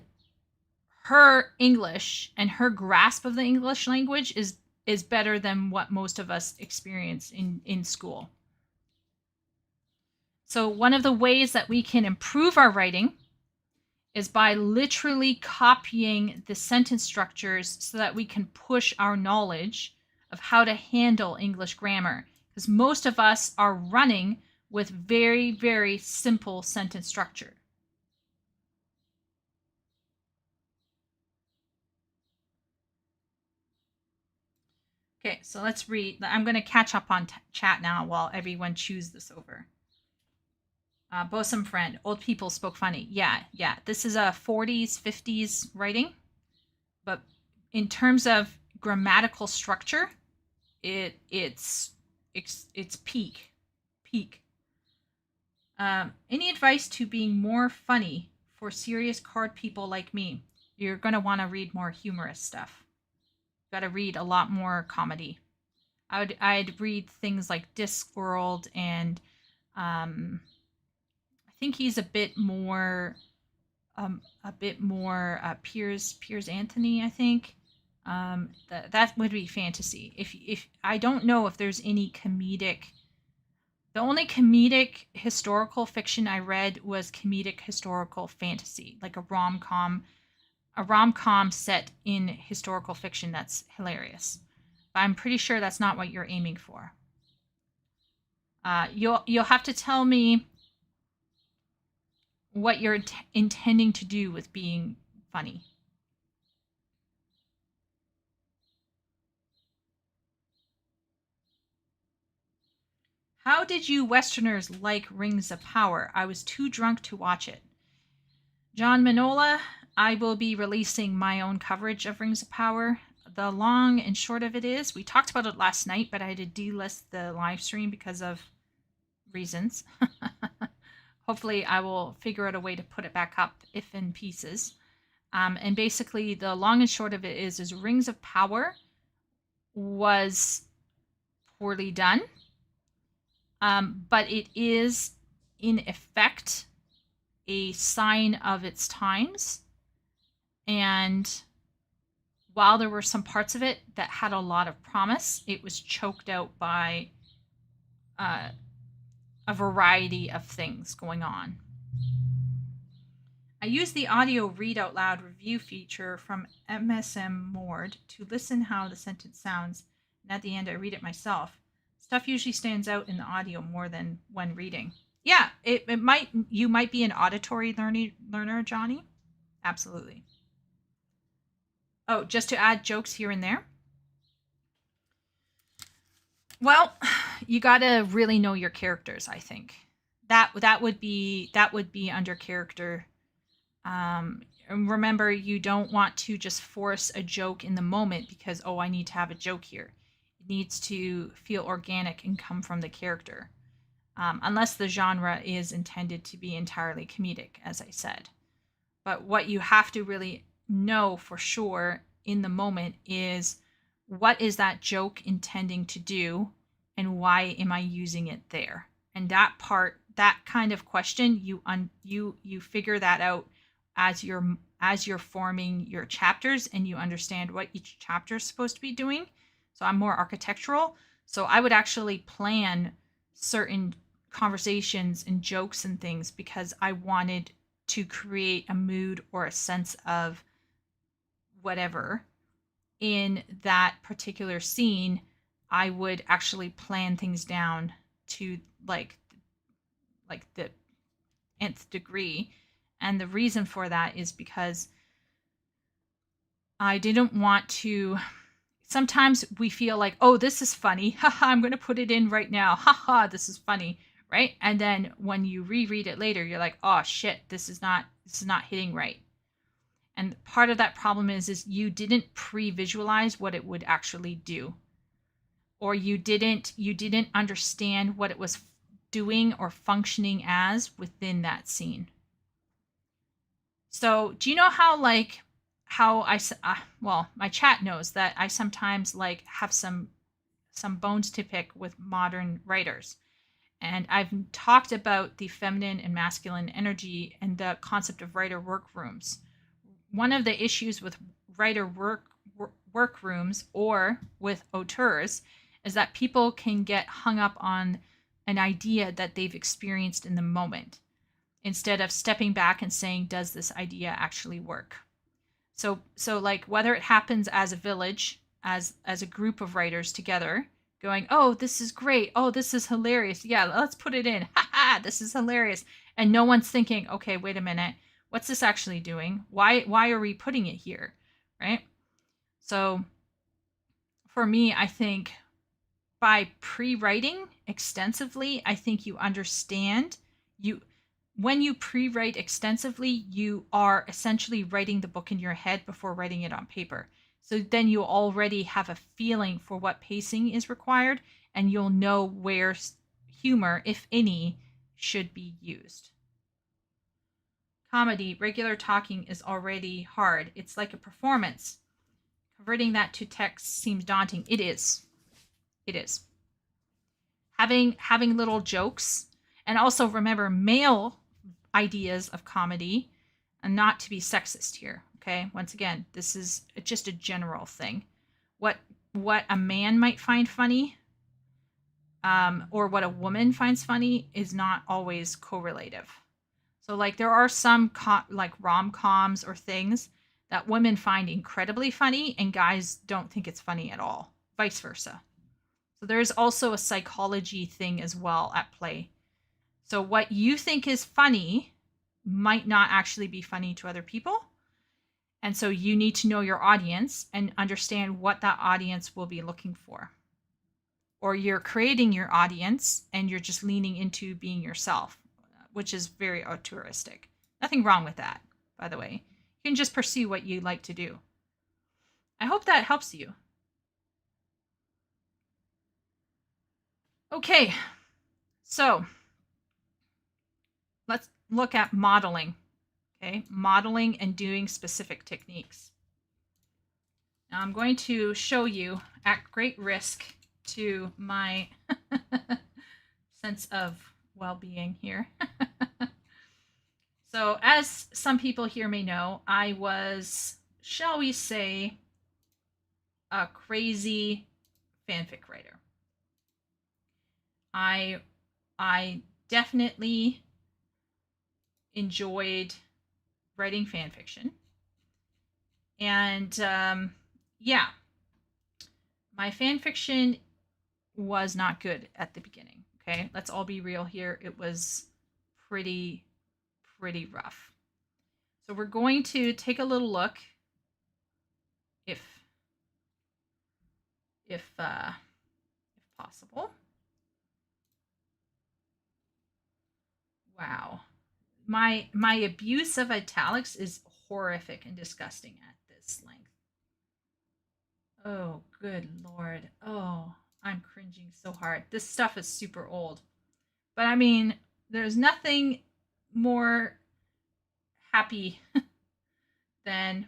her English and her grasp of the English language is better than what most of us experience in school. So one of the ways that we can improve our writing is by literally copying the sentence structures so that we can push our knowledge of how to handle English grammar. Because most of us are running with very, very simple sentence structure. Okay, so let's read. I'm going to catch up on chat now while everyone chews this over. Bosom friend, old people spoke funny. Yeah. This is a 40s, 50s writing. But in terms of grammatical structure, it's peak. Any advice to being more funny for serious card people like me? You're going to want to read more humorous stuff. Got to read a lot more comedy. I'd read things like Discworld, and I think he's a bit more a bit more Piers Anthony, I think. That would be fantasy. If I don't know if there's any comedic. The only comedic historical fiction I read was comedic historical fantasy, like a rom-com set in historical fiction that's hilarious. But I'm pretty sure that's not what you're aiming for. You'll have to tell me what you're intending to do with being funny. How did you Westerners like Rings of Power? I was too drunk to watch it. John Manola, I will be releasing my own coverage of Rings of Power. The long and short of it is, we talked about it last night, but I had to delist the live stream because of reasons. Hopefully I will figure out a way to put it back up, if in pieces. And basically the long and short of it is Rings of Power was poorly done. But it is, in effect, a sign of its times. And while there were some parts of it that had a lot of promise, it was choked out by a variety of things going on. I use the audio read out loud review feature from MSM Mord to listen how the sentence sounds, and at the end I read it myself. Stuff usually stands out in the audio more than when reading. Yeah, it might. You might be an auditory learner, Johnny. Absolutely. Oh, just to add jokes here and there. Well, you got to really know your characters, I think. That would be under character. And remember, you don't want to just force a joke in the moment because, oh, I need to have a joke here. It needs to feel organic and come from the character. Unless the genre is intended to be entirely comedic, as I said. But what you have to really know for sure in the moment is, what is that joke intending to do, and why am I using it there? And that kind of question, you figure that out as you're forming your chapters, and you understand what each chapter is supposed to be doing. So I'm more architectural. So I would actually plan certain conversations and jokes and things because I wanted to create a mood or a sense of whatever in that particular scene. I would actually plan things down to like the nth degree. And the reason for that is because I didn't want to. Sometimes we feel like, oh, this is funny. Haha, I'm going to put it in right now. Haha, this is funny. Right? And then when you reread it later, you're like, oh shit, this is not hitting right. And part of that problem is you didn't pre-visualize what it would actually do. Or you didn't understand what it was doing or functioning as within that scene. So do you know how my chat knows that I sometimes have some bones to pick with modern writers. And I've talked about the feminine and masculine energy and the concept of writer workrooms. One of the issues with writer workrooms or with auteurs is that people can get hung up on an idea that they've experienced in the moment instead of stepping back and saying, does this idea actually work? So whether it happens as a village, as a group of writers together, going, oh, this is great. Oh, this is hilarious. Yeah, let's put it in. Ha ha, this is hilarious. And no one's thinking, okay, wait a minute. What's this actually doing? Why are we putting it here? Right? So for me, I think by pre-writing extensively, I think you understand when you pre-write extensively, you are essentially writing the book in your head before writing it on paper. So then you already have a feeling for what pacing is required, and you'll know where humor, if any, should be used. Comedy, regular talking is already hard. It's like a performance. Converting that to text seems daunting. It is. It is. Having little jokes, and also remember male ideas of comedy and not to be sexist here, okay? Once again, this is just a general thing. What a man might find funny, or what a woman finds funny, is not always correlative. So, like, there are some like rom-coms or things that women find incredibly funny, and guys don't think it's funny at all. Vice versa. So there is also a psychology thing as well at play. So what you think is funny might not actually be funny to other people. And so you need to know your audience and understand what that audience will be looking for. Or you're creating your audience and you're just leaning into being yourself, which is very altruistic. Nothing wrong with that, by the way. You can just pursue what you like to do. I hope that helps you. Okay, so let's look at modeling. Okay, modeling and doing specific techniques. Now I'm going to show you, at great risk to my sense of well-being here. So as some people here may know, I was, shall we say, a crazy fanfic writer. I definitely enjoyed writing fan fiction. And yeah, my fan fiction was not good at the beginning. Okay, let's all be real here. It was pretty rough. So we're going to take a little look, if possible. Wow, my abuse of italics is horrific and disgusting at this length. Oh, good Lord. Oh, I'm cringing so hard. This stuff is super old. But I mean, there's nothing more happy than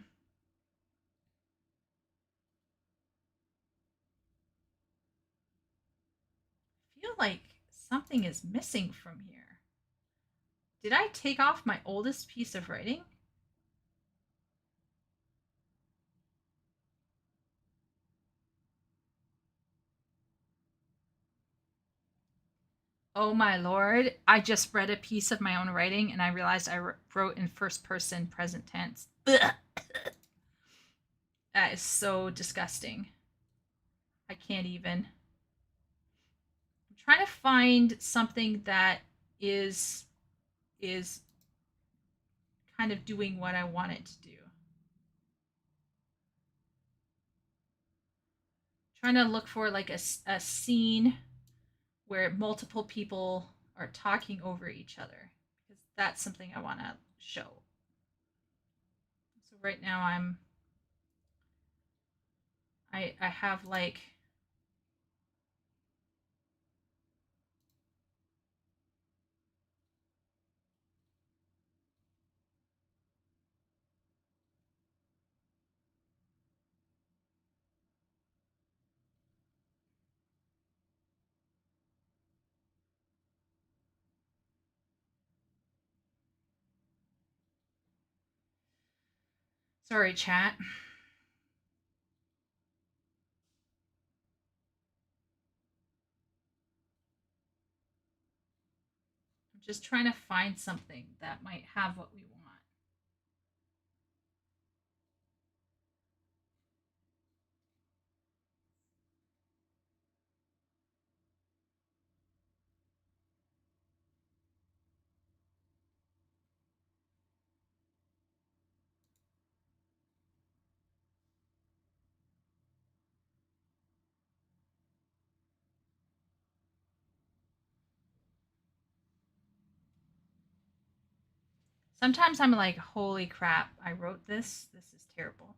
feel like something is missing from here. Did I take off my oldest piece of writing? Oh my lord, I just read a piece of my own writing and I realized I wrote in first person present tense. That is so disgusting. I can't even. I'm trying to find something that is kind of doing what I want it to do. Trying to look for like a scene where multiple people are talking over each other, because that's something I want to show. So right now I have like, sorry chat. I'm just trying to find something that might have what we want. Sometimes I'm like, holy crap, I wrote this. This is terrible.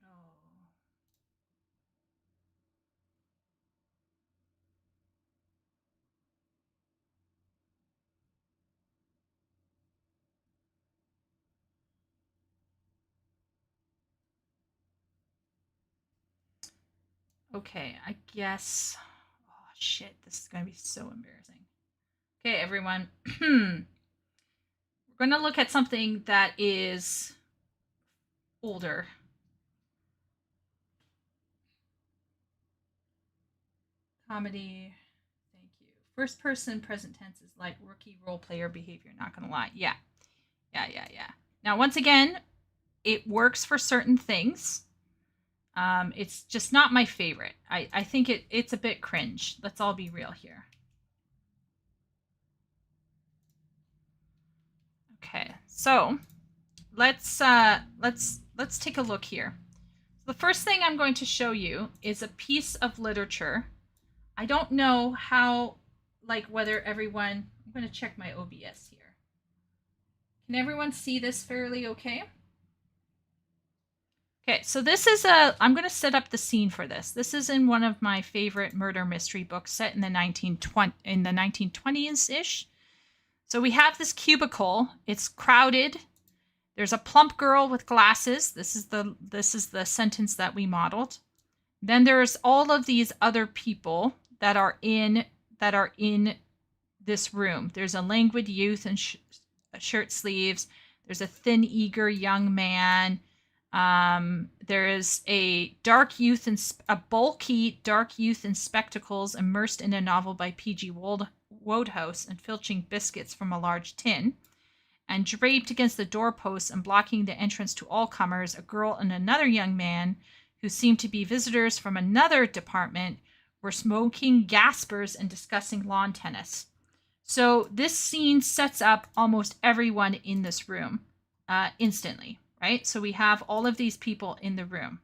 Oh. Okay, I guess. Oh, shit. This is going to be so embarrassing. Okay, everyone. We're going to look at something that is older. Comedy. Thank you. First person present tense is like rookie role player behavior. Not going to lie. Yeah. Now, once again, it works for certain things. It's just not my favorite. I think it's a bit cringe. Let's all be real here. Okay, so let's take a look here. The first thing I'm going to show you is a piece of literature. I don't know how, like, whether everyone. I'm going to check my OBS here. Can everyone see this fairly okay? Okay, so this is I'm going to set up the scene for this. This is in one of my favorite murder mystery books set in the 1920s-ish. So we have this cubicle. It's crowded. There's a plump girl with glasses. This is the sentence that we modeled. Then there's all of these other people that are in this room. There's a languid youth in shirt sleeves. There's a thin, eager young man. There is a bulky dark youth in spectacles immersed in a novel by P.G. Wodehouse and filching biscuits from a large tin. And draped against the doorposts and blocking the entrance to all comers, a girl and another young man who seemed to be visitors from another department were smoking gaspers and discussing lawn tennis. So this scene sets up almost everyone in this room instantly. Right? So we have all of these people in the room.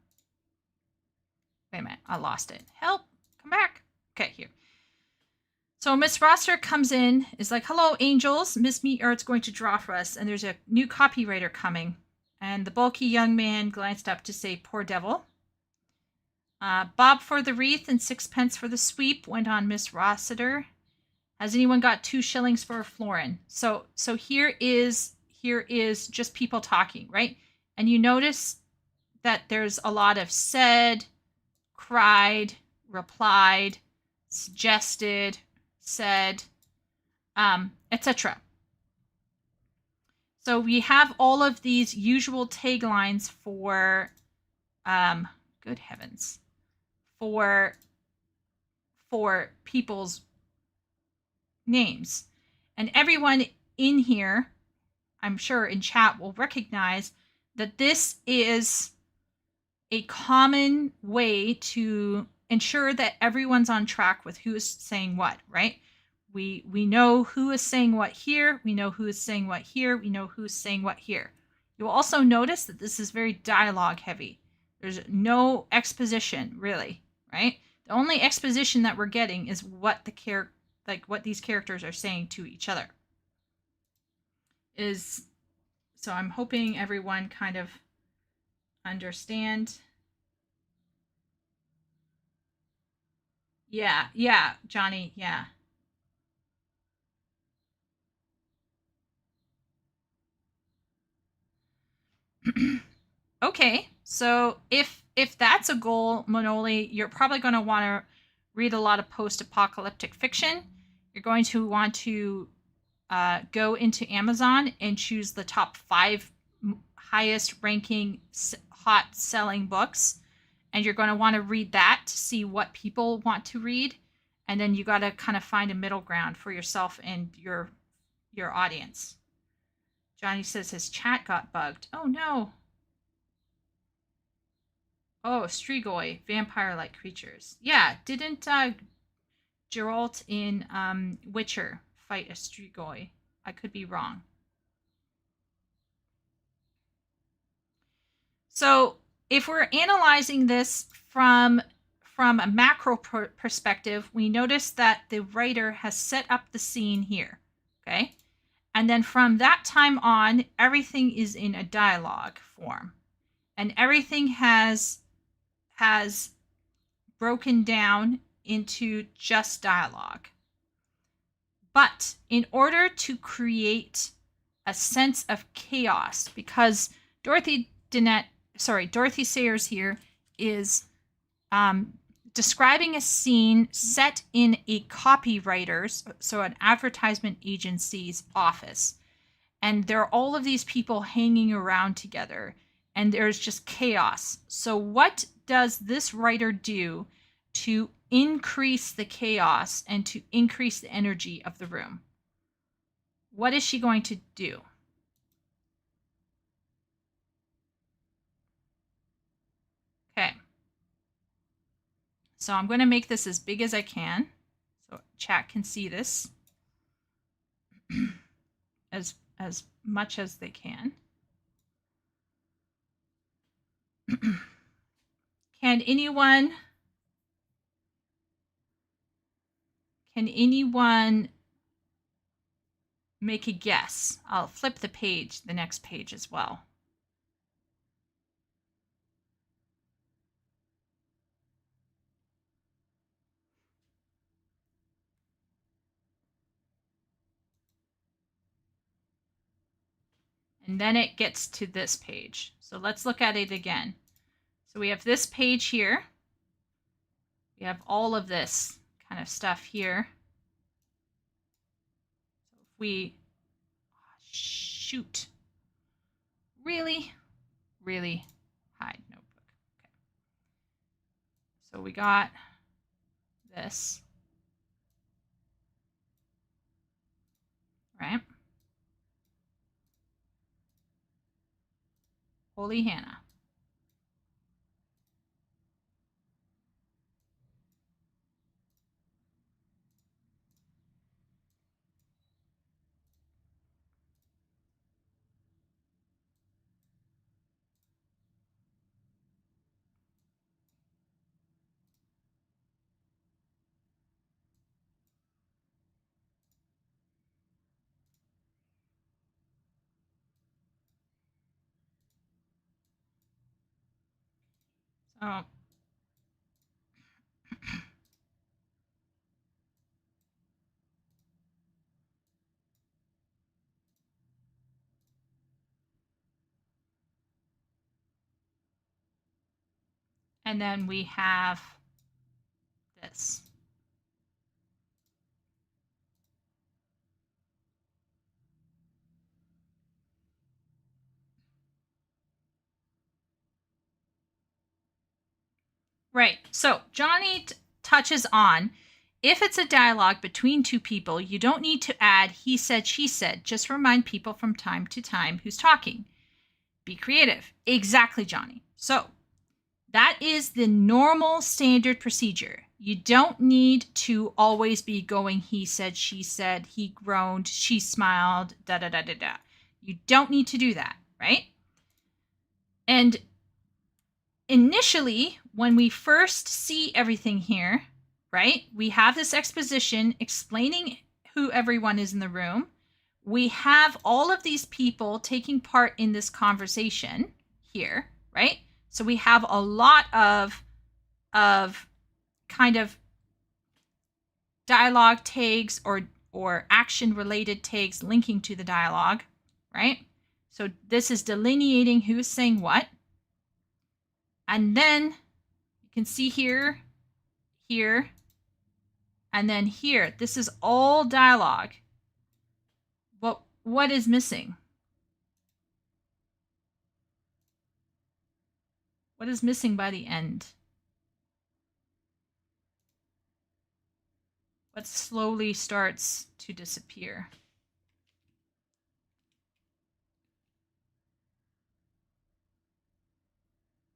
Wait a minute. I lost it. Help. Come back. Okay, here. So Miss Roster comes in, is like, hello, angels. Miss Meatart's going to draw for us. And there's a new copywriter coming. And the bulky young man glanced up to say, poor devil. Bob for the wreath and 6 pence for the sweep, went on Miss Rossiter. Has anyone got 2 shillings for a florin? So here is just people talking, right? And you notice that there's a lot of said, cried, replied, suggested, said, etc. So we have all of these usual taglines for, good heavens, for people's names. And everyone in here, I'm sure in chat, will recognize that this is a common way to ensure that everyone's on track with who is saying what, right? We know who is saying what here. We know who is saying what here. We know who's saying what here. You'll also notice that this is very dialogue heavy. There's no exposition, really, right? The only exposition that we're getting is what what these characters are saying to each other. So I'm hoping everyone kind of understand. Yeah, Johnny, yeah. Okay, so if that's a goal, Manoli, you're probably going to want to read a lot of post-apocalyptic fiction. You're going to want to go into Amazon and choose the top 5 highest ranking hot selling books, and you're going to want to read that to see what people want to read, and then you got to kind of find a middle ground for yourself and your audience. Johnny says his chat got bugged. Oh no. Oh, Strigoi, vampire-like creatures. Yeah, didn't Geralt in Witcher fight a Strigoi? I could be wrong. So if we're analyzing this from a macro perspective, we notice that the writer has set up the scene here, okay? And then from that time on, everything is in a dialogue form. And everything has broken down into just dialogue. But in order to create a sense of chaos, because Dorothy Sayers here is describing a scene set in a copywriter's, so an advertisement agency's office. And there are all of these people hanging around together, and there's just chaos. So what does this writer do to increase the chaos and to increase the energy of the room? What is she going to do? Okay. So I'm going to make this as big as I can so chat can see this as much as they can. Can anyone make a guess? I'll flip the page, the next page as well. And then it gets to this page. So let's look at it again. So we have this page here. We have all of this kind of stuff here. So if we shoot, really hide notebook. Okay. So we got this, right? Holy Hannah. So and then we have this. Right. So Johnny touches on, if it's a dialogue between two people, you don't need to add he said, she said. Just remind people from time to time who's talking. Be creative. Exactly, Johnny. So that is the normal standard procedure. You don't need to always be going he said, she said, he groaned, she smiled, da da da da da. You don't need to do that, right? And initially, when we first see everything here, right, we have this exposition explaining who everyone is in the room. We have all of these people taking part in this conversation here, right? So we have a lot of kind of dialogue tags or action related tags linking to the dialogue, right? So this is delineating who's saying what. And then you can see here, here, and then here. This is all dialogue. But what is missing? What is missing by the end? What slowly starts to disappear?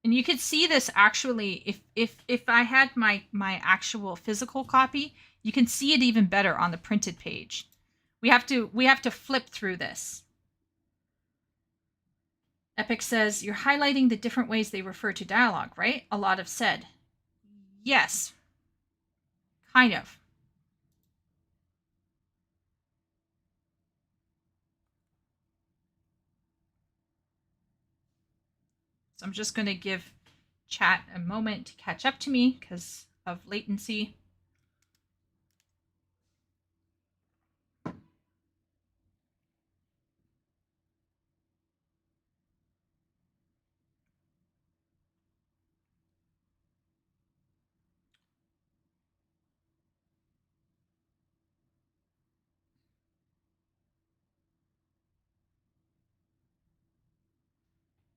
And you could see this actually, if I had my actual physical copy, you can see it even better on the printed page. We have to flip through this. Epic says, you're highlighting the different ways they refer to dialogue, right? A lot have said. Yes. Kind of. So I'm just going to give chat a moment to catch up to me because of latency.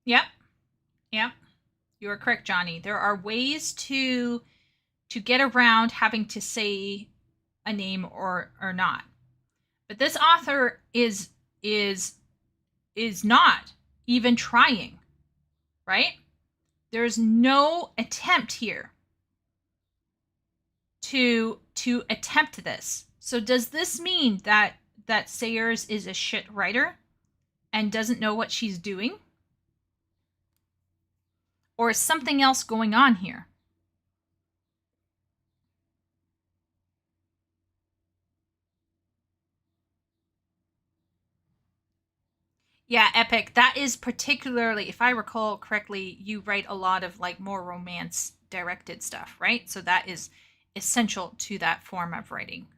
Yep. Yep. You are correct, Johnny. There are ways to get around having to say a name or not. But this author is not even trying, right? There's no attempt here to attempt this. So does this mean that Sayers is a shit writer and doesn't know what she's doing? Or is something else going on here? Yeah, Epic. That is particularly, if I recall correctly, you write a lot of like more romance directed stuff, right? So that is essential to that form of writing.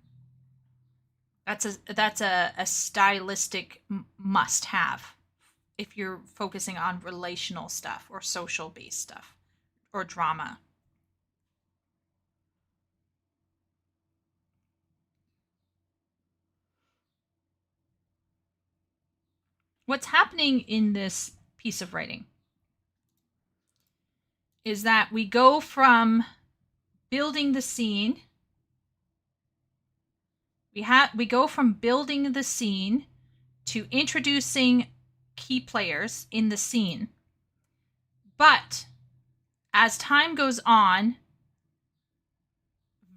That's a stylistic must have if you're focusing on relational stuff or social based stuff or drama. What's happening in this piece of writing is that we go from building the scene. We go from building the scene to introducing key players in the scene. But as time goes on,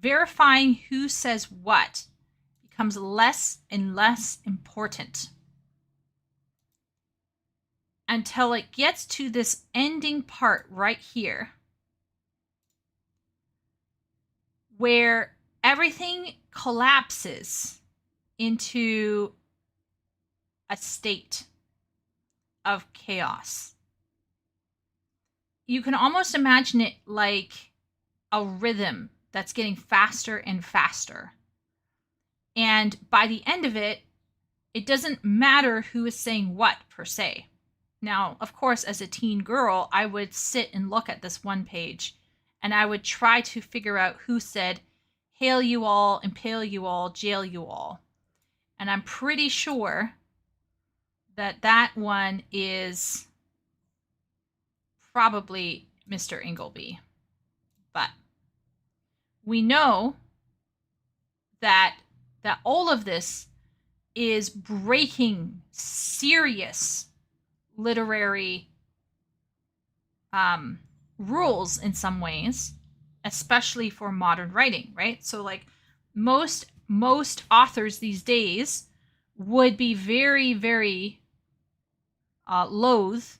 verifying who says what becomes less and less important until it gets to this ending part right here where everything collapses into a state of chaos. You can almost imagine it like a rhythm that's getting faster and faster. And by the end of it, it doesn't matter who is saying what per se. Now, of course, as a teen girl, I would sit and look at this one page and I would try to figure out who said, "Hail you all, impale you all, jail you all." And I'm pretty sure that one is probably Mr. Ingleby. But we know that all of this is breaking serious literary rules in some ways, especially for modern writing, right? So like most authors these days would be very, very loath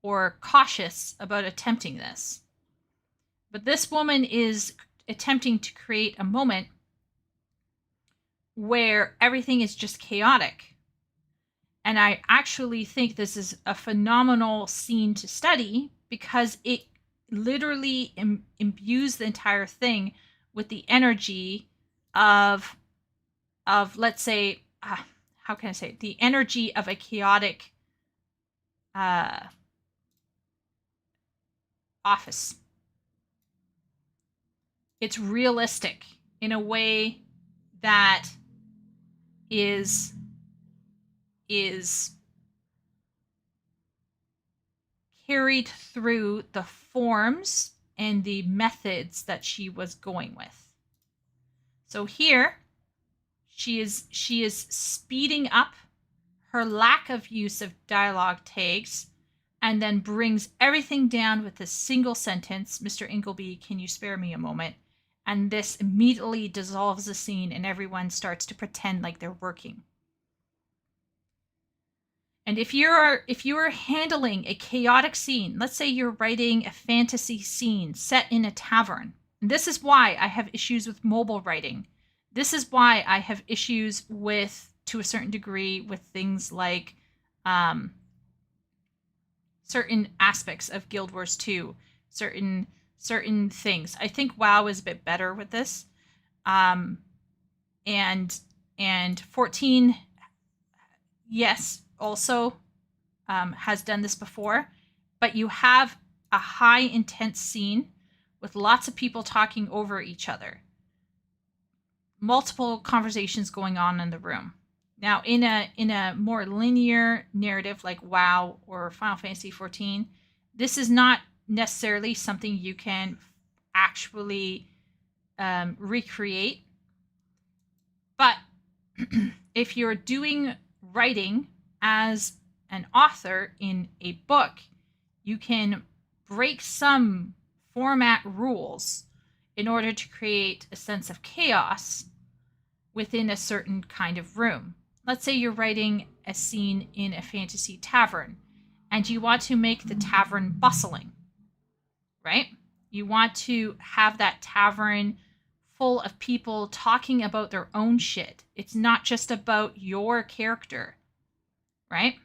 or cautious about attempting this. But this woman is attempting to create a moment where everything is just chaotic. And I actually think this is a phenomenal scene to study because it literally imbues the entire thing with the energy of let's say, how can I say it? The energy of a chaotic office. It's realistic in a way that is carried through the forms and the methods that she was going with. So here she is speeding up her lack of use of dialogue tags and then brings everything down with a single sentence. "Mr. Ingleby, can you spare me a moment?" And this immediately dissolves the scene and everyone starts to pretend like they're working. And if you are handling a chaotic scene, let's say you're writing a fantasy scene set in a tavern, and this is why I have issues with mobile writing. This is why I have issues with, to a certain degree, with things like certain aspects of Guild Wars 2, certain things. I think WoW is a bit better with this. And 14, yes, also has done this before, but you have a high intense scene with lots of people talking over each other. Multiple conversations going on in the room. Now, in a more linear narrative like WoW or Final Fantasy 14, this is not necessarily something you can actually recreate. But if you're doing writing as an author in a book, you can break some format rules in order to create a sense of chaos within a certain kind of room. Let's say you're writing a scene in a fantasy tavern and you want to make the tavern bustling, right? You want to have that tavern full of people talking about their own shit. It's not just about your character, right?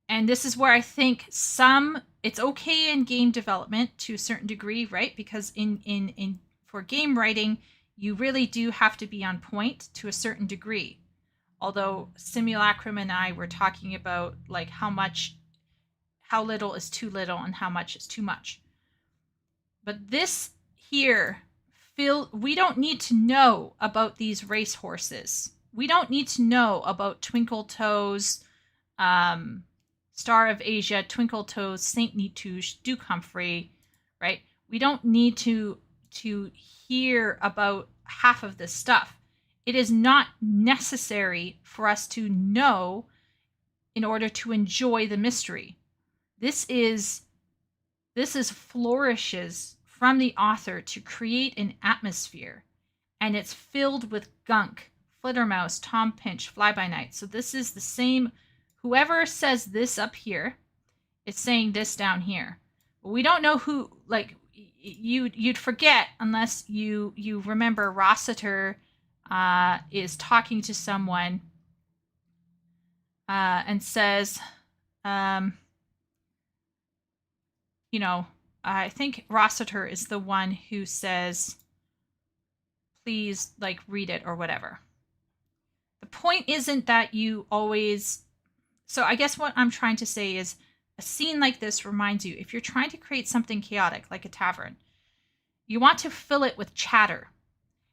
And this is where I think it's okay in game development to a certain degree, right? Because in for game writing, you really do have to be on point to a certain degree. Although Simulacrum and I were talking about like how little is too little and how much is too much. But this here, we don't need to know about these racehorses. We don't need to know about Twinkle Toes, Star of Asia, Twinkle Toes, Saint Nitouche, Duke Humphrey, right? We don't need to hear about half of this stuff. It is not necessary for us to know in order to enjoy the mystery. This is flourishes from the author to create an atmosphere, and it's filled with gunk, Flittermouse, Tom Pinch, Fly-by-Night. So this is the same. Whoever says this up here is saying this down here. But we don't know who. Like you'd forget unless you remember Rossiter is talking to someone and says, I think Rossiter is the one who says, please, like, read it or whatever. The point isn't that you always... So I guess what I'm trying to say is a scene like this reminds you, if you're trying to create something chaotic, like a tavern, you want to fill it with chatter.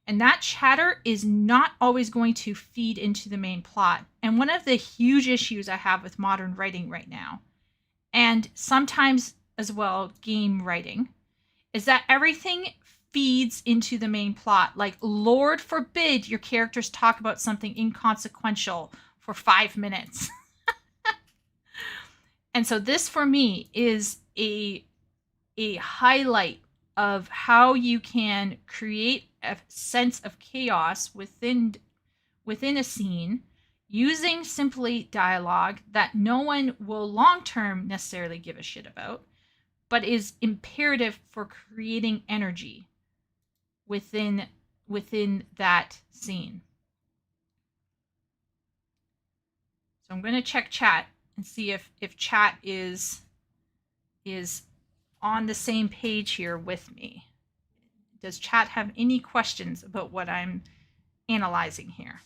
And that chatter is not always going to feed into the main plot. And one of the huge issues I have with modern writing right now, and sometimes as well game writing, is that everything feeds into the main plot. Like, Lord forbid your characters talk about something inconsequential for 5 minutes. And so this for me is a highlight of how you can create a sense of chaos within a scene using simply dialogue that no one will long term necessarily give a shit about, but is imperative for creating energy within that scene. So I'm going to check chat and see if chat is on the same page here with me. Does chat have any questions about what I'm analyzing here?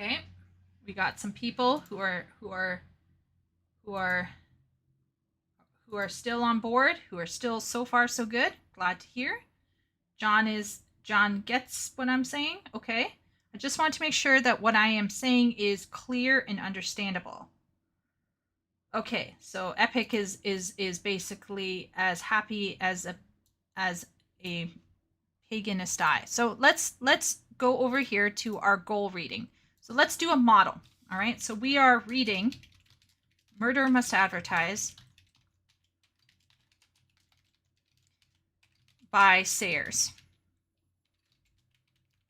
Okay, we got some people who are still on board, who are still so far so good. Glad to hear. John gets what I'm saying. Okay, I just want to make sure that what I am saying is clear and understandable. Okay, so Epic is basically as happy as a paganist eye. So let's go over here to our goal reading. So let's do a model. All right. So we are reading Murder Must Advertise by Sayers.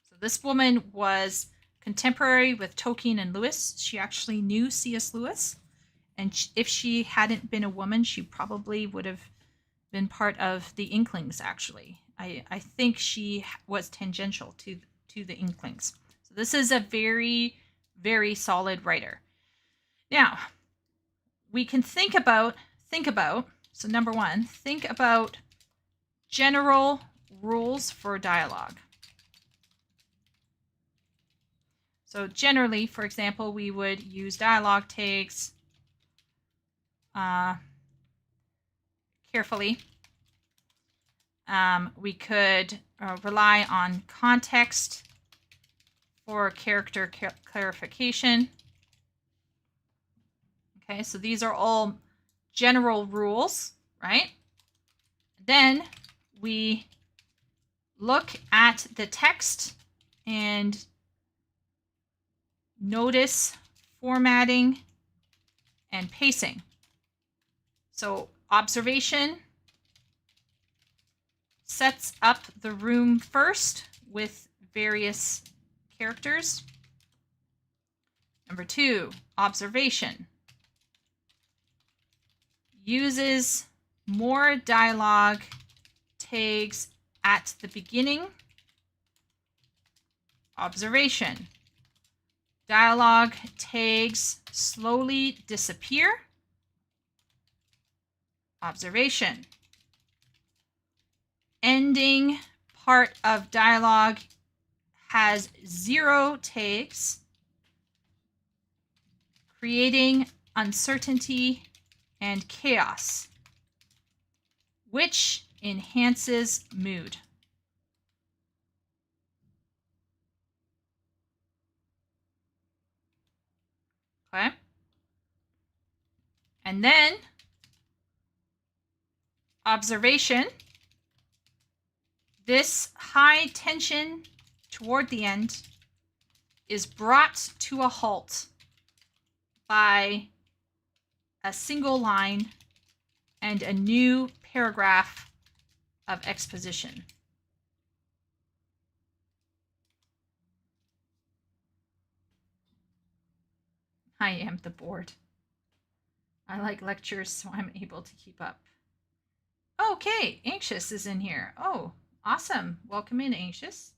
So this woman was contemporary with Tolkien and Lewis. She actually knew C.S. Lewis. And if she hadn't been a woman, she probably would have been part of the Inklings, actually. I think she was tangential to the Inklings. So this is a very, very solid writer. Now, we can think about, so number one, think about general rules for dialogue. So generally, for example, we would use dialogue tags carefully. We could rely on context for character clarification. Okay, so these are all general rules, right? Then we look at the text and notice formatting and pacing. So observation sets up the room first with various characters. Number two, observation uses more dialogue tags at the beginning. Observation. Dialogue tags slowly disappear. Observation. Ending part of dialogue has 0 tags, creating uncertainty and chaos, which enhances mood. Okay? And then observation. This high tension toward the end is brought to a halt by a single line and a new paragraph of exposition. I am the board. I like lectures, so I'm able to keep up. Okay, Anxious is in here. Oh, awesome. Welcome in, Anxious.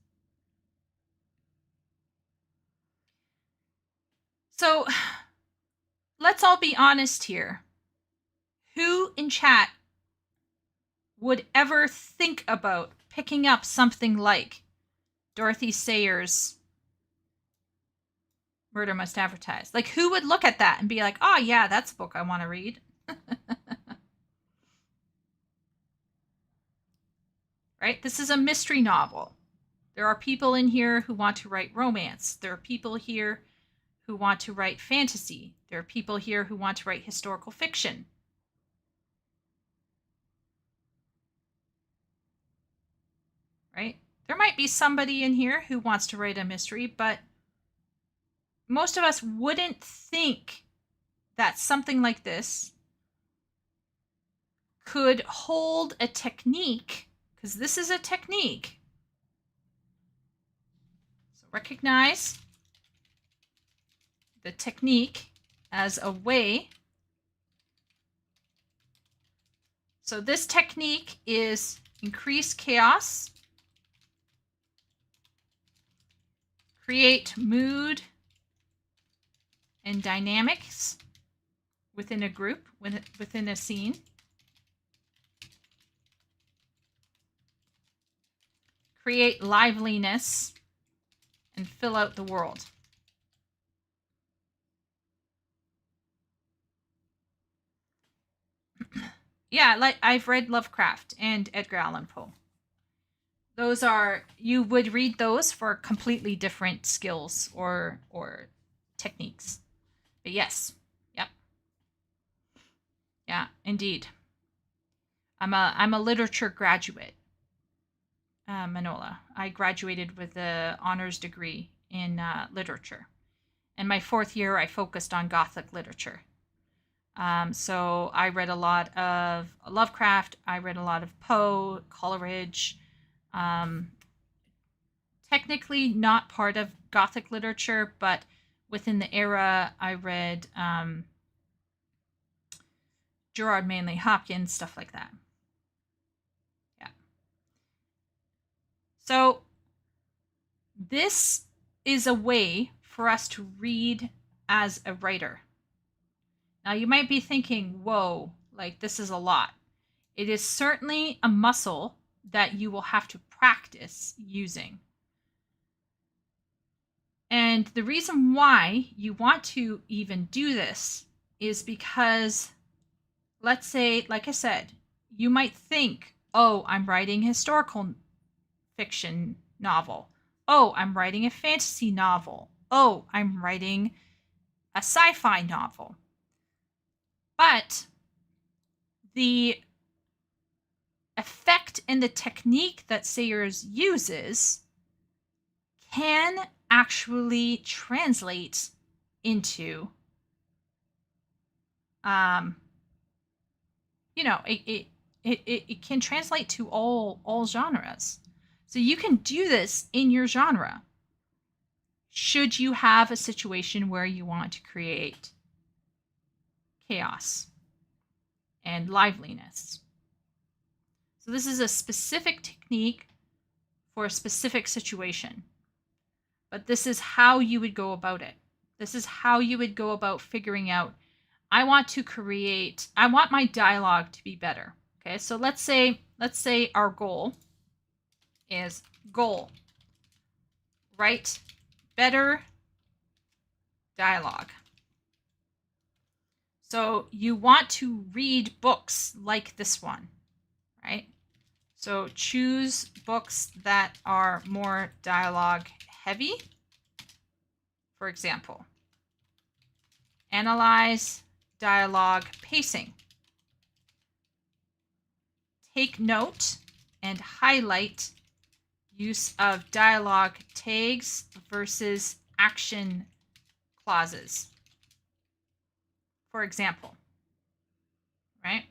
So let's all be honest here. Who in chat would ever think about picking up something like Dorothy Sayers' Murder Must Advertise? Like, who would look at that and be like, oh yeah, that's a book I want to read? Right? This is a mystery novel. There are people in here who want to write romance. There are people here who want to write fantasy. There are people here who want to write historical fiction. Right? There might be somebody in here who wants to write a mystery, but most of us wouldn't think that something like this could hold a technique, because this is a technique. So recognize the technique as a way. So this technique is increase chaos, create mood and dynamics within a group, within a scene, create liveliness, and fill out the world. Yeah, like I've read Lovecraft and Edgar Allan Poe. Those are, you would read those for completely different skills or techniques. But yes, yep. Yeah, indeed. I'm a literature graduate, Manola. I graduated with an honors degree in literature. And my 4th year, I focused on Gothic literature. So I read a lot of Lovecraft. I read a lot of Poe, Coleridge. Technically not part of Gothic literature, but within the era, I read Gerard Manley Hopkins, stuff like that. So this is a way for us to read as a writer. Now you might be thinking, whoa, like this is a lot. It is certainly a muscle that you will have to practice using. And the reason why you want to even do this is because, let's say, like I said, you might think, oh, I'm writing a historical fiction novel. Oh, I'm writing a fantasy novel. Oh, I'm writing a sci-fi novel. But the effect and the technique that Sayers uses can actually translate into it can translate to all genres. So you can do this in your genre should you have a situation where you want to create chaos and liveliness. So this is a specific technique for a specific situation. But this is how you would go about it. This is how you would go about figuring out, I want my dialogue to be better. Okay, so let's say our goal is write better dialogue. So you want to read books like this one, right? So choose books that are more dialogue heavy. For example, analyze dialogue pacing. Take note and highlight use of dialogue tags versus action clauses. For example, right?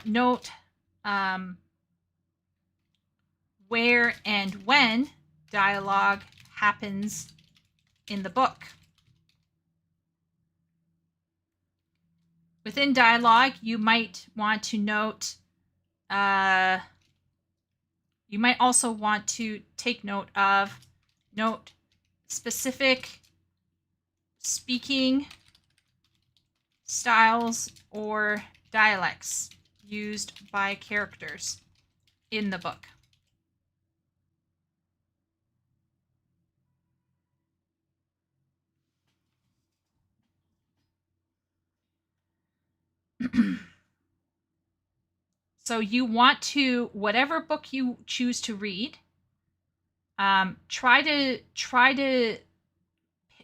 Note where and when dialogue happens in the book. Within dialogue, you might want to note, you might also want to take note specific speaking styles or dialects used by characters in the book. So you want to, whatever book you choose to read, try to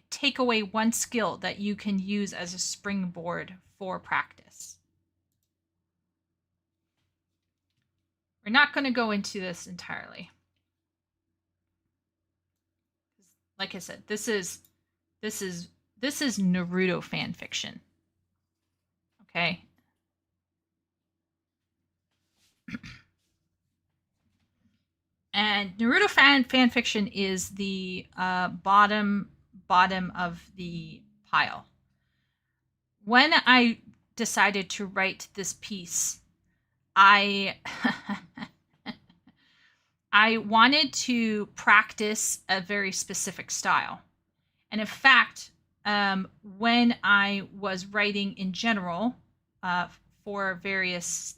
take away one skill that you can use as a springboard for practice. We're not going to go into this entirely. Like I said, this is Naruto fan fiction. Okay. And Naruto fan fiction is the bottom of the pile. When I decided to write this piece, I wanted to practice a very specific style. And in fact, when I was writing in general for various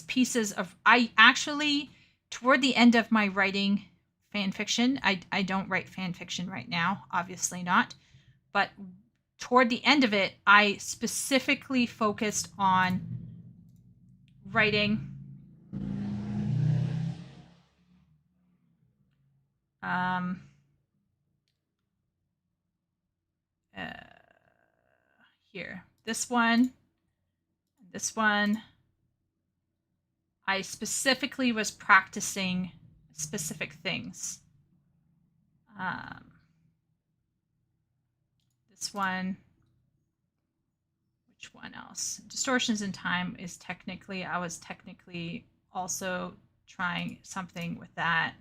pieces of, I actually, toward the end of my writing fan fiction, I don't write fan fiction right now, obviously not, but toward the end of it, I specifically focused on writing here, this one, I specifically was practicing specific things. This one, which one else? Distortions in Time is technically, I was technically also trying something with that.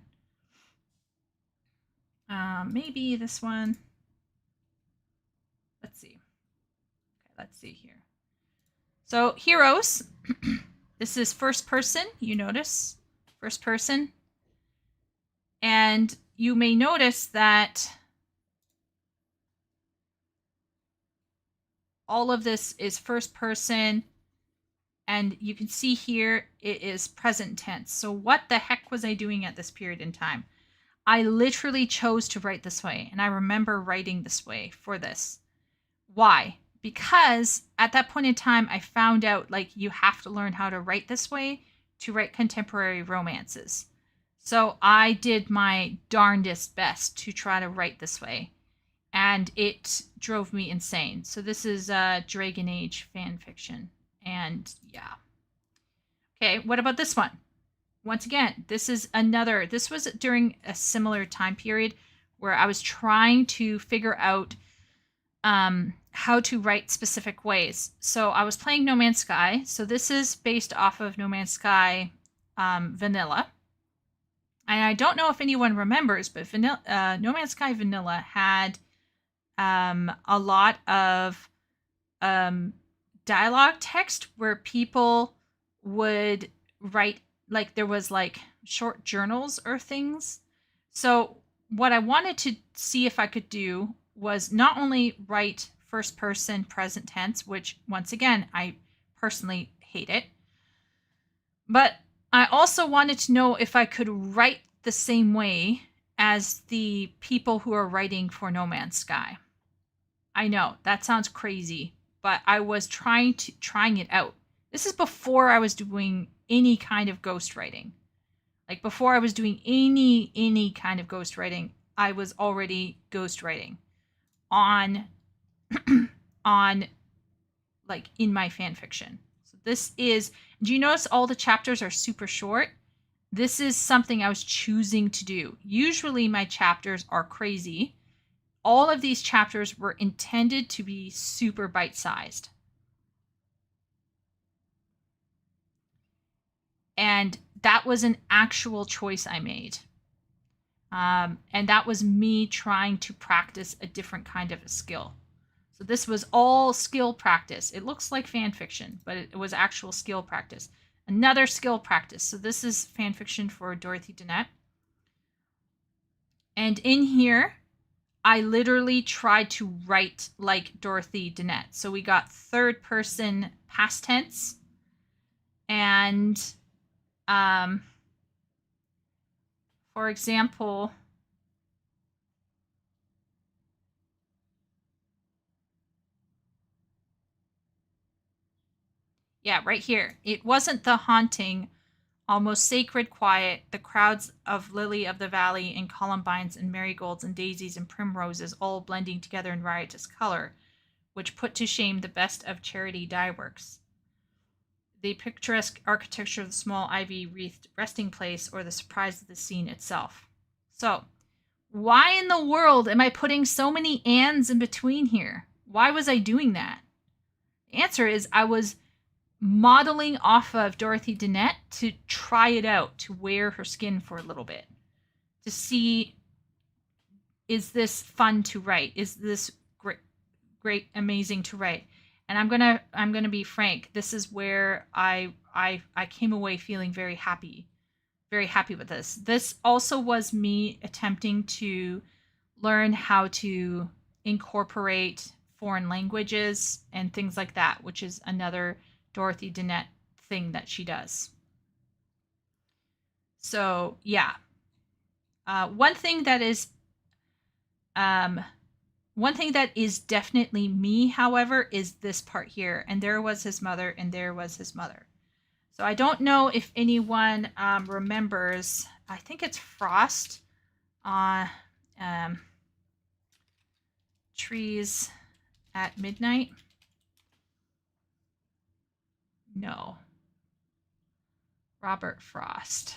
Maybe this one. Let's see. Okay, let's see here. So Heroes. This is first person, you notice, first person. And you may notice that all of this is first person, and you can see here it is present tense. So what the heck was I doing at this period in time? I literally chose to write this way, and I remember writing this way for this. Why? Because at that point in time, I found out like you have to learn how to write this way to write contemporary romances. So I did my darndest best to try to write this way, and it drove me insane. So this is Dragon Age fan fiction, and yeah. Okay, what about this one? Once again, this was during a similar time period where I was trying to figure out how to write specific ways. So I was playing No Man's Sky. So this is based off of No Man's Sky Vanilla. And I don't know if anyone remembers, but No Man's Sky Vanilla had a lot of dialogue text where people would write, like there was like short journals or things. So what I wanted to see if I could do was not only write first person present tense, which once again, I personally hate it, but I also wanted to know if I could write the same way as the people who are writing for No Man's Sky. I know that sounds crazy, but I was trying it out. This is before I was doing any kind of ghostwriting. Like before I was doing any kind of ghostwriting, I was already ghostwriting on like in my fan fiction. So this is, do you notice all the chapters are super short? This is something I was choosing to do. Usually my chapters are crazy. All of these chapters were intended to be super bite-sized. And that was an actual choice I made. And that was me trying to practice a different kind of a skill. So this was all skill practice. It looks like fan fiction, but it was actual skill practice. Another skill practice. So this is fan fiction for Dorothy Dennett. And in here, I literally tried to write like Dorothy Dennett. So we got third person past tense. And for example, yeah, right here. It wasn't the haunting, almost sacred quiet, the crowds of lily of the valley and columbines and marigolds and daisies and primroses all blending together in riotous color, which put to shame the best of charity dye works. The picturesque architecture of the small ivy-wreathed resting place, or the surprise of the scene itself. So, why in the world am I putting so many ands in between here? Why was I doing that? The answer is I was modeling off of Dorothy Dennett to try it out, to wear her skin for a little bit, to see, is this fun to write? Is this great, amazing to write? And I'm gonna be frank. This is where I came away feeling very happy with this. This also was me attempting to learn how to incorporate foreign languages and things like that, which is another Dorothy Dennett thing that she does. So yeah, one thing that is definitely me, however, is this part here. And there was his mother, and there was his mother. So I don't know if anyone remembers. I think it's Frost on Trees at Midnight. No. Robert Frost.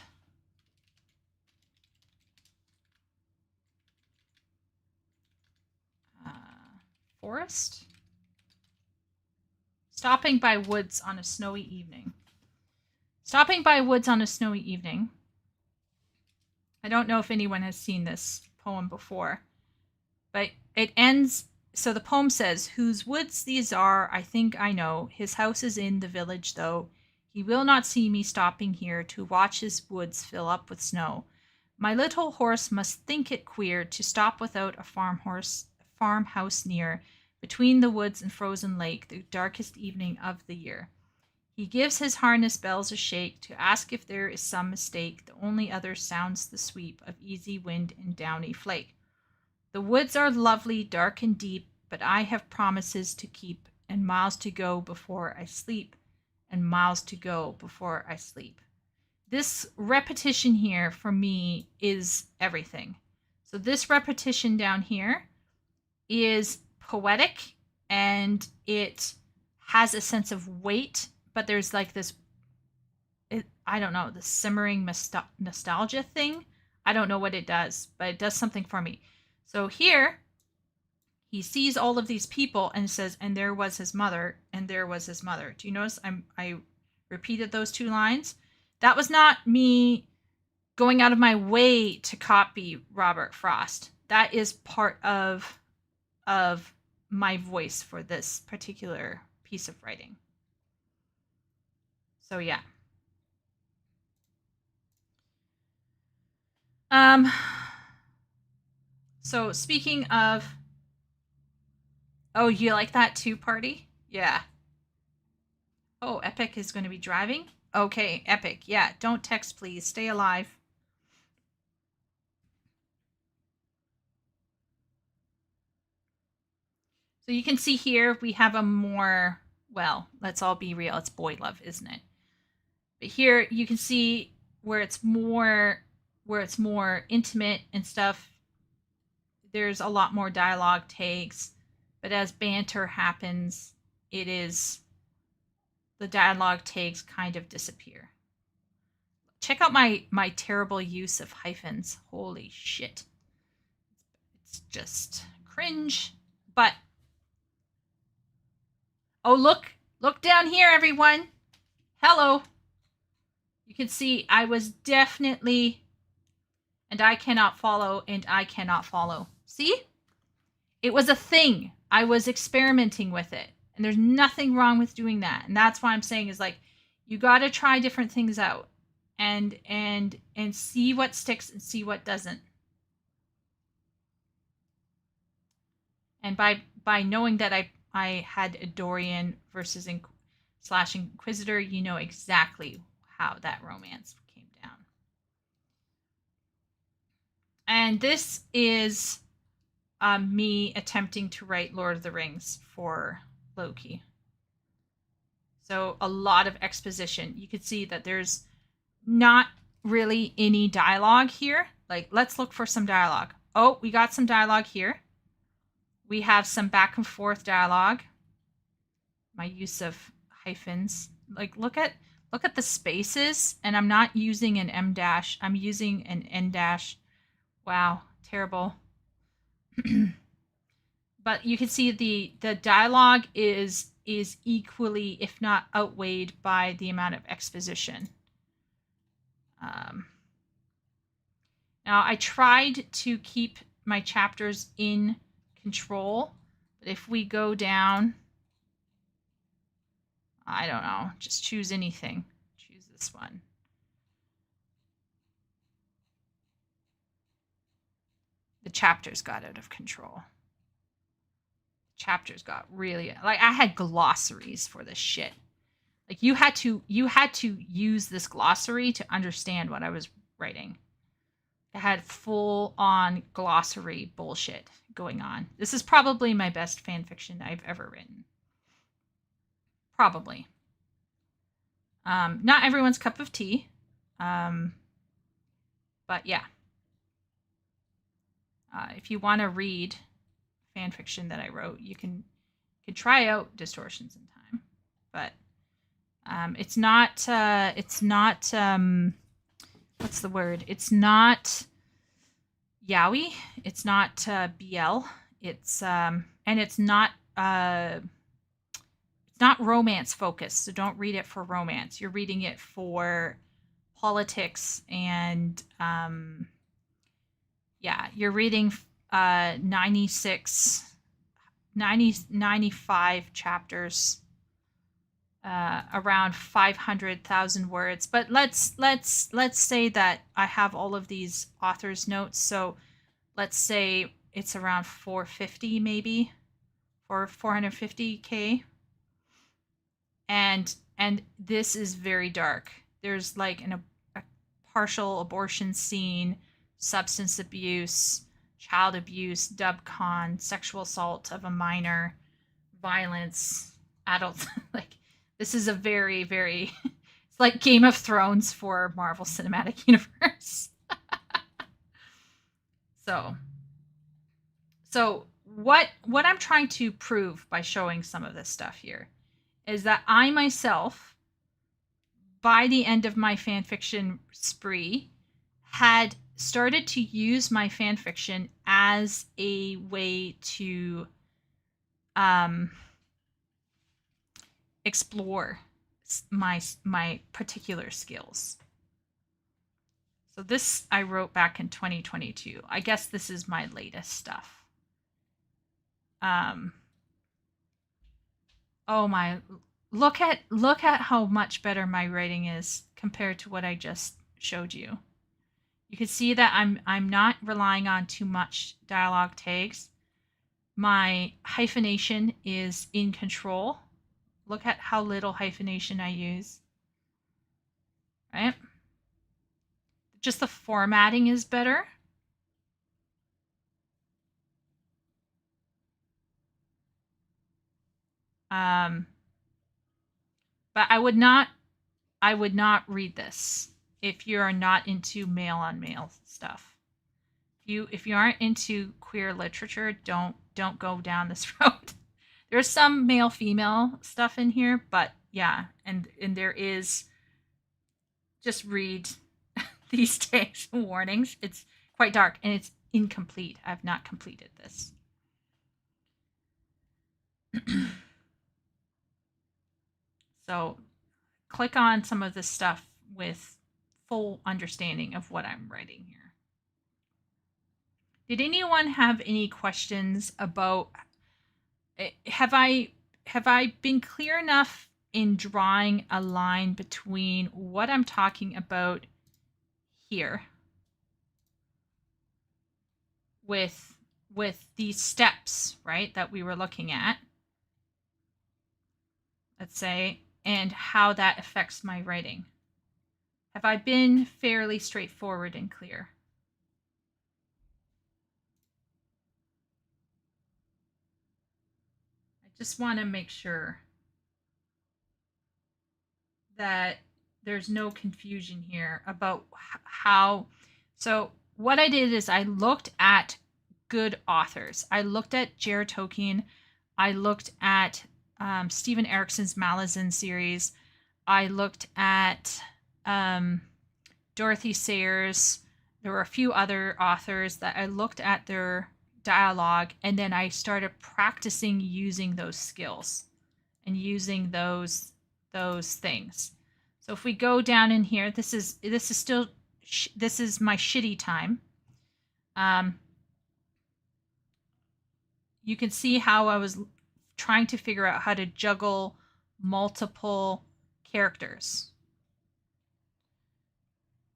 Forest? Stopping by woods on a snowy evening. Stopping by woods on a snowy evening. I don't know if anyone has seen this poem before, but it ends. So the poem says, "Whose woods these are, I think I know. His house is in the village, though. He will not see me stopping here to watch his woods fill up with snow. My little horse must think it queer to stop without a farmhouse near, between the woods and frozen lake, the darkest evening of the year. He gives his harness bells a shake to ask if there is some mistake. The only other sounds the sweep of easy wind and downy flake. The woods are lovely, dark and deep, but I have promises to keep, and miles to go before I sleep, and miles to go before I sleep. This repetition here for me is everything. So this repetition down here is poetic, and it has a sense of weight, but there's like this, I don't know, the simmering nostalgia thing. I don't know what it does, but it does something for me. So here, he sees all of these people and says, and there was his mother, and there was his mother. Do you notice I repeated those two lines? That was not me going out of my way to copy Robert Frost. That is part of my voice for this particular piece of writing. So yeah. So speaking of, oh, you like that too, party? Yeah. Oh, Epic is going to be driving? Okay, Epic. Yeah, don't text, please. Stay alive. So you can see here we have a more, well, let's all be real. It's boy love, isn't it? But here you can see where it's more intimate and stuff. There's a lot more dialogue takes, but as banter happens, the dialogue takes kind of disappear. Check out my terrible use of hyphens. Holy shit. It's just cringe. But oh, look down here, everyone. Hello. You can see I was definitely, and I cannot follow, and I cannot follow. See? It was a thing. I was experimenting with it. And there's nothing wrong with doing that. And that's why I'm saying is like, you got to try different things out and see what sticks and see what doesn't. And by knowing that I had a Dorian versus / Inquisitor, you know exactly how that romance came down. And this is me attempting to write Lord of the Rings for Loki. So a lot of exposition. You could see that there's not really any dialogue here. Like, let's look for some dialogue. Oh, we got some dialogue here. We have some back and forth dialogue. My use of hyphens. Like, look at the spaces, and I'm not using an M dash. I'm using an N dash. Wow, terrible. But you can see the dialogue is equally, if not outweighed, by the amount of exposition. Now, I tried to keep my chapters in control, but if we go down, I don't know, just choose anything. Choose this one. The chapters got out of control. Chapters got really, like, I had glossaries for this shit. Like, you had to use this glossary to understand what I was writing. I had full on glossary bullshit going on. This is probably my best fan fiction I've ever written. Probably. Not everyone's cup of tea. But yeah. If you want to read fan fiction that I wrote, you can try out Distortions in Time. But it's not what's the word? It's not yaoi. It's not BL. It's and it's not romance focused. So don't read it for romance. You're reading it for politics and yeah, you're reading 95 chapters around 500,000 words. But let's say that I have all of these author's notes. So let's say it's around 450 maybe, or 450K. And this is very dark. There's like a partial abortion scene, substance abuse, child abuse, dub con, sexual assault of a minor, violence, adults. Like, this is a very, very, it's like Game of Thrones for Marvel Cinematic Universe. So what I'm trying to prove by showing some of this stuff here is that I myself, by the end of my fanfiction spree, had started to use my fanfiction as a way to explore my particular skills. So this I wrote back in 2022. I guess this is my latest stuff. Oh my, look at how much better my writing is compared to what I just showed you. You can see that I'm not relying on too much dialogue tags. My hyphenation is in control. Look at how little hyphenation I use. Right? Just the formatting is better. But I would not read this if you are not into male on male stuff. If you aren't into queer literature, don't go down this road. There's some male female stuff in here, but yeah, and there is, just read these tags and warnings. It's quite dark and it's incomplete. I've not completed this. So click on some of this stuff with full understanding of what I'm writing here. Did anyone have any questions about, have I been clear enough in drawing a line between what I'm talking about here with these steps, right, that we were looking at, let's say, and how that affects my writing? Have I been fairly straightforward and clear? I just want to make sure that there's no confusion here about how. So what I did is I looked at good authors. I looked at Jared Tolkien. I looked at Stephen Erickson's Malazan series. I looked at Dorothy Sayers. There were a few other authors that I looked at their dialogue, and then I started practicing using those skills and using those things. So if we go down in here, this is still this is my shitty time. You can see how I was trying to figure out how to juggle multiple characters.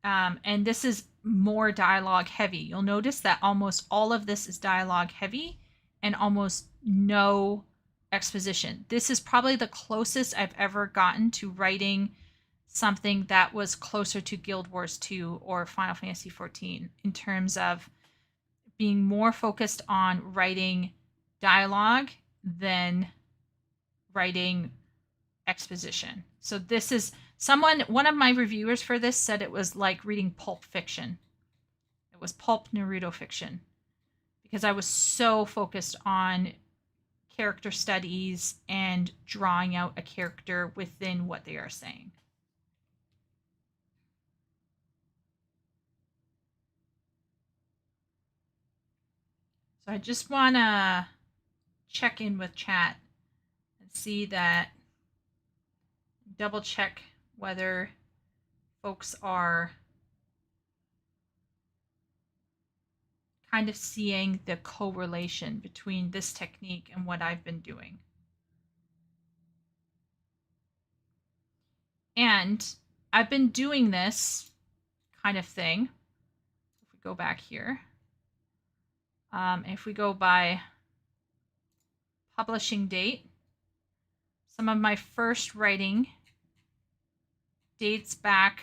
And this is more dialogue heavy. You'll notice that almost all of this is dialogue heavy and almost no exposition. This is probably the closest I've ever gotten to writing something that was closer to Guild Wars 2 or Final Fantasy 14 in terms of being more focused on writing dialogue than writing exposition. So this is one of my reviewers for this said it was like reading pulp fiction. It was pulp Naruto fiction because I was so focused on character studies and drawing out a character within what they are saying. So I just want to check in with chat and see that, double check whether folks are kind of seeing the correlation between this technique and what I've been doing. And I've been doing this kind of thing. If we go back here, if we go by publishing date, some of my first writing dates back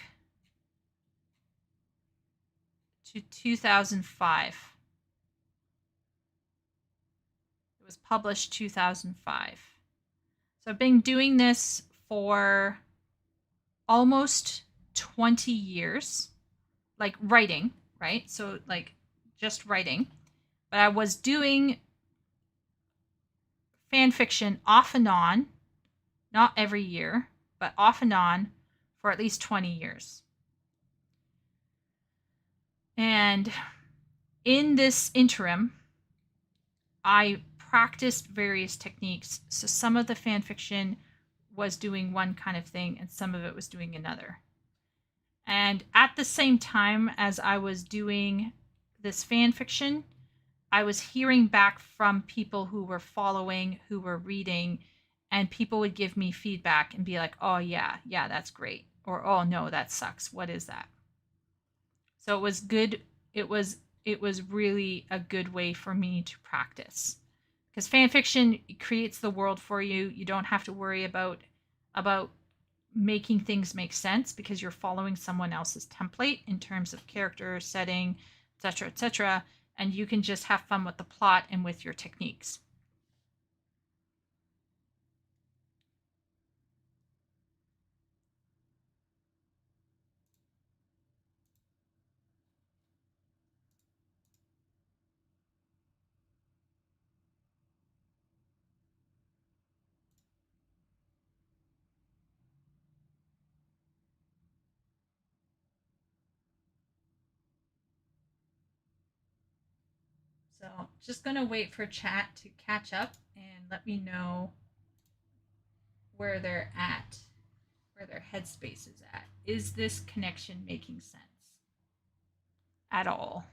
to 2005. It was published 2005. So I've been doing this for almost 20 years, like writing, right? So like just writing. But I was doing fan fiction off and on, not every year, but off and on for at least 20 years. And in this interim, I practiced various techniques. So some of the fan fiction was doing one kind of thing and some of it was doing another. And at the same time as I was doing this fan fiction, I was hearing back from people who were following, who were reading, and people would give me feedback and be like, oh yeah, that's great. Or, oh no, that sucks. What is that? So it was good. It was really a good way for me to practice. Because fan fiction creates the world for you. You don't have to worry about making things make sense because you're following someone else's template in terms of character, setting, etc., etc., and you can just have fun with the plot and with your techniques. So just going to wait for chat to catch up and let me know where they're at, where their headspace is at. Is this connection making sense at all?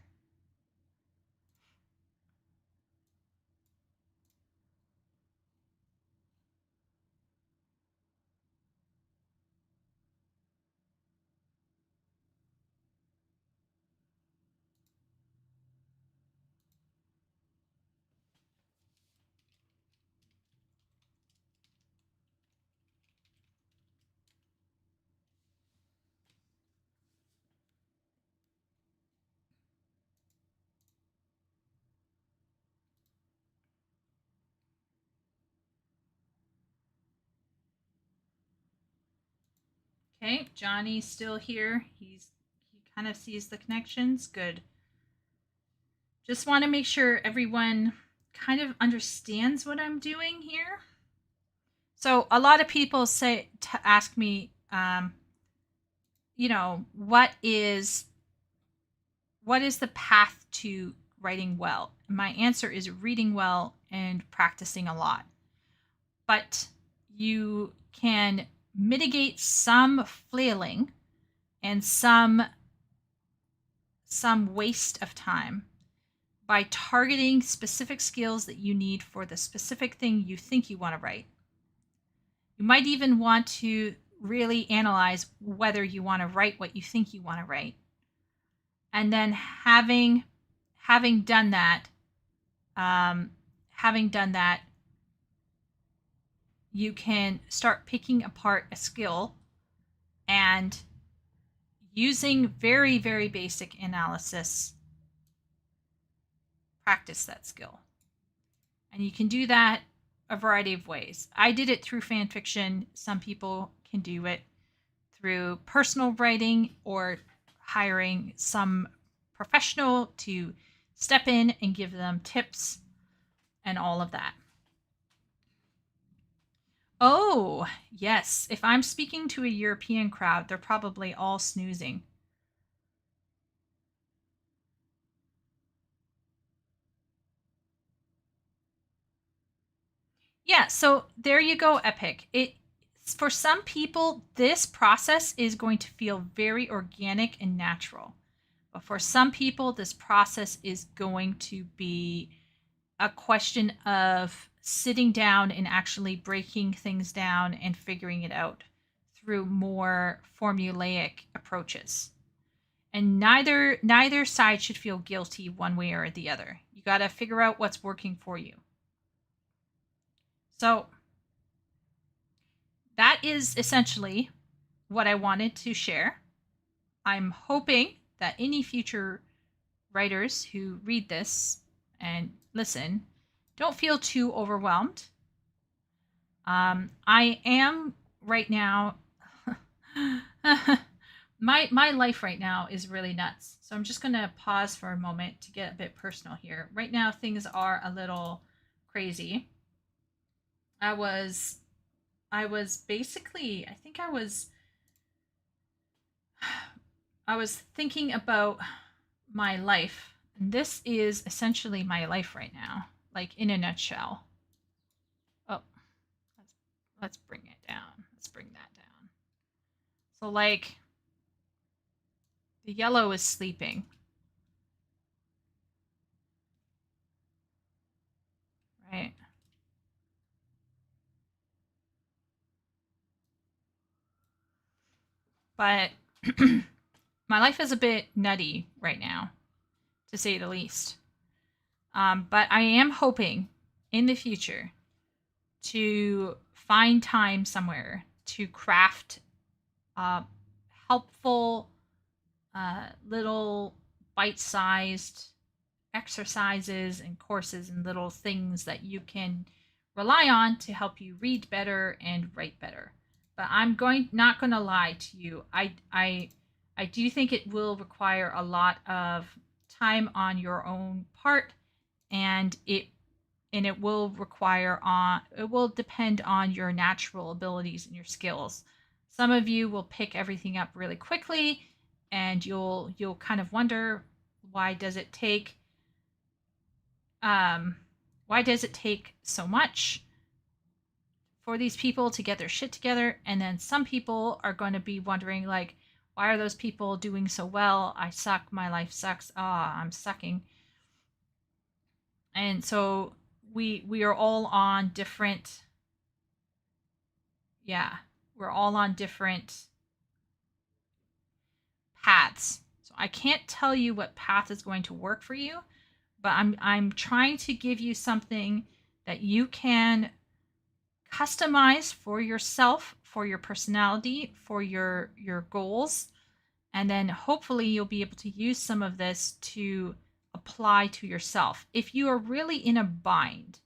Okay, Johnny's still here. He kind of sees the connections. Good. Just want to make sure everyone kind of understands what I'm doing here. So a lot of people ask me, what is the path to writing well? My answer is reading well and practicing a lot. But you can mitigate some flailing and some waste of time by targeting specific skills that you need for the specific thing you think you want to write. You might even want to really analyze whether you want to write what you think you want to write. And then having done that, you can start picking apart a skill and using very, very basic analysis, practice that skill. And you can do that a variety of ways. I did it through fan fiction. Some people can do it through personal writing or hiring some professional to step in and give them tips and all of that. Oh, yes. If I'm speaking to a European crowd, they're probably all snoozing. Yeah, so there you go, Epic. For some people, this process is going to feel very organic and natural. But for some people, this process is going to be a question of sitting down and actually breaking things down and figuring it out through more formulaic approaches. And neither side should feel guilty one way or the other. You got to figure out what's working for you. So that is essentially what I wanted to share. I'm hoping that any future writers who read this and listen don't feel too overwhelmed. I am right now my life right now is really nuts. So I'm just going to pause for a moment to get a bit personal here. Right now things are a little crazy. I was basically, I was thinking about my life. And this is essentially my life right now, like in a nutshell. Oh, let's bring it down. Let's bring that down. So like the yellow is sleeping. Right? But my life is a bit nutty right now, to say the least. But I am hoping in the future to find time somewhere to craft helpful little bite-sized exercises and courses and little things that you can rely on to help you read better and write better. But I'm not going to lie to you. I do think it will require a lot of time on your own part, and it will depend on your natural abilities and your skills. Some of you will pick everything up really quickly, and you'll kind of wonder, why does it take so much for these people to get their shit together? And then some people are going to be wondering, like, why are those people doing so well? I suck. My life sucks. I'm sucking. And so we are all on different we're all on different paths. So I can't tell you what path is going to work for you, but I'm trying to give you something that you can customize for yourself, for your personality, for your goals, and then hopefully you'll be able to use some of this to apply to yourself. If you are really in a bind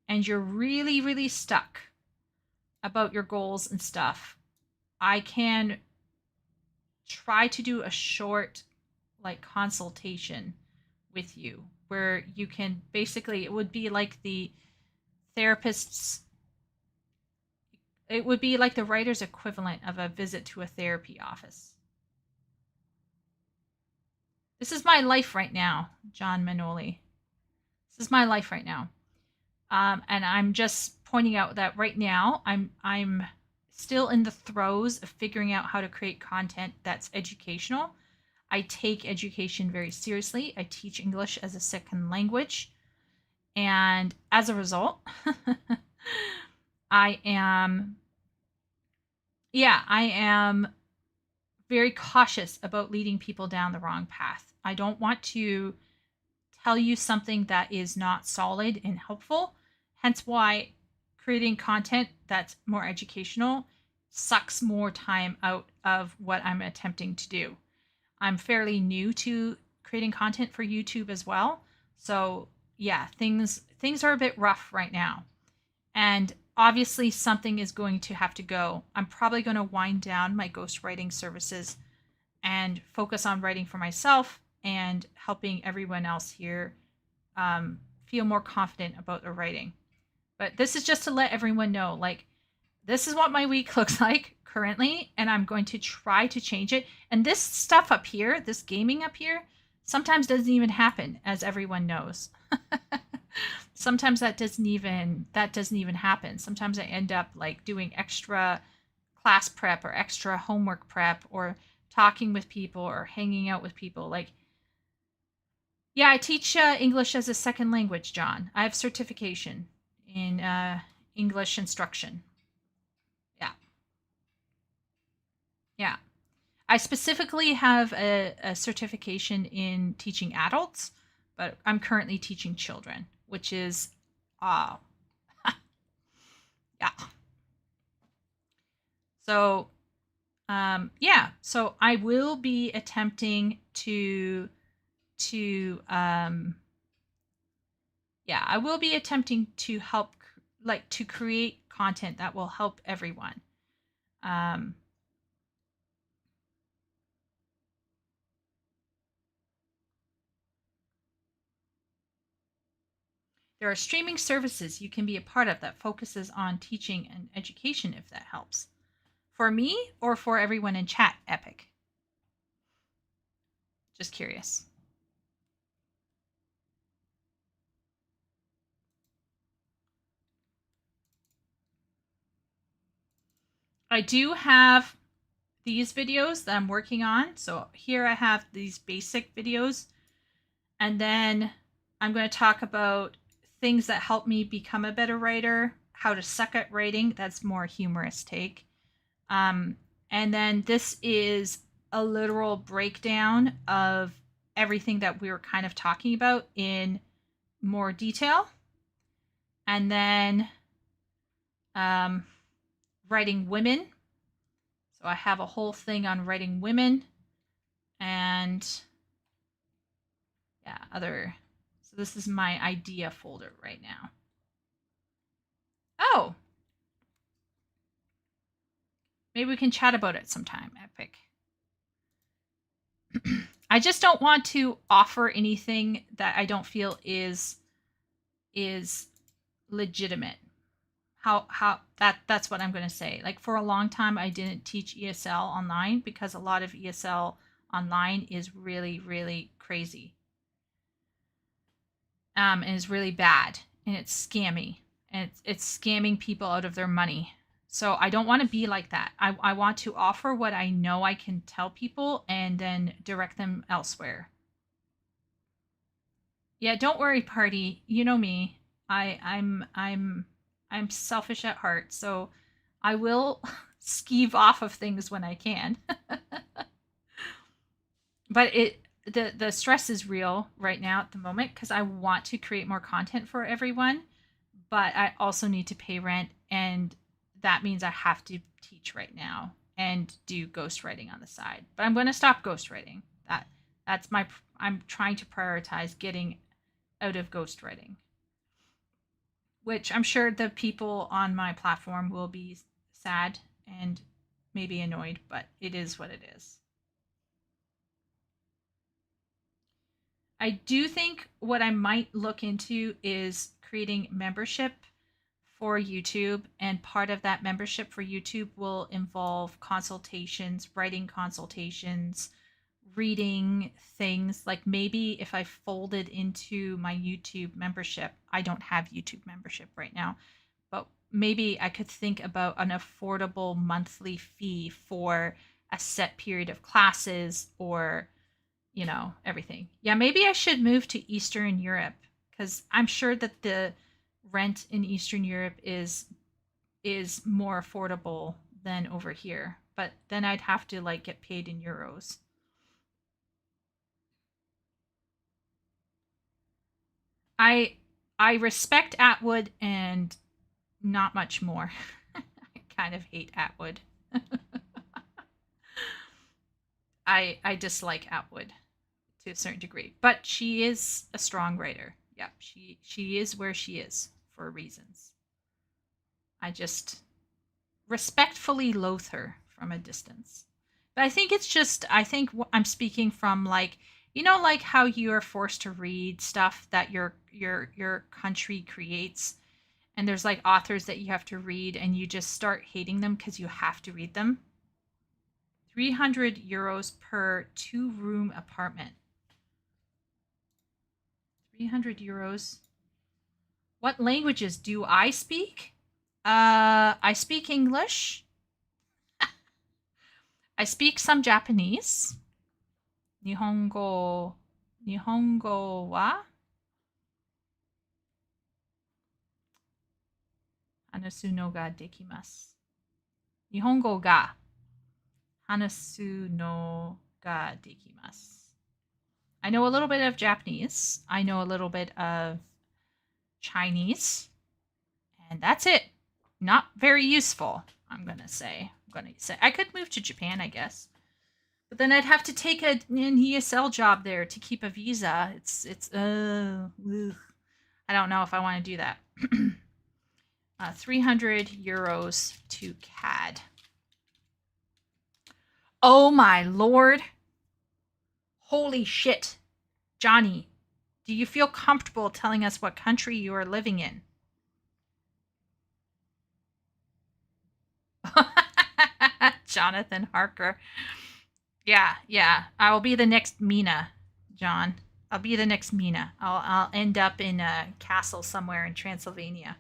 and you're really, really stuck about your goals and stuff, I can try to do a short consultation with you where you can basically, it would be like the writer's equivalent of a visit to a therapy office. This is my life right now, John Manoli. This is my life right now. And I'm just pointing out that right now I'm still in the throes of figuring out how to create content that's educational. I take education very seriously. I teach English as a second language. And as a result, I am very cautious about leading people down the wrong path. I don't want to tell you something that is not solid and helpful. Hence why creating content that's more educational sucks more time out of what I'm attempting to do. I'm fairly new to creating content for YouTube as well. So yeah, things are a bit rough right now. And obviously something is going to have to go. I'm probably going to wind down my ghostwriting services and focus on writing for myself and helping everyone else here feel more confident about their writing. But this is just to let everyone know, this is what my week looks like currently, and I'm going to try to change it. And this stuff up here, this gaming up here, sometimes doesn't even happen, as everyone knows. Sometimes that doesn't even happen. Sometimes I end up doing extra class prep or extra homework prep or talking with people or hanging out with people. I teach English as a second language, John. I have certification in English instruction. Yeah. Yeah. I specifically have a certification in teaching adults, but I'm currently teaching children, which is, uh, yeah. So, yeah. So I will be attempting to yeah, I will be attempting to help, like, to create content that will help everyone. Um, there are streaming services you can be a part of that focuses on teaching and education if that helps. For me or for everyone in chat, Epic? Just curious. I do have these videos that I'm working on. So here I have these basic videos. And then I'm going to talk about things that help me become a better writer, how to suck at writing. That's more humorous take. And then this is a literal breakdown of everything that we were kind of talking about in more detail. And then writing women. So I have a whole thing on writing women and yeah, other. So this is my idea folder right now. Oh, maybe we can chat about it sometime, Epic. I just don't want to offer anything that I don't feel is legitimate. How that's what I'm going to say. Like, for a long time I didn't teach ESL online because a lot of ESL online is really, really crazy. And is really bad, and it's scammy, and it's scamming people out of their money. So I don't want to be like that. I want to offer what I know I can tell people and then direct them elsewhere. Yeah, don't worry, party. You know me. I'm selfish at heart, so I will skeeve off of things when I can. But the stress is real right now at the moment because I want to create more content for everyone, but I also need to pay rent, and that means I have to teach right now and do ghostwriting on the side. But I'm going to stop ghostwriting. That's my I'm trying to prioritize getting out of ghostwriting, which I'm sure the people on my platform will be sad and maybe annoyed, but it is what it is. I do think what I might look into is creating membership for YouTube, and part of that membership for YouTube will involve consultations, writing consultations, reading things. Like, maybe if I folded into my YouTube membership, I don't have YouTube membership right now, but maybe I could think about an affordable monthly fee for a set period of classes, or everything. Yeah, maybe I should move to Eastern Europe because I'm sure that the rent in Eastern Europe is more affordable than over here. But then I'd have to, like, get paid in euros. I I respect Atwood and not much more. I kind of hate Atwood. I dislike Atwood to a certain degree, but she is a strong writer. Yeah, she is where she is for reasons. I just respectfully loathe her from a distance. But I think it's just, I think I'm speaking from, like, like how you are forced to read stuff that your country creates, and there's like authors that you have to read and you just start hating them because you have to read them. 300 euros per 2-room apartment. 300 euros. What languages do I speak? I speak English. I speak some Japanese. 日本語は話すのができます。日本語が Hanasu no ga dekimasu. I know a little bit of Japanese. I know a little bit of Chinese. And that's it. Not very useful, I'm going to say. I could move to Japan, I guess. But then I'd have to take an ESL job there to keep a visa. I don't know if I want to do that. 300 euros to CAD. Oh my lord. Holy shit. Johnny, do you feel comfortable telling us what country you are living in? Jonathan Harker. Yeah. I will be the next Mina, John. I'll be the next Mina. I'll end up in a castle somewhere in Transylvania.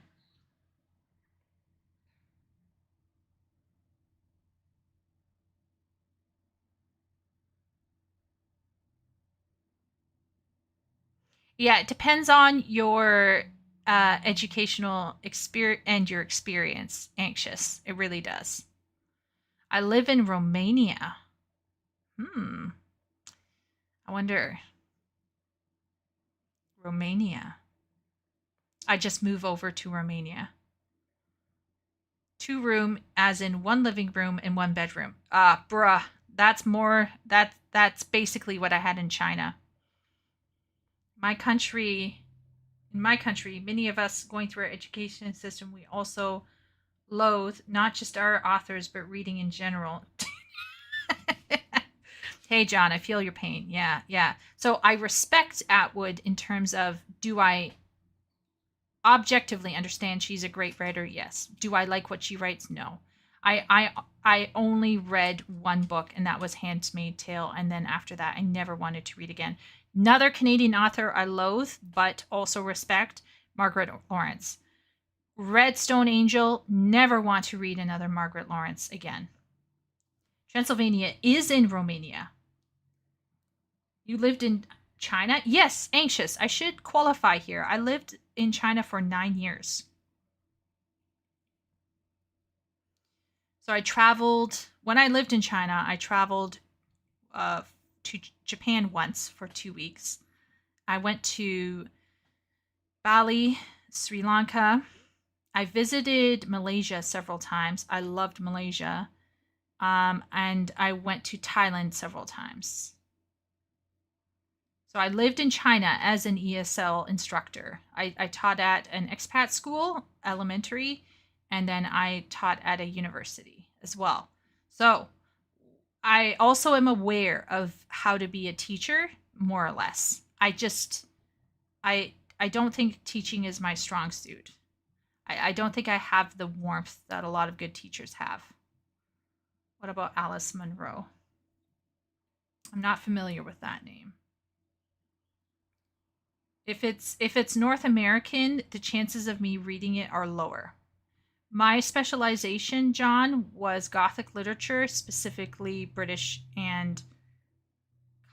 Yeah, it depends on your educational experience and your experience. Anxious. It really does. I live in Romania. I wonder. Romania. I just move over to Romania. 2-room, as in 1 living room and 1 bedroom. Bruh. That's basically what I had in China. In my country, many of us going through our education system, we also loathe not just our authors, but reading in general. Hey, John, I feel your pain. Yeah. So I respect Atwood in terms of, do I objectively understand she's a great writer? Yes. Do I like what she writes? No. I only read 1 book, and that was Handmaid's Tale, and then after that, I never wanted to read again. Another Canadian author I loathe, but also respect, Margaret Lawrence. Redstone Angel, never want to read another Margaret Lawrence again. Transylvania is in Romania. You lived in China? Yes, anxious. I should qualify here. I lived in China for 9 years. So I traveled, when I lived in China, I traveled to Japan once for 2 weeks. I went to Bali, Sri Lanka. I visited Malaysia several times. I loved Malaysia. And I went to Thailand several times. So I lived in China as an ESL instructor. I taught at an expat school, elementary, and then I taught at a university as well. So I also am aware of how to be a teacher, more or less. I don't think teaching is my strong suit. I don't think I have the warmth that a lot of good teachers have. What about Alice Munro? I'm not familiar with that name. If it's North American, the chances of me reading it are lower. My specialization, John, was Gothic literature, specifically British and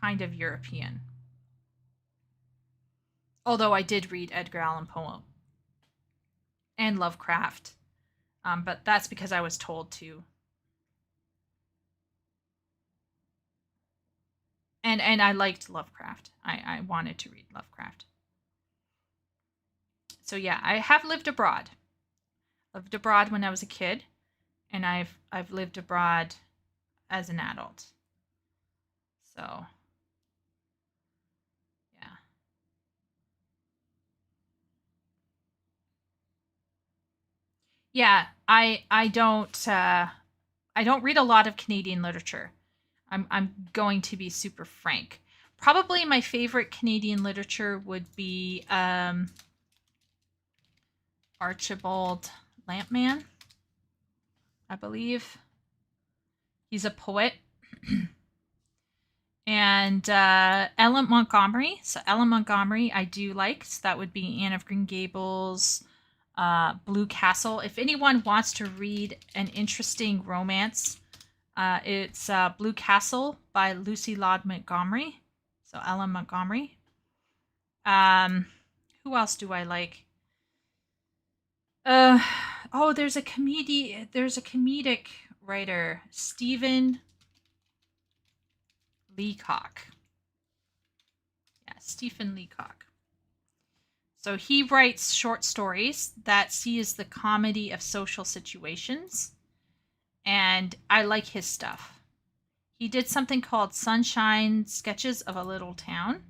kind of European. Although I did read Edgar Allan Poe and Lovecraft, but that's because I was told to. And I liked Lovecraft. I wanted to read Lovecraft. So yeah, I have lived abroad. Lived abroad when I was a kid, and I've lived abroad as an adult. So yeah. Yeah, I don't read a lot of Canadian literature. I'm going to be super frank. Probably my favorite Canadian literature would be Archibald Lampman, I believe. He's a poet. And Ellen Montgomery. So Ellen Montgomery I do like. So that would be Anne of Green Gables, Blue Castle. If anyone wants to read an interesting romance, it's Blue Castle by Lucy Maud Montgomery. So Ellen Montgomery. Who else do I like? There's a comedic writer, Stephen Leacock. Yeah, Stephen Leacock. So he writes short stories that sees the comedy of social situations, and I like his stuff. He did something called Sunshine Sketches of a Little Town.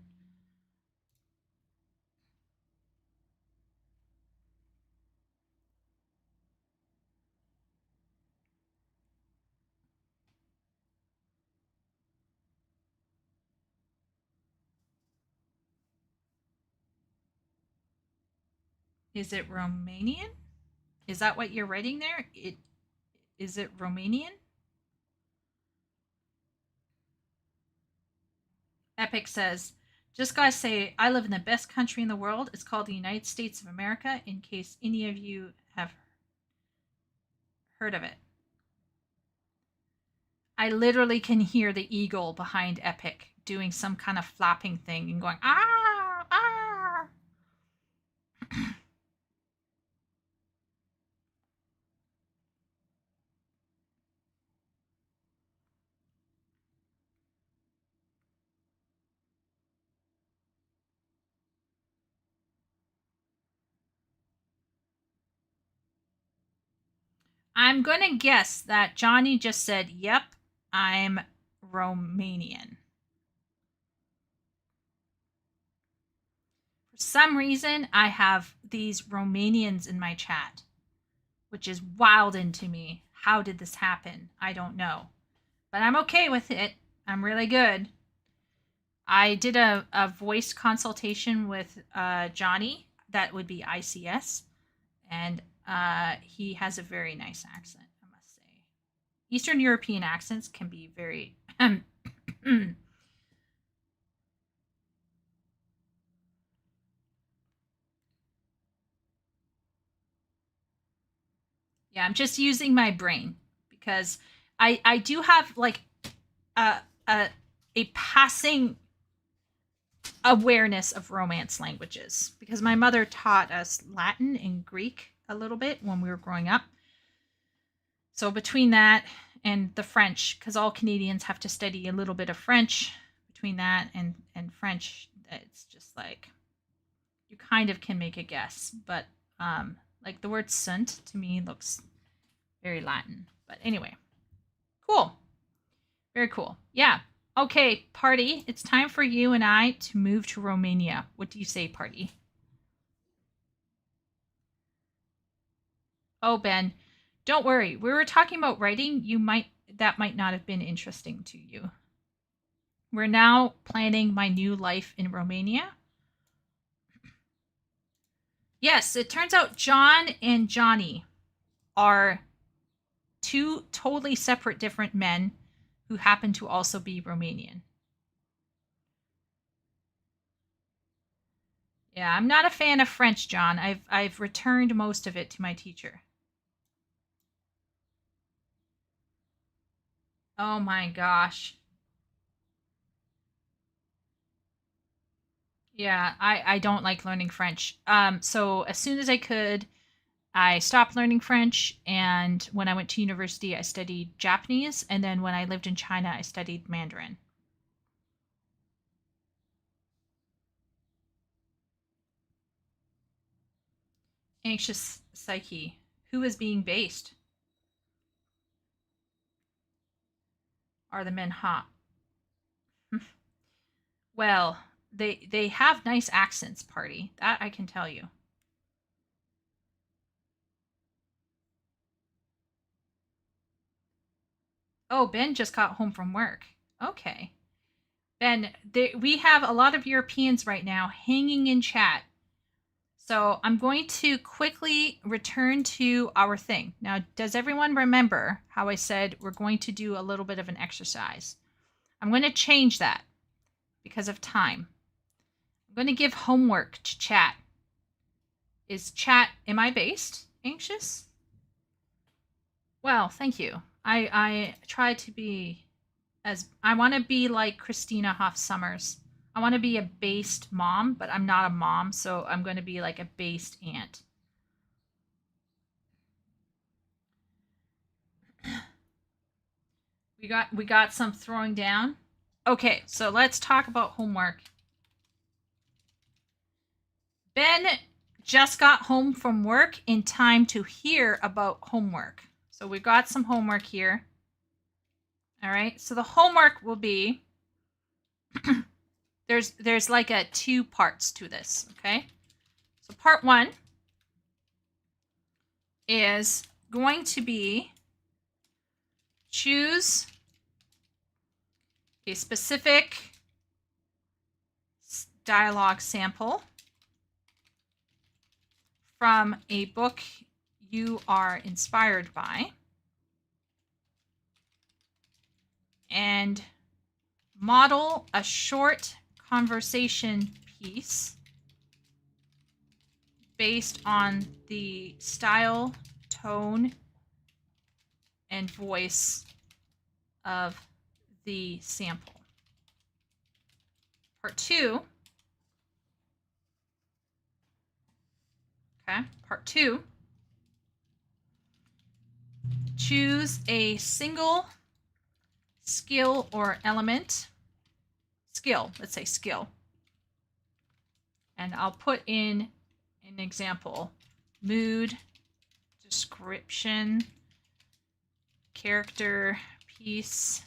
Is it Romanian? Is that what you're writing there? Is it Romanian? Epic says, just gotta say, I live in the best country in the world. It's called the United States of America, in case any of you have heard of it. I literally can hear the eagle behind Epic doing some kind of flapping thing and going, ah, ah. I'm going to guess that Johnny just said, yep, I'm Romanian. For some reason, I have these Romanians in my chat, which is wild into me. How did this happen? I don't know. But I'm okay with it. I'm really good. I did a voice consultation with Johnny. That would be ICS. And he has a very nice accent, I must say. Eastern European accents can be very... Yeah, I'm just using my brain because I do have like a, a passing awareness of Romance languages because my mother taught us Latin and Greek a little bit when we were growing up. So between that and the French, because all Canadians have to study a little bit of French, between that and French, it's just like you kind of can make a guess. But like the word sunt to me looks very Latin. But anyway, cool. Very cool. Yeah. Okay, party. It's time for you and I to move to Romania. What do you say, party? Oh, Ben, don't worry. We were talking about writing. That might not have been interesting to you. We're now planning my new life in Romania. Yes, it turns out John and Johnny are two totally separate different men who happen to also be Romanian. Yeah, I'm not a fan of French, John. I've returned most of it to my teacher. Oh my gosh. Yeah, I don't like learning French. So as soon as I could, I stopped learning French, and when I went to university, I studied Japanese, and then when I lived in China, I studied Mandarin. Anxious psyche. Who is being based? Are the men hot? Well, they have nice accents, party. That I can tell you. Oh, Ben just got home from work. Okay. Ben, we have a lot of Europeans right now hanging in chat. So I'm going to quickly return to our thing. Now, does everyone remember how I said we're going to do a little bit of an exercise? I'm going to change that because of time. I'm going to give homework to chat. Am I based? Anxious? Well, thank you. I try to be I want to be like Christina Hoff Sommers. I want to be a based mom, but I'm not a mom, so I'm going to be like a based aunt. We got some throwing down. Okay, so let's talk about homework. Ben just got home from work in time to hear about homework. So we got some homework here. All right, so the homework will be there's like a 2 parts to this, okay? So part 1 is going to be choose a specific dialogue sample from a book you are inspired by and model a short conversation piece based on the style, tone, and voice of the sample. Part 2. Okay, part 2. Choose a single skill or element. Skill, let's say skill. And I'll put in an example. Mood, description, character piece,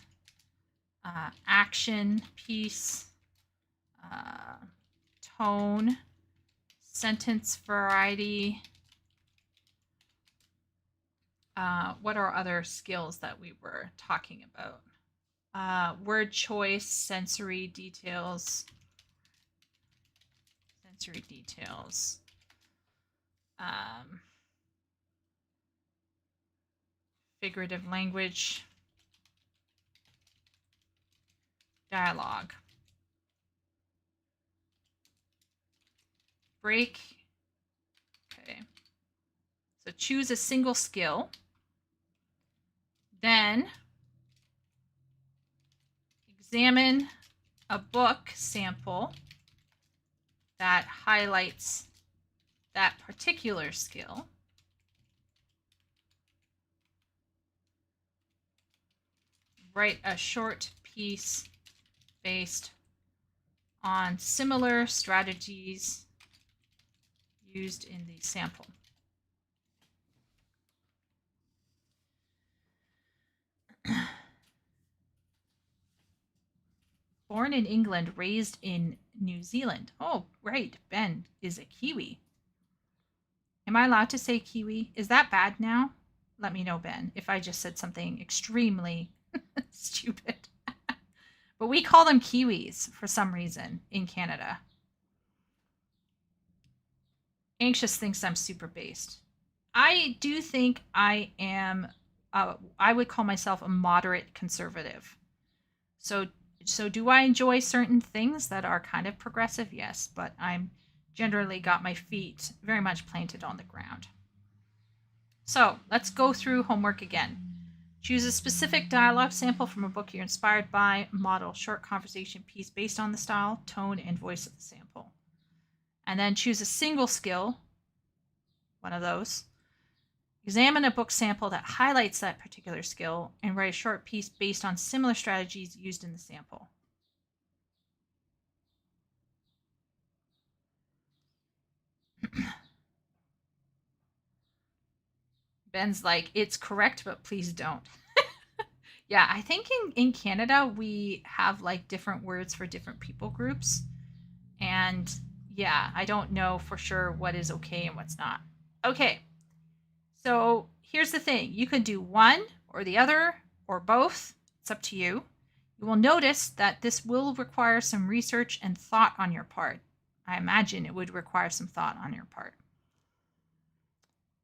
action piece, tone, sentence variety. What are other skills that we were talking about? Word choice, sensory details. Figurative language, dialogue. Break. Okay. So choose a single skill. Then examine a book sample that highlights that particular skill. Write a short piece based on similar strategies used in the sample. Born in England, raised in New Zealand. Oh, right. Ben is a Kiwi. Am I allowed to say Kiwi? Is that bad now? Let me know, Ben, if I just said something extremely stupid. But we call them Kiwis for some reason in Canada. Anxious thinks I'm super based. I do think I am, I would call myself a moderate conservative. So do I enjoy certain things that are kind of progressive? Yes, but I'm generally got my feet very much planted on the ground. So let's go through homework again. Choose a specific dialogue sample from a book you're inspired by. Model short conversation piece based on the style, tone, and voice of the sample. And then choose a single skill, one of those. Examine a book sample that highlights that particular skill and write a short piece based on similar strategies used in the sample. Ben's like, it's correct, but please don't. Yeah, I think in Canada, we have like different words for different people groups. And yeah, I don't know for sure what is okay and what's not. Okay, so here's the thing. You can do one or the other or both. It's up to you. You will notice that this will require some research and thought on your part. I imagine it would require some thought on your part.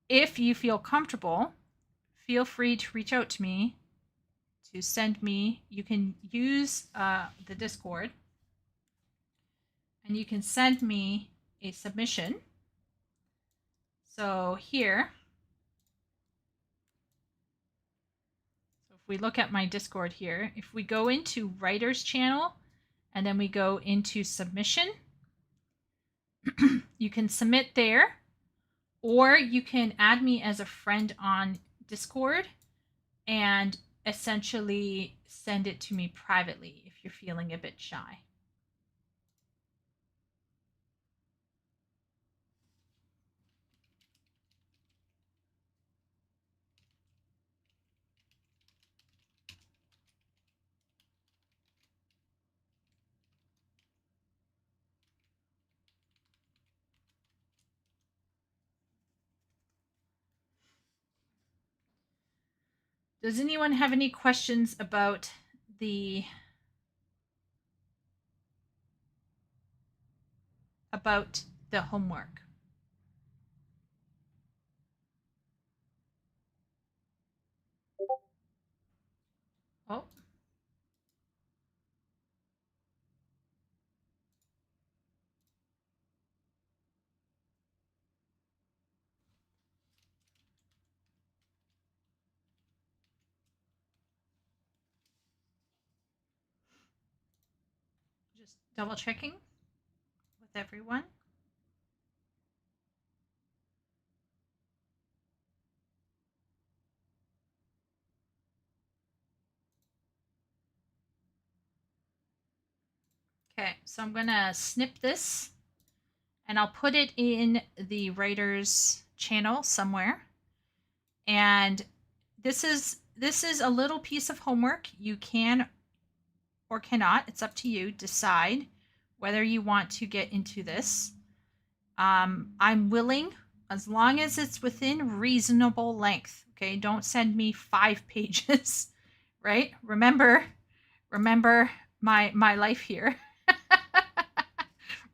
If you feel comfortable, feel free to reach out to me to send me. You can use the Discord and you can send me a submission. So here, so if we look at my Discord here, if we go into Writer's Channel and then we go into Submission, you can submit there, or you can add me as a friend on Discord and essentially send it to me privately if if you're feeling a bit shy. Does anyone have any questions about the homework? Oh. Just double checking with everyone. Okay, so I'm gonna snip this and I'll put it in the writer's channel somewhere. And this is a little piece of homework. You can or cannot, it's up to you, decide whether you want to get into this. I'm willing, as long as it's within reasonable length. Okay, don't send me 5 pages, right? Remember my life here.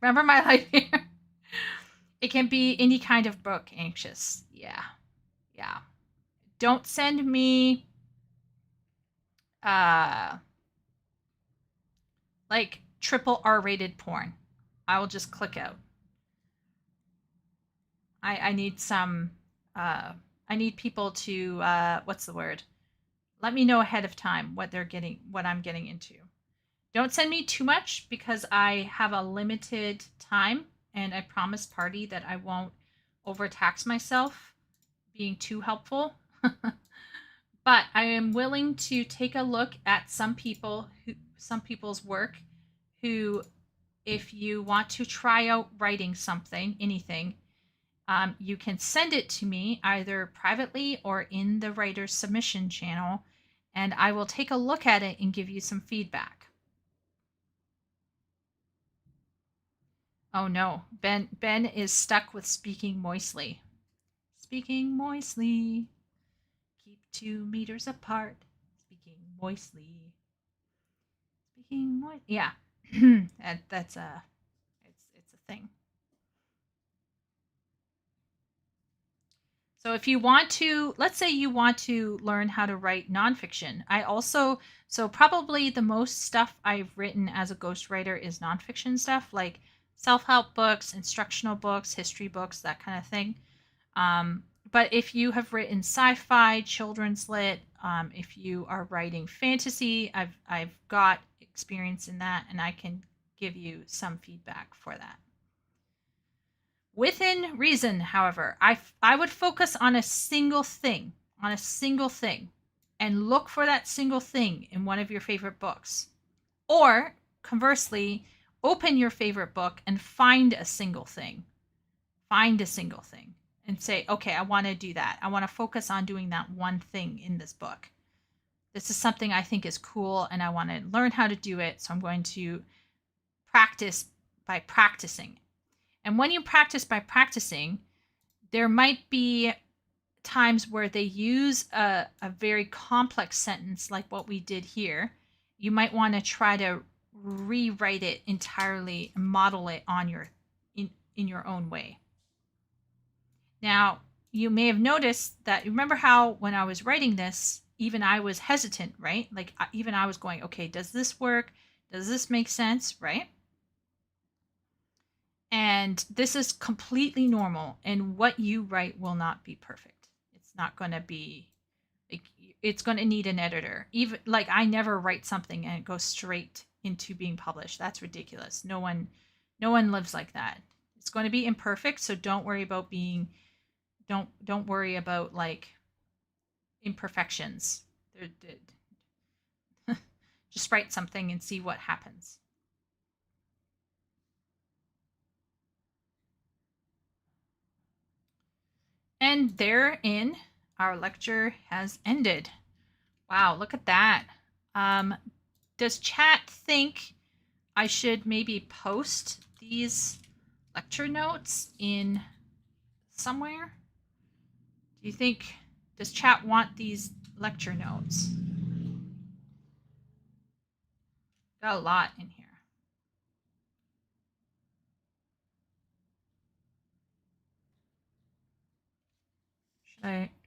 Remember my life here. It can be any kind of book, anxious. Yeah. Don't send me like triple R-rated porn. I will just click out. I need some I need people to what's the word? Let me know ahead of time what I'm getting into. Don't send me too much because I have a limited time and I promised party that I won't overtax myself being too helpful. But I am willing to take a look at some people's work who, if you want to try out writing something, anything, you can send it to me either privately or in the writer's submission channel, and I will take a look at it and give you some feedback. Oh no, Ben is stuck with speaking moistly. Speaking moistly. Keep 2 meters apart. Speaking moistly. Speaking moist. Yeah, that's a it's a thing. So if you want to, let's say you want to learn how to write nonfiction. So probably the most stuff I've written as a ghostwriter is nonfiction stuff, like self-help books, instructional books, history books, that kind of thing. But if you have written sci-fi, children's lit, if you are writing fantasy, I've got experience in that, and I can give you some feedback for that. Within reason, however, I would focus on a single thing, and look for that single thing in one of your favorite books. Or, conversely, open your favorite book and find a single thing. And say, okay, I want to do that. I want to focus on doing that one thing in this book. This is something I think is cool and I want to learn how to do it. So I'm going to practice by practicing. And when you practice by practicing, there might be times where they use a very complex sentence like what we did here. You might want to try to rewrite it entirely and model it on in your own way. Now, you may have noticed that, remember how when I was writing this, even I was hesitant, right? Like even I was going, okay, does this work? Does this make sense, right? And this is completely normal, and what you write will not be perfect. It's not going to be like, it's going to need an editor. Even like I never write something and it goes straight into being published. That's ridiculous. No one lives like that. It's going to be imperfect, so don't worry about don't worry about like imperfections. Just write something and see what happens. And therein, our lecture has ended. Wow, look at that. Does chat think I should maybe post these lecture notes in somewhere? Do you think, does chat want these lecture notes? Got a lot in here.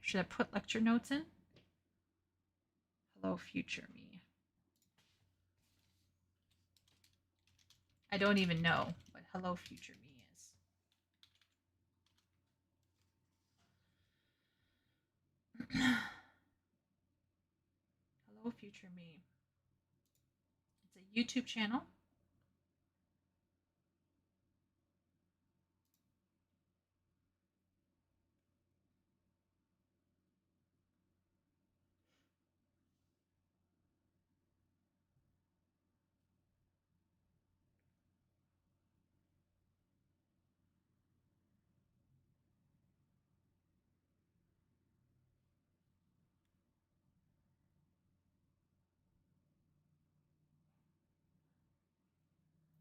Should I put lecture notes in? Hello, future me. I don't even know what hello, future me is. Hello, future me. It's a YouTube channel.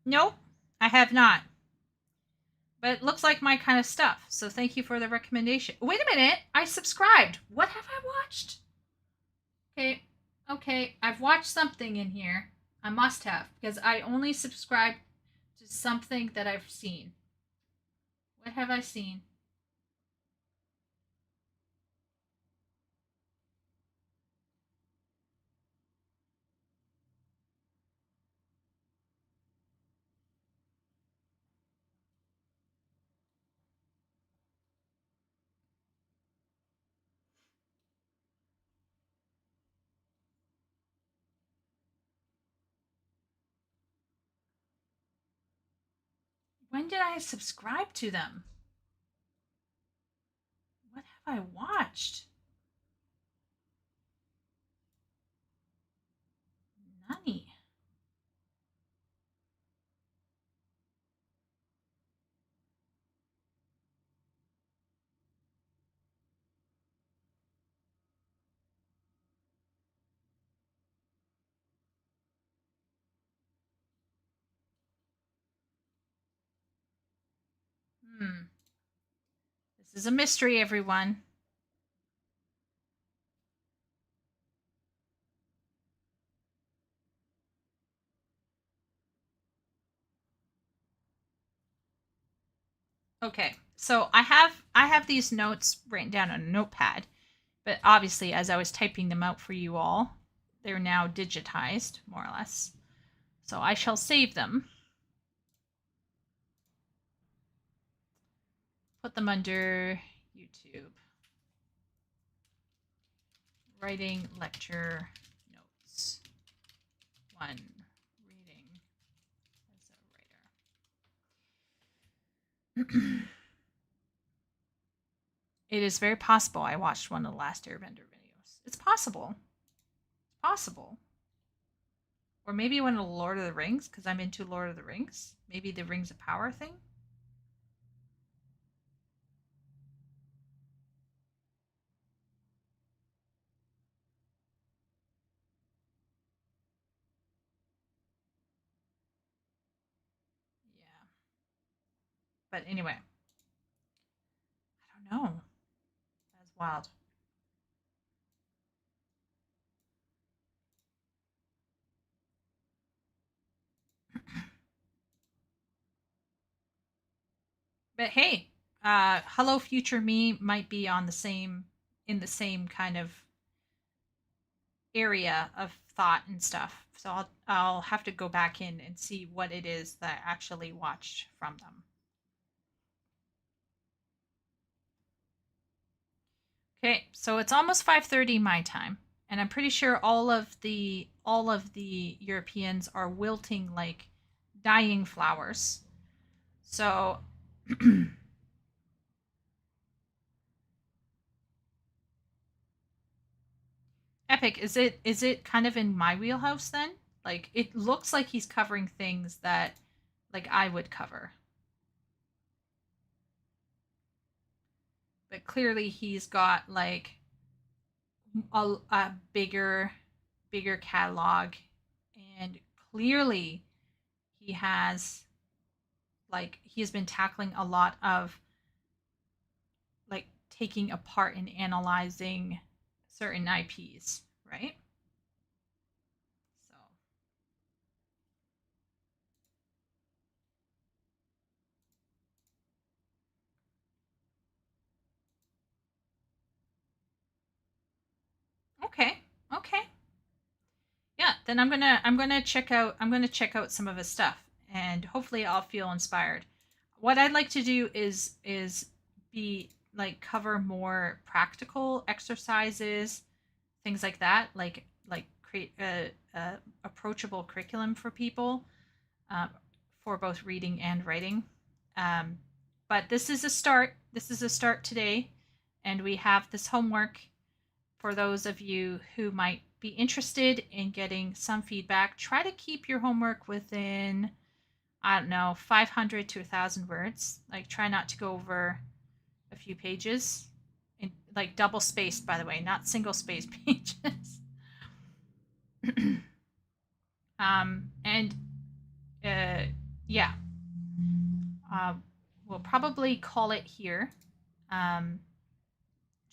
Nope, I have not. But it looks like my kind of stuff. So thank you for the recommendation. Wait a minute. I subscribed. What have I watched? Okay. I've watched something in here. I must have, because I only subscribe to something that I've seen. What have I seen? When did I subscribe to them? What have I watched? Nani. This is a mystery, everyone. Okay, so I have these notes written down on a notepad, but obviously as I was typing them out for you all, they're now digitized, more or less. So I shall save them. Put them under YouTube. Writing lecture notes. 1. Reading as a writer. It is very possible I watched one of the last Airbender videos. It's possible. It's possible. Or maybe one of the Lord of the Rings, because I'm into Lord of the Rings. Maybe the Rings of Power thing. Yeah. But anyway. I don't know. That's wild. But hey, Hello Future Me might be on the same in the same kind of area of thought and stuff. So I'll have to go back in and see what it is that I actually watched from them. Okay, so it's almost 5:30 my time, and I'm pretty sure all of the Europeans are wilting like dying flowers. So Epic, is it kind of in my wheelhouse then? Like, it looks like he's covering things that, like, I would cover. But clearly he's got, like, a bigger catalog. And clearly he has, like, he has been tackling a lot of, like, taking apart and analyzing certain IPs, right? So, okay. Okay. Yeah, then I'm gonna check out some of his stuff, and hopefully I'll feel inspired. What I'd like to do is be like cover more practical exercises, things like that, like create a approachable curriculum for people, uh, for both reading and writing. Um, but this is a start. This is a start today, and we have this homework for those of you who might be interested in getting some feedback. Try to keep your homework within, I don't know, 500 to 1,000 words. Like, try not to go over a few pages. In, like, double spaced, by the way, not single spaced pages. And yeah, we'll probably call it here,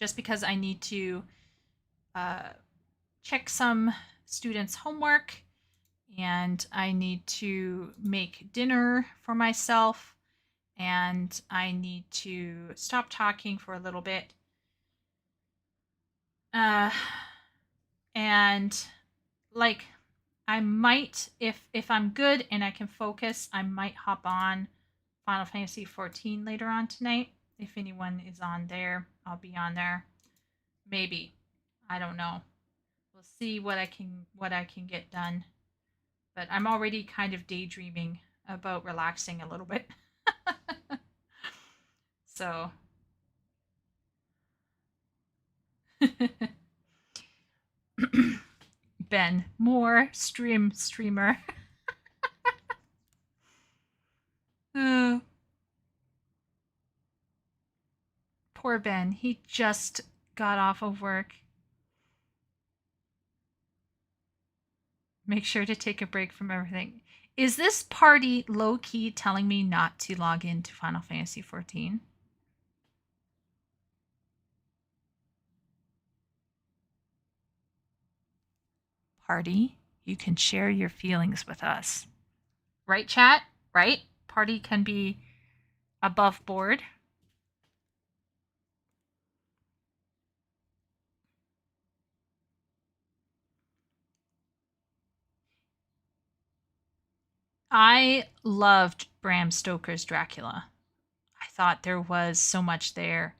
just because I need to check some students' homework, and I need to make dinner for myself, and I need to stop talking for a little bit. And like, I might, if I'm good and I can focus, I might hop on Final Fantasy 14 later on tonight. If anyone is on there, I'll be on there. Maybe. I don't know. We'll see what I can get done. But I'm already kind of daydreaming about relaxing a little bit. So Ben, more streamer. Oh, poor Ben. He just got off of work. Make sure to take a break from everything. Is this party low key telling me not to log into Final Fantasy 14? Party, you can share your feelings with us. Right, chat? Right? Party can be above board. I loved Bram Stoker's Dracula. I thought there was so much there.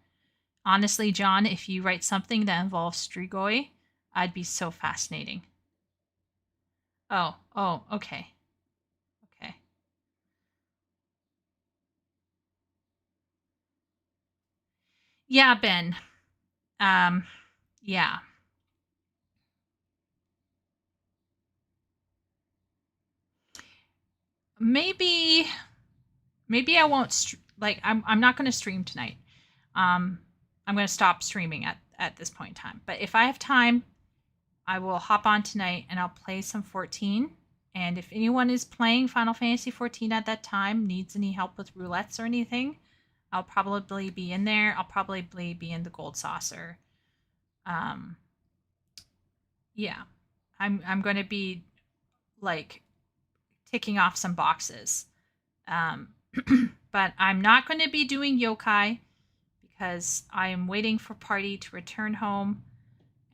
Honestly, John, if you write something that involves Strigoi, I'd be so fascinating. Oh, okay. Okay. Yeah, Ben. Yeah. Maybe I won't like, I'm not going to stream tonight. I'm going to stop streaming at this point in time. But if I have time, I will hop on tonight and I'll play some 14. And if anyone is playing Final Fantasy 14 at that time, needs any help with roulettes or anything, I'll probably be in there. I'll probably be in the gold saucer. Yeah. I'm going to be like ticking off some boxes. But I'm not going to be doing yokai because I am waiting for Party to return home,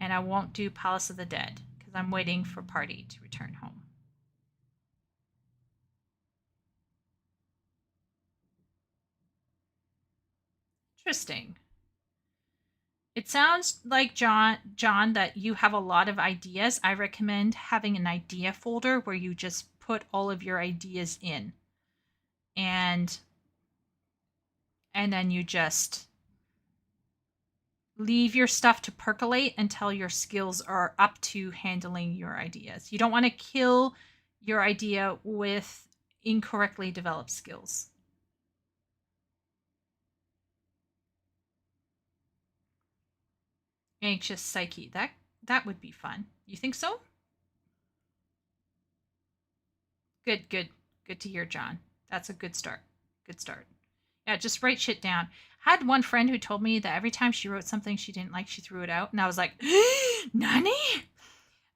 and I won't do Palace of the Dead because I'm waiting for Party to return home. Interesting. It sounds like, John, that you have a lot of ideas. I recommend having an idea folder where you just put all of your ideas in. And then you just leave your stuff to percolate until your skills are up to handling your ideas. You don't want to kill your idea with incorrectly developed skills. Anxious psyche. That would be fun. You think so? Good, good. Good to hear, John. That's a good start. Good start. Yeah, just write shit down. I had one friend who told me that every time she wrote something she didn't like, she threw it out. And I was like, Nani?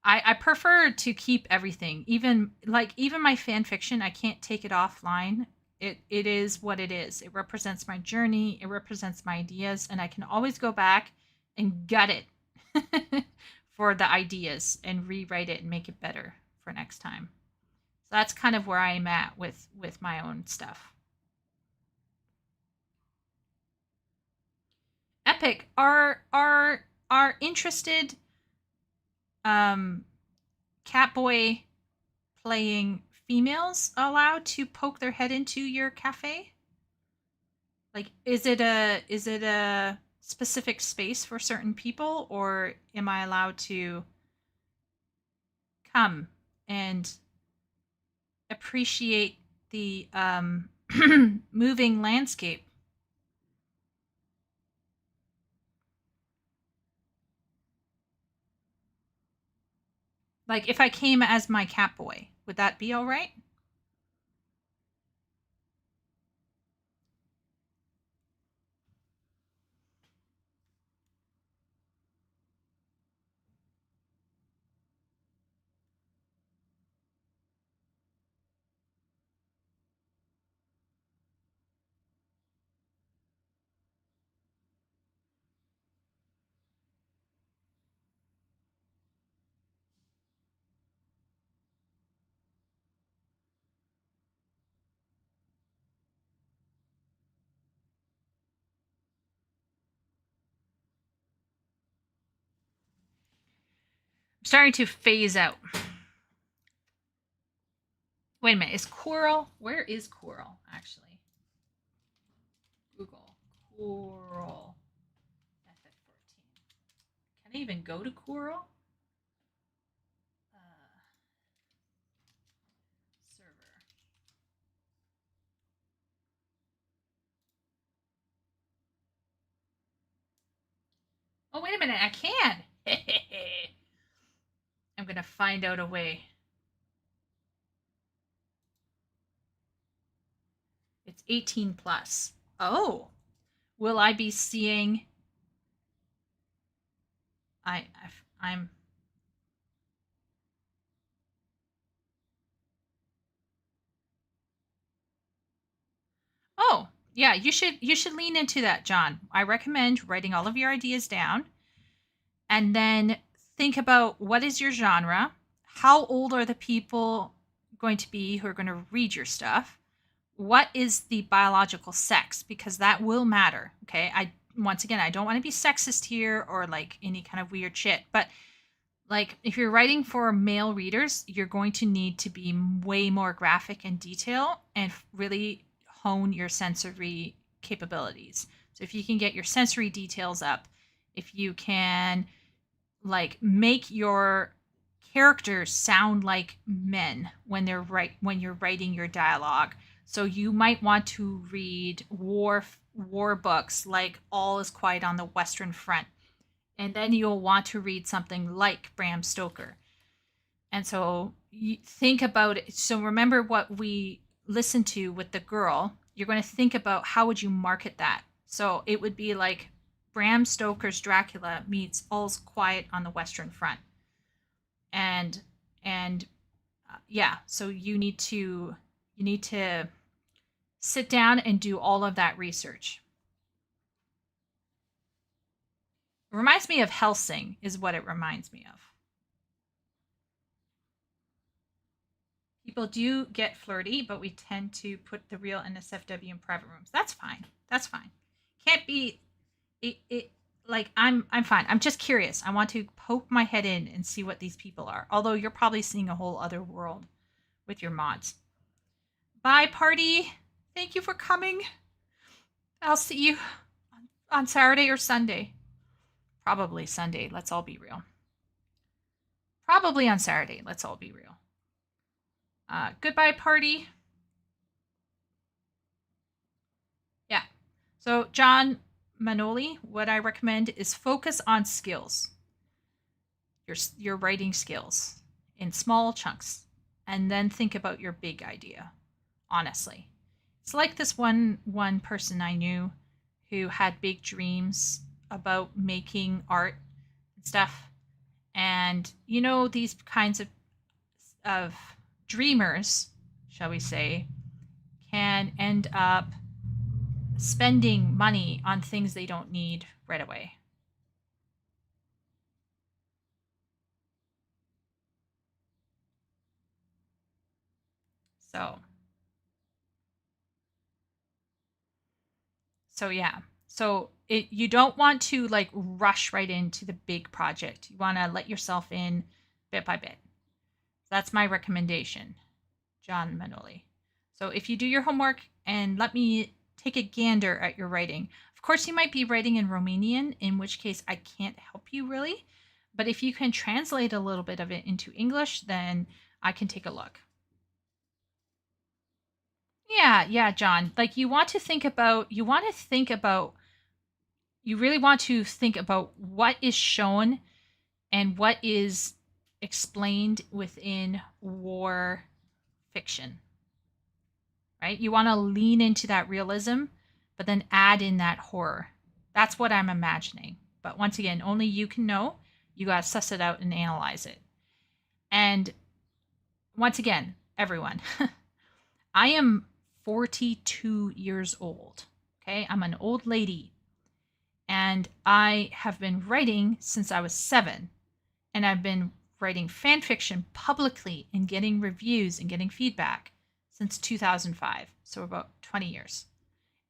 I prefer to keep everything. Even my fan fiction, I can't take it offline. It is what it is. It represents my journey, it represents my ideas, and I can always go back and gut it for the ideas and rewrite it and make it better for next time. So that's kind of where I'm at with my own stuff. Epic are interested Catboy playing females allowed to poke their head into your cafe? Like, is it a specific space for certain people, or am I allowed to come and appreciate the moving landscape? Like, if I came as my Catboy, would that be all right? I'm starting to phase out. Wait a minute, is Coral? Where is Coral, actually? Google. Coral. FF14. Can I even go to Coral? Server. Oh, wait a minute, I can! I'm gonna find out a way. It's 18 plus. Oh, will I be seeing? I'm. Oh, yeah. You should lean into that, John. I recommend writing all of your ideas down, and then think about what is your genre. How old are the people going to be who are going to read your stuff? What is the biological sex? Because that will matter. Okay. Once again, I don't want to be sexist here or like any kind of weird shit, but like if you're writing for male readers, you're going to need to be way more graphic and detail and really hone your sensory capabilities. So if you can get your sensory details up, if you can like make your characters sound like men when you're writing your dialogue. So you might want to read war books like All Is Quiet on the Western Front, and then you'll want to read something like Bram Stoker. And so you think about it. So remember what we listened to with the girl. You're going to think about how would you market that. So it would be like Bram Stoker's Dracula meets All's Quiet on the Western Front. And yeah, so you need to sit down and do all of that research. It reminds me of Helsing is what it reminds me of. People do get flirty, but we tend to put the real NSFW in private rooms. That's fine. That's fine. Can't be it like I'm fine. I'm just curious. I want to poke my head in and see what these people are. Although you're probably seeing a whole other world with your mods. Bye, party. Thank you for coming. I'll see you on Saturday or Sunday. Probably Sunday. Let's all be real. Probably on Saturday. Let's all be real. Goodbye Party. Yeah. So John Manoli, what I recommend is focus on skills. Your writing skills in small chunks, and then think about your big idea. Honestly, it's like this one person I knew who had big dreams about making art and stuff, and these kinds of dreamers, shall we say, can end up spending money on things they don't need right away. So yeah. So you don't want to like rush right into the big project. You want to let yourself in bit by bit. That's my recommendation, John Manoli. So if you do your homework and let me take a gander at your writing. Of course, you might be writing in Romanian, in which case I can't help you really. But if you can translate a little bit of it into English, then I can take a look. Yeah, John. Like you really want to think about what is shown and what is explained within war fiction. Right? You want to lean into that realism, but then add in that horror. That's what I'm imagining. But once again, only you can know. You got to suss it out and analyze it. And once again, everyone, I am 42 years old. Okay? I'm an old lady. And I have been writing since I was 7. And I've been writing fan fiction publicly and getting reviews and getting feedback since 2005. So about 20 years.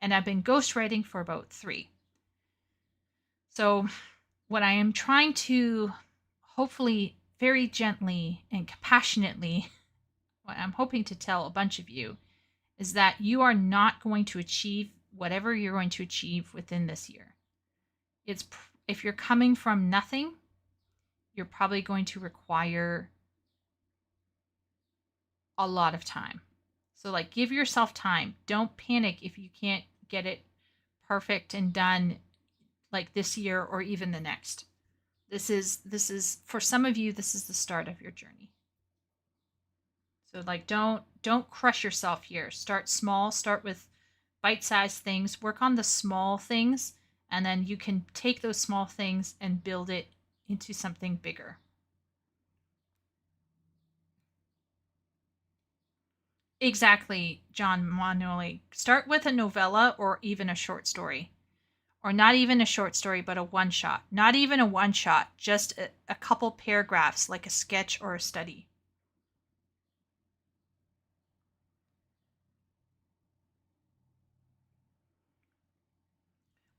And I've been ghostwriting for about 3. So what I am trying to hopefully very gently and compassionately, what I'm hoping to tell a bunch of you is that you are not going to achieve whatever you're going to achieve within this year. If you're coming from nothing, you're probably going to require a lot of time. So like give yourself time. Don't panic if you can't get it perfect and done like this year or even the next. This is for some of you, this is the start of your journey. So like don't crush yourself here. Start small, start with bite-sized things, work on the small things, and then you can take those small things and build it into something bigger. Exactly, John Manoli. Start with a novella or even a short story. Or not even a short story, but a one-shot. Not even a one-shot, just a couple paragraphs, like a sketch or a study.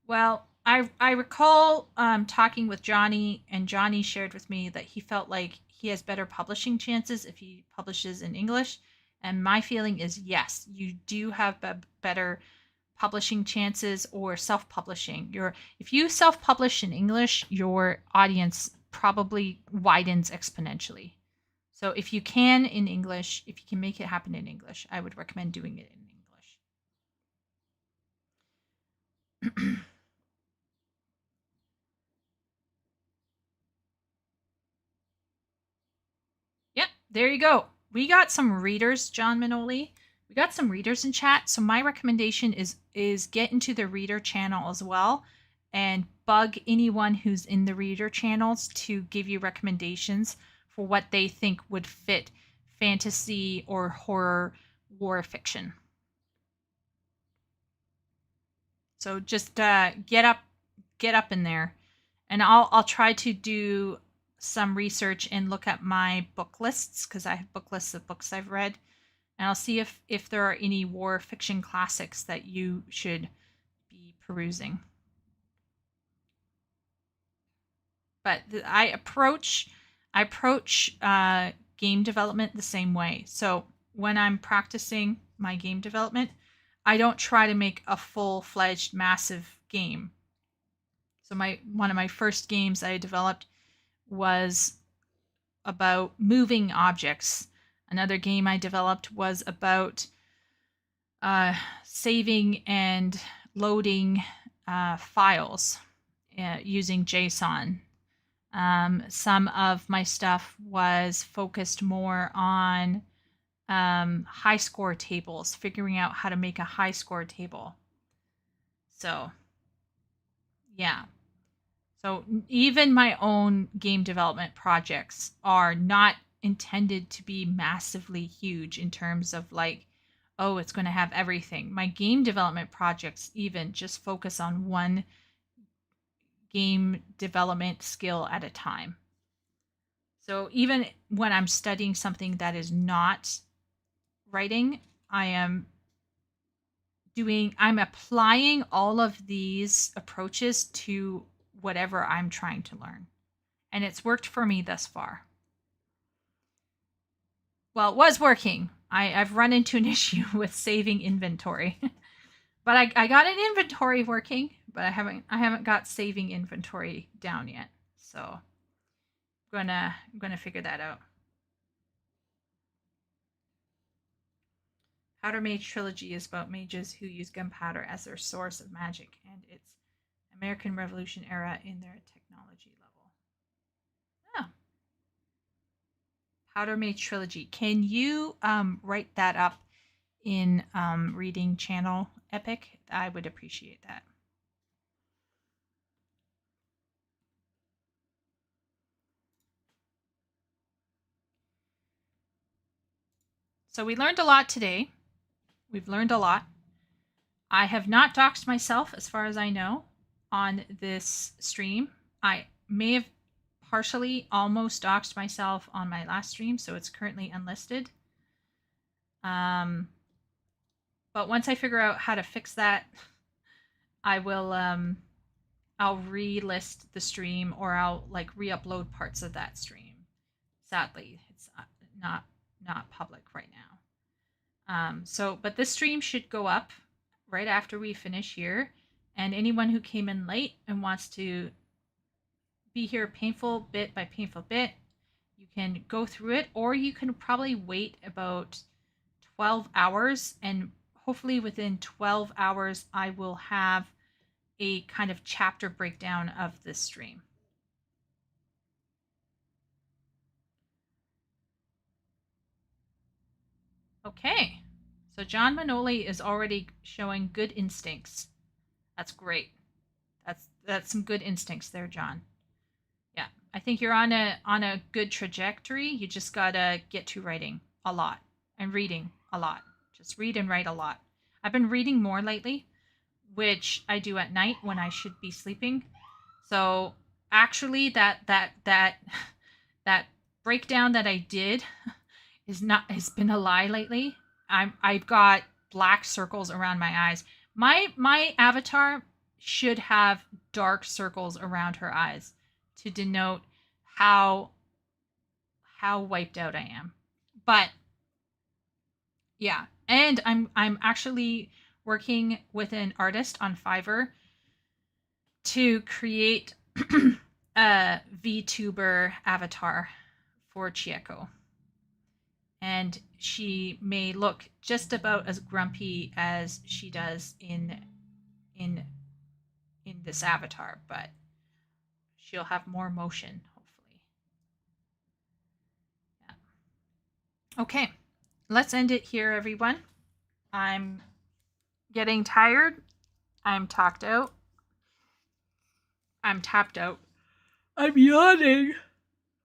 Well, I recall talking with Johnny, and Johnny shared with me that he felt like he has better publishing chances if he publishes in English. And my feeling is yes, you do have better publishing chances or self-publishing. If you self-publish in English, your audience probably widens exponentially. So if you can in English, if you can make it happen in English, I would recommend doing it in English. Yep, there you go. We got some readers, John Manoli. We got some readers in chat. So my recommendation is get into the reader channel as well and bug anyone who's in the reader channels to give you recommendations for what they think would fit fantasy or horror war fiction. So just get up in there, and I'll try to do some research and look at my book lists because I have book lists of books I've read, and I'll see if there are any war fiction classics that you should be perusing. But I approach game development the same way. So when I'm practicing my game development, I don't try to make a full-fledged massive game. So one of my first games I developed was about moving objects Another game I developed was about saving and loading files using JSON. Some of my stuff was focused more on high score tables, figuring out how to make a high score table. So, yeah. So even my own game development projects are not intended to be massively huge in terms of like, oh, it's going to have everything. My game development projects even just focus on one game development skill at a time. So even when I'm studying something that is not writing, I'm applying all of these approaches to whatever I'm trying to learn. And it's worked for me thus far. Well, it was working. I've run into an issue with saving inventory. But I got an inventory working, but I haven't got saving inventory down yet. So I'm gonna figure that out. Powder Mage Trilogy is about mages who use gunpowder as their source of magic, and it's American Revolution era in their technology level. Oh. Powder Mage Trilogy. Can you write that up in reading channel Epic? I would appreciate that. So we learned a lot today. We've learned a lot. I have not doxed myself, as far as I know, on this stream. I may have partially almost doxed myself on my last stream, so it's currently unlisted. But once I figure out how to fix that, I will I'll relist the stream, or I'll like re-upload parts of that stream. Sadly, it's not public right now. But this stream should go up right after we finish here, and anyone who came in late and wants to be here painful bit by painful bit, you can go through it, or you can probably wait about 12 hours, and hopefully within 12 hours I will have a kind of chapter breakdown of this stream. Okay, so John Manoli is already showing good instincts. That's great. That's some good instincts there, John. Yeah, I think you're on a good trajectory. You just gotta get to writing a lot and reading a lot. Just read and write a lot. I've been reading more lately, which I do at night when I should be sleeping. So actually, that breakdown that I did has been a lie lately. I've got black circles around my eyes. My avatar should have dark circles around her eyes to denote how wiped out I am. But yeah, and I'm actually working with an artist on Fiverr to create a VTuber avatar for Chieko. And she may look just about as grumpy as she does in this avatar, but she'll have more motion, hopefully. Yeah. Okay, let's end it here, everyone. I'm getting tired. I'm talked out. I'm tapped out. I'm yawning.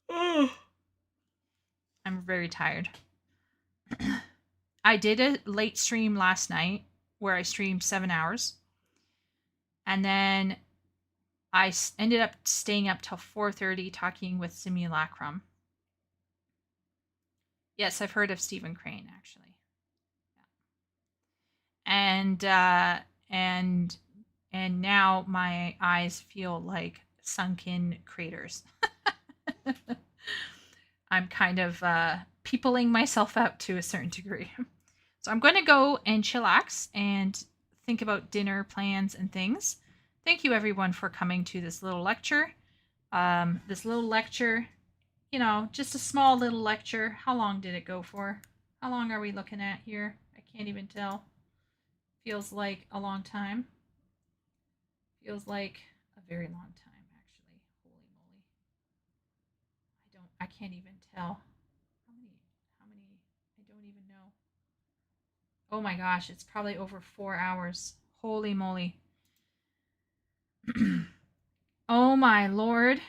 Oh. I'm very tired. I did a late stream last night where I streamed 7 hours. And then I ended up staying up till 4:30 talking with Simulacrum. Yes, I've heard of Stephen Crane, actually. Yeah. And now my eyes feel like sunken craters. I'm kind of peopling myself out to a certain degree. So I'm going to go and chillax and think about dinner plans and things. Thank you, everyone, for coming to this little lecture. This little lecture you know, just a small little lecture. How long did it go for? How long are we looking at here? I can't even tell. Feels like a long time. Feels like a very long time, actually. Holy moly. I can't even tell. How many, I don't even know. Oh my gosh, it's probably over 4 hours. Holy moly. Oh my lord.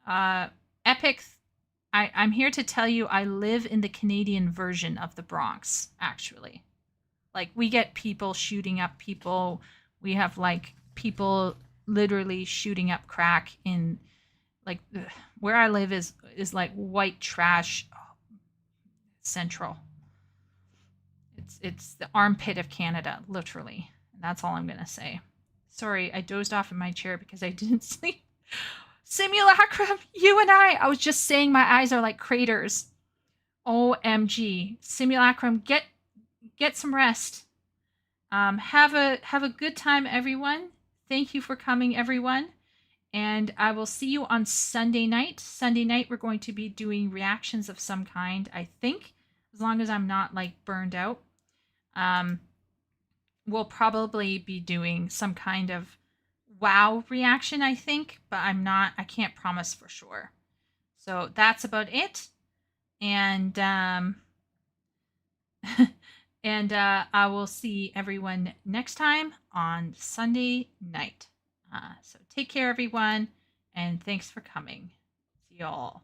Epic. I'm here to tell you I live in the Canadian version of the Bronx, actually. Like, we get people shooting up people. We have, like, people literally shooting up crack in, like, where I live is like white trash central. It's the armpit of Canada, literally. And that's all I'm gonna say. Sorry, I dozed off in my chair because I didn't sleep. Simulacrum, you and I was just saying my eyes are like craters. OMG. Simulacrum, get some rest. Have a good time, everyone. Thank you for coming, everyone. And I will see you on Sunday night. Sunday night, we're going to be doing reactions of some kind, I think, as long as I'm not like burned out. We'll probably be doing some kind of wow reaction, I think, but I can't promise for sure. So that's about it. And and I will see everyone next time on Sunday night. So take care, everyone, and thanks for coming. See y'all.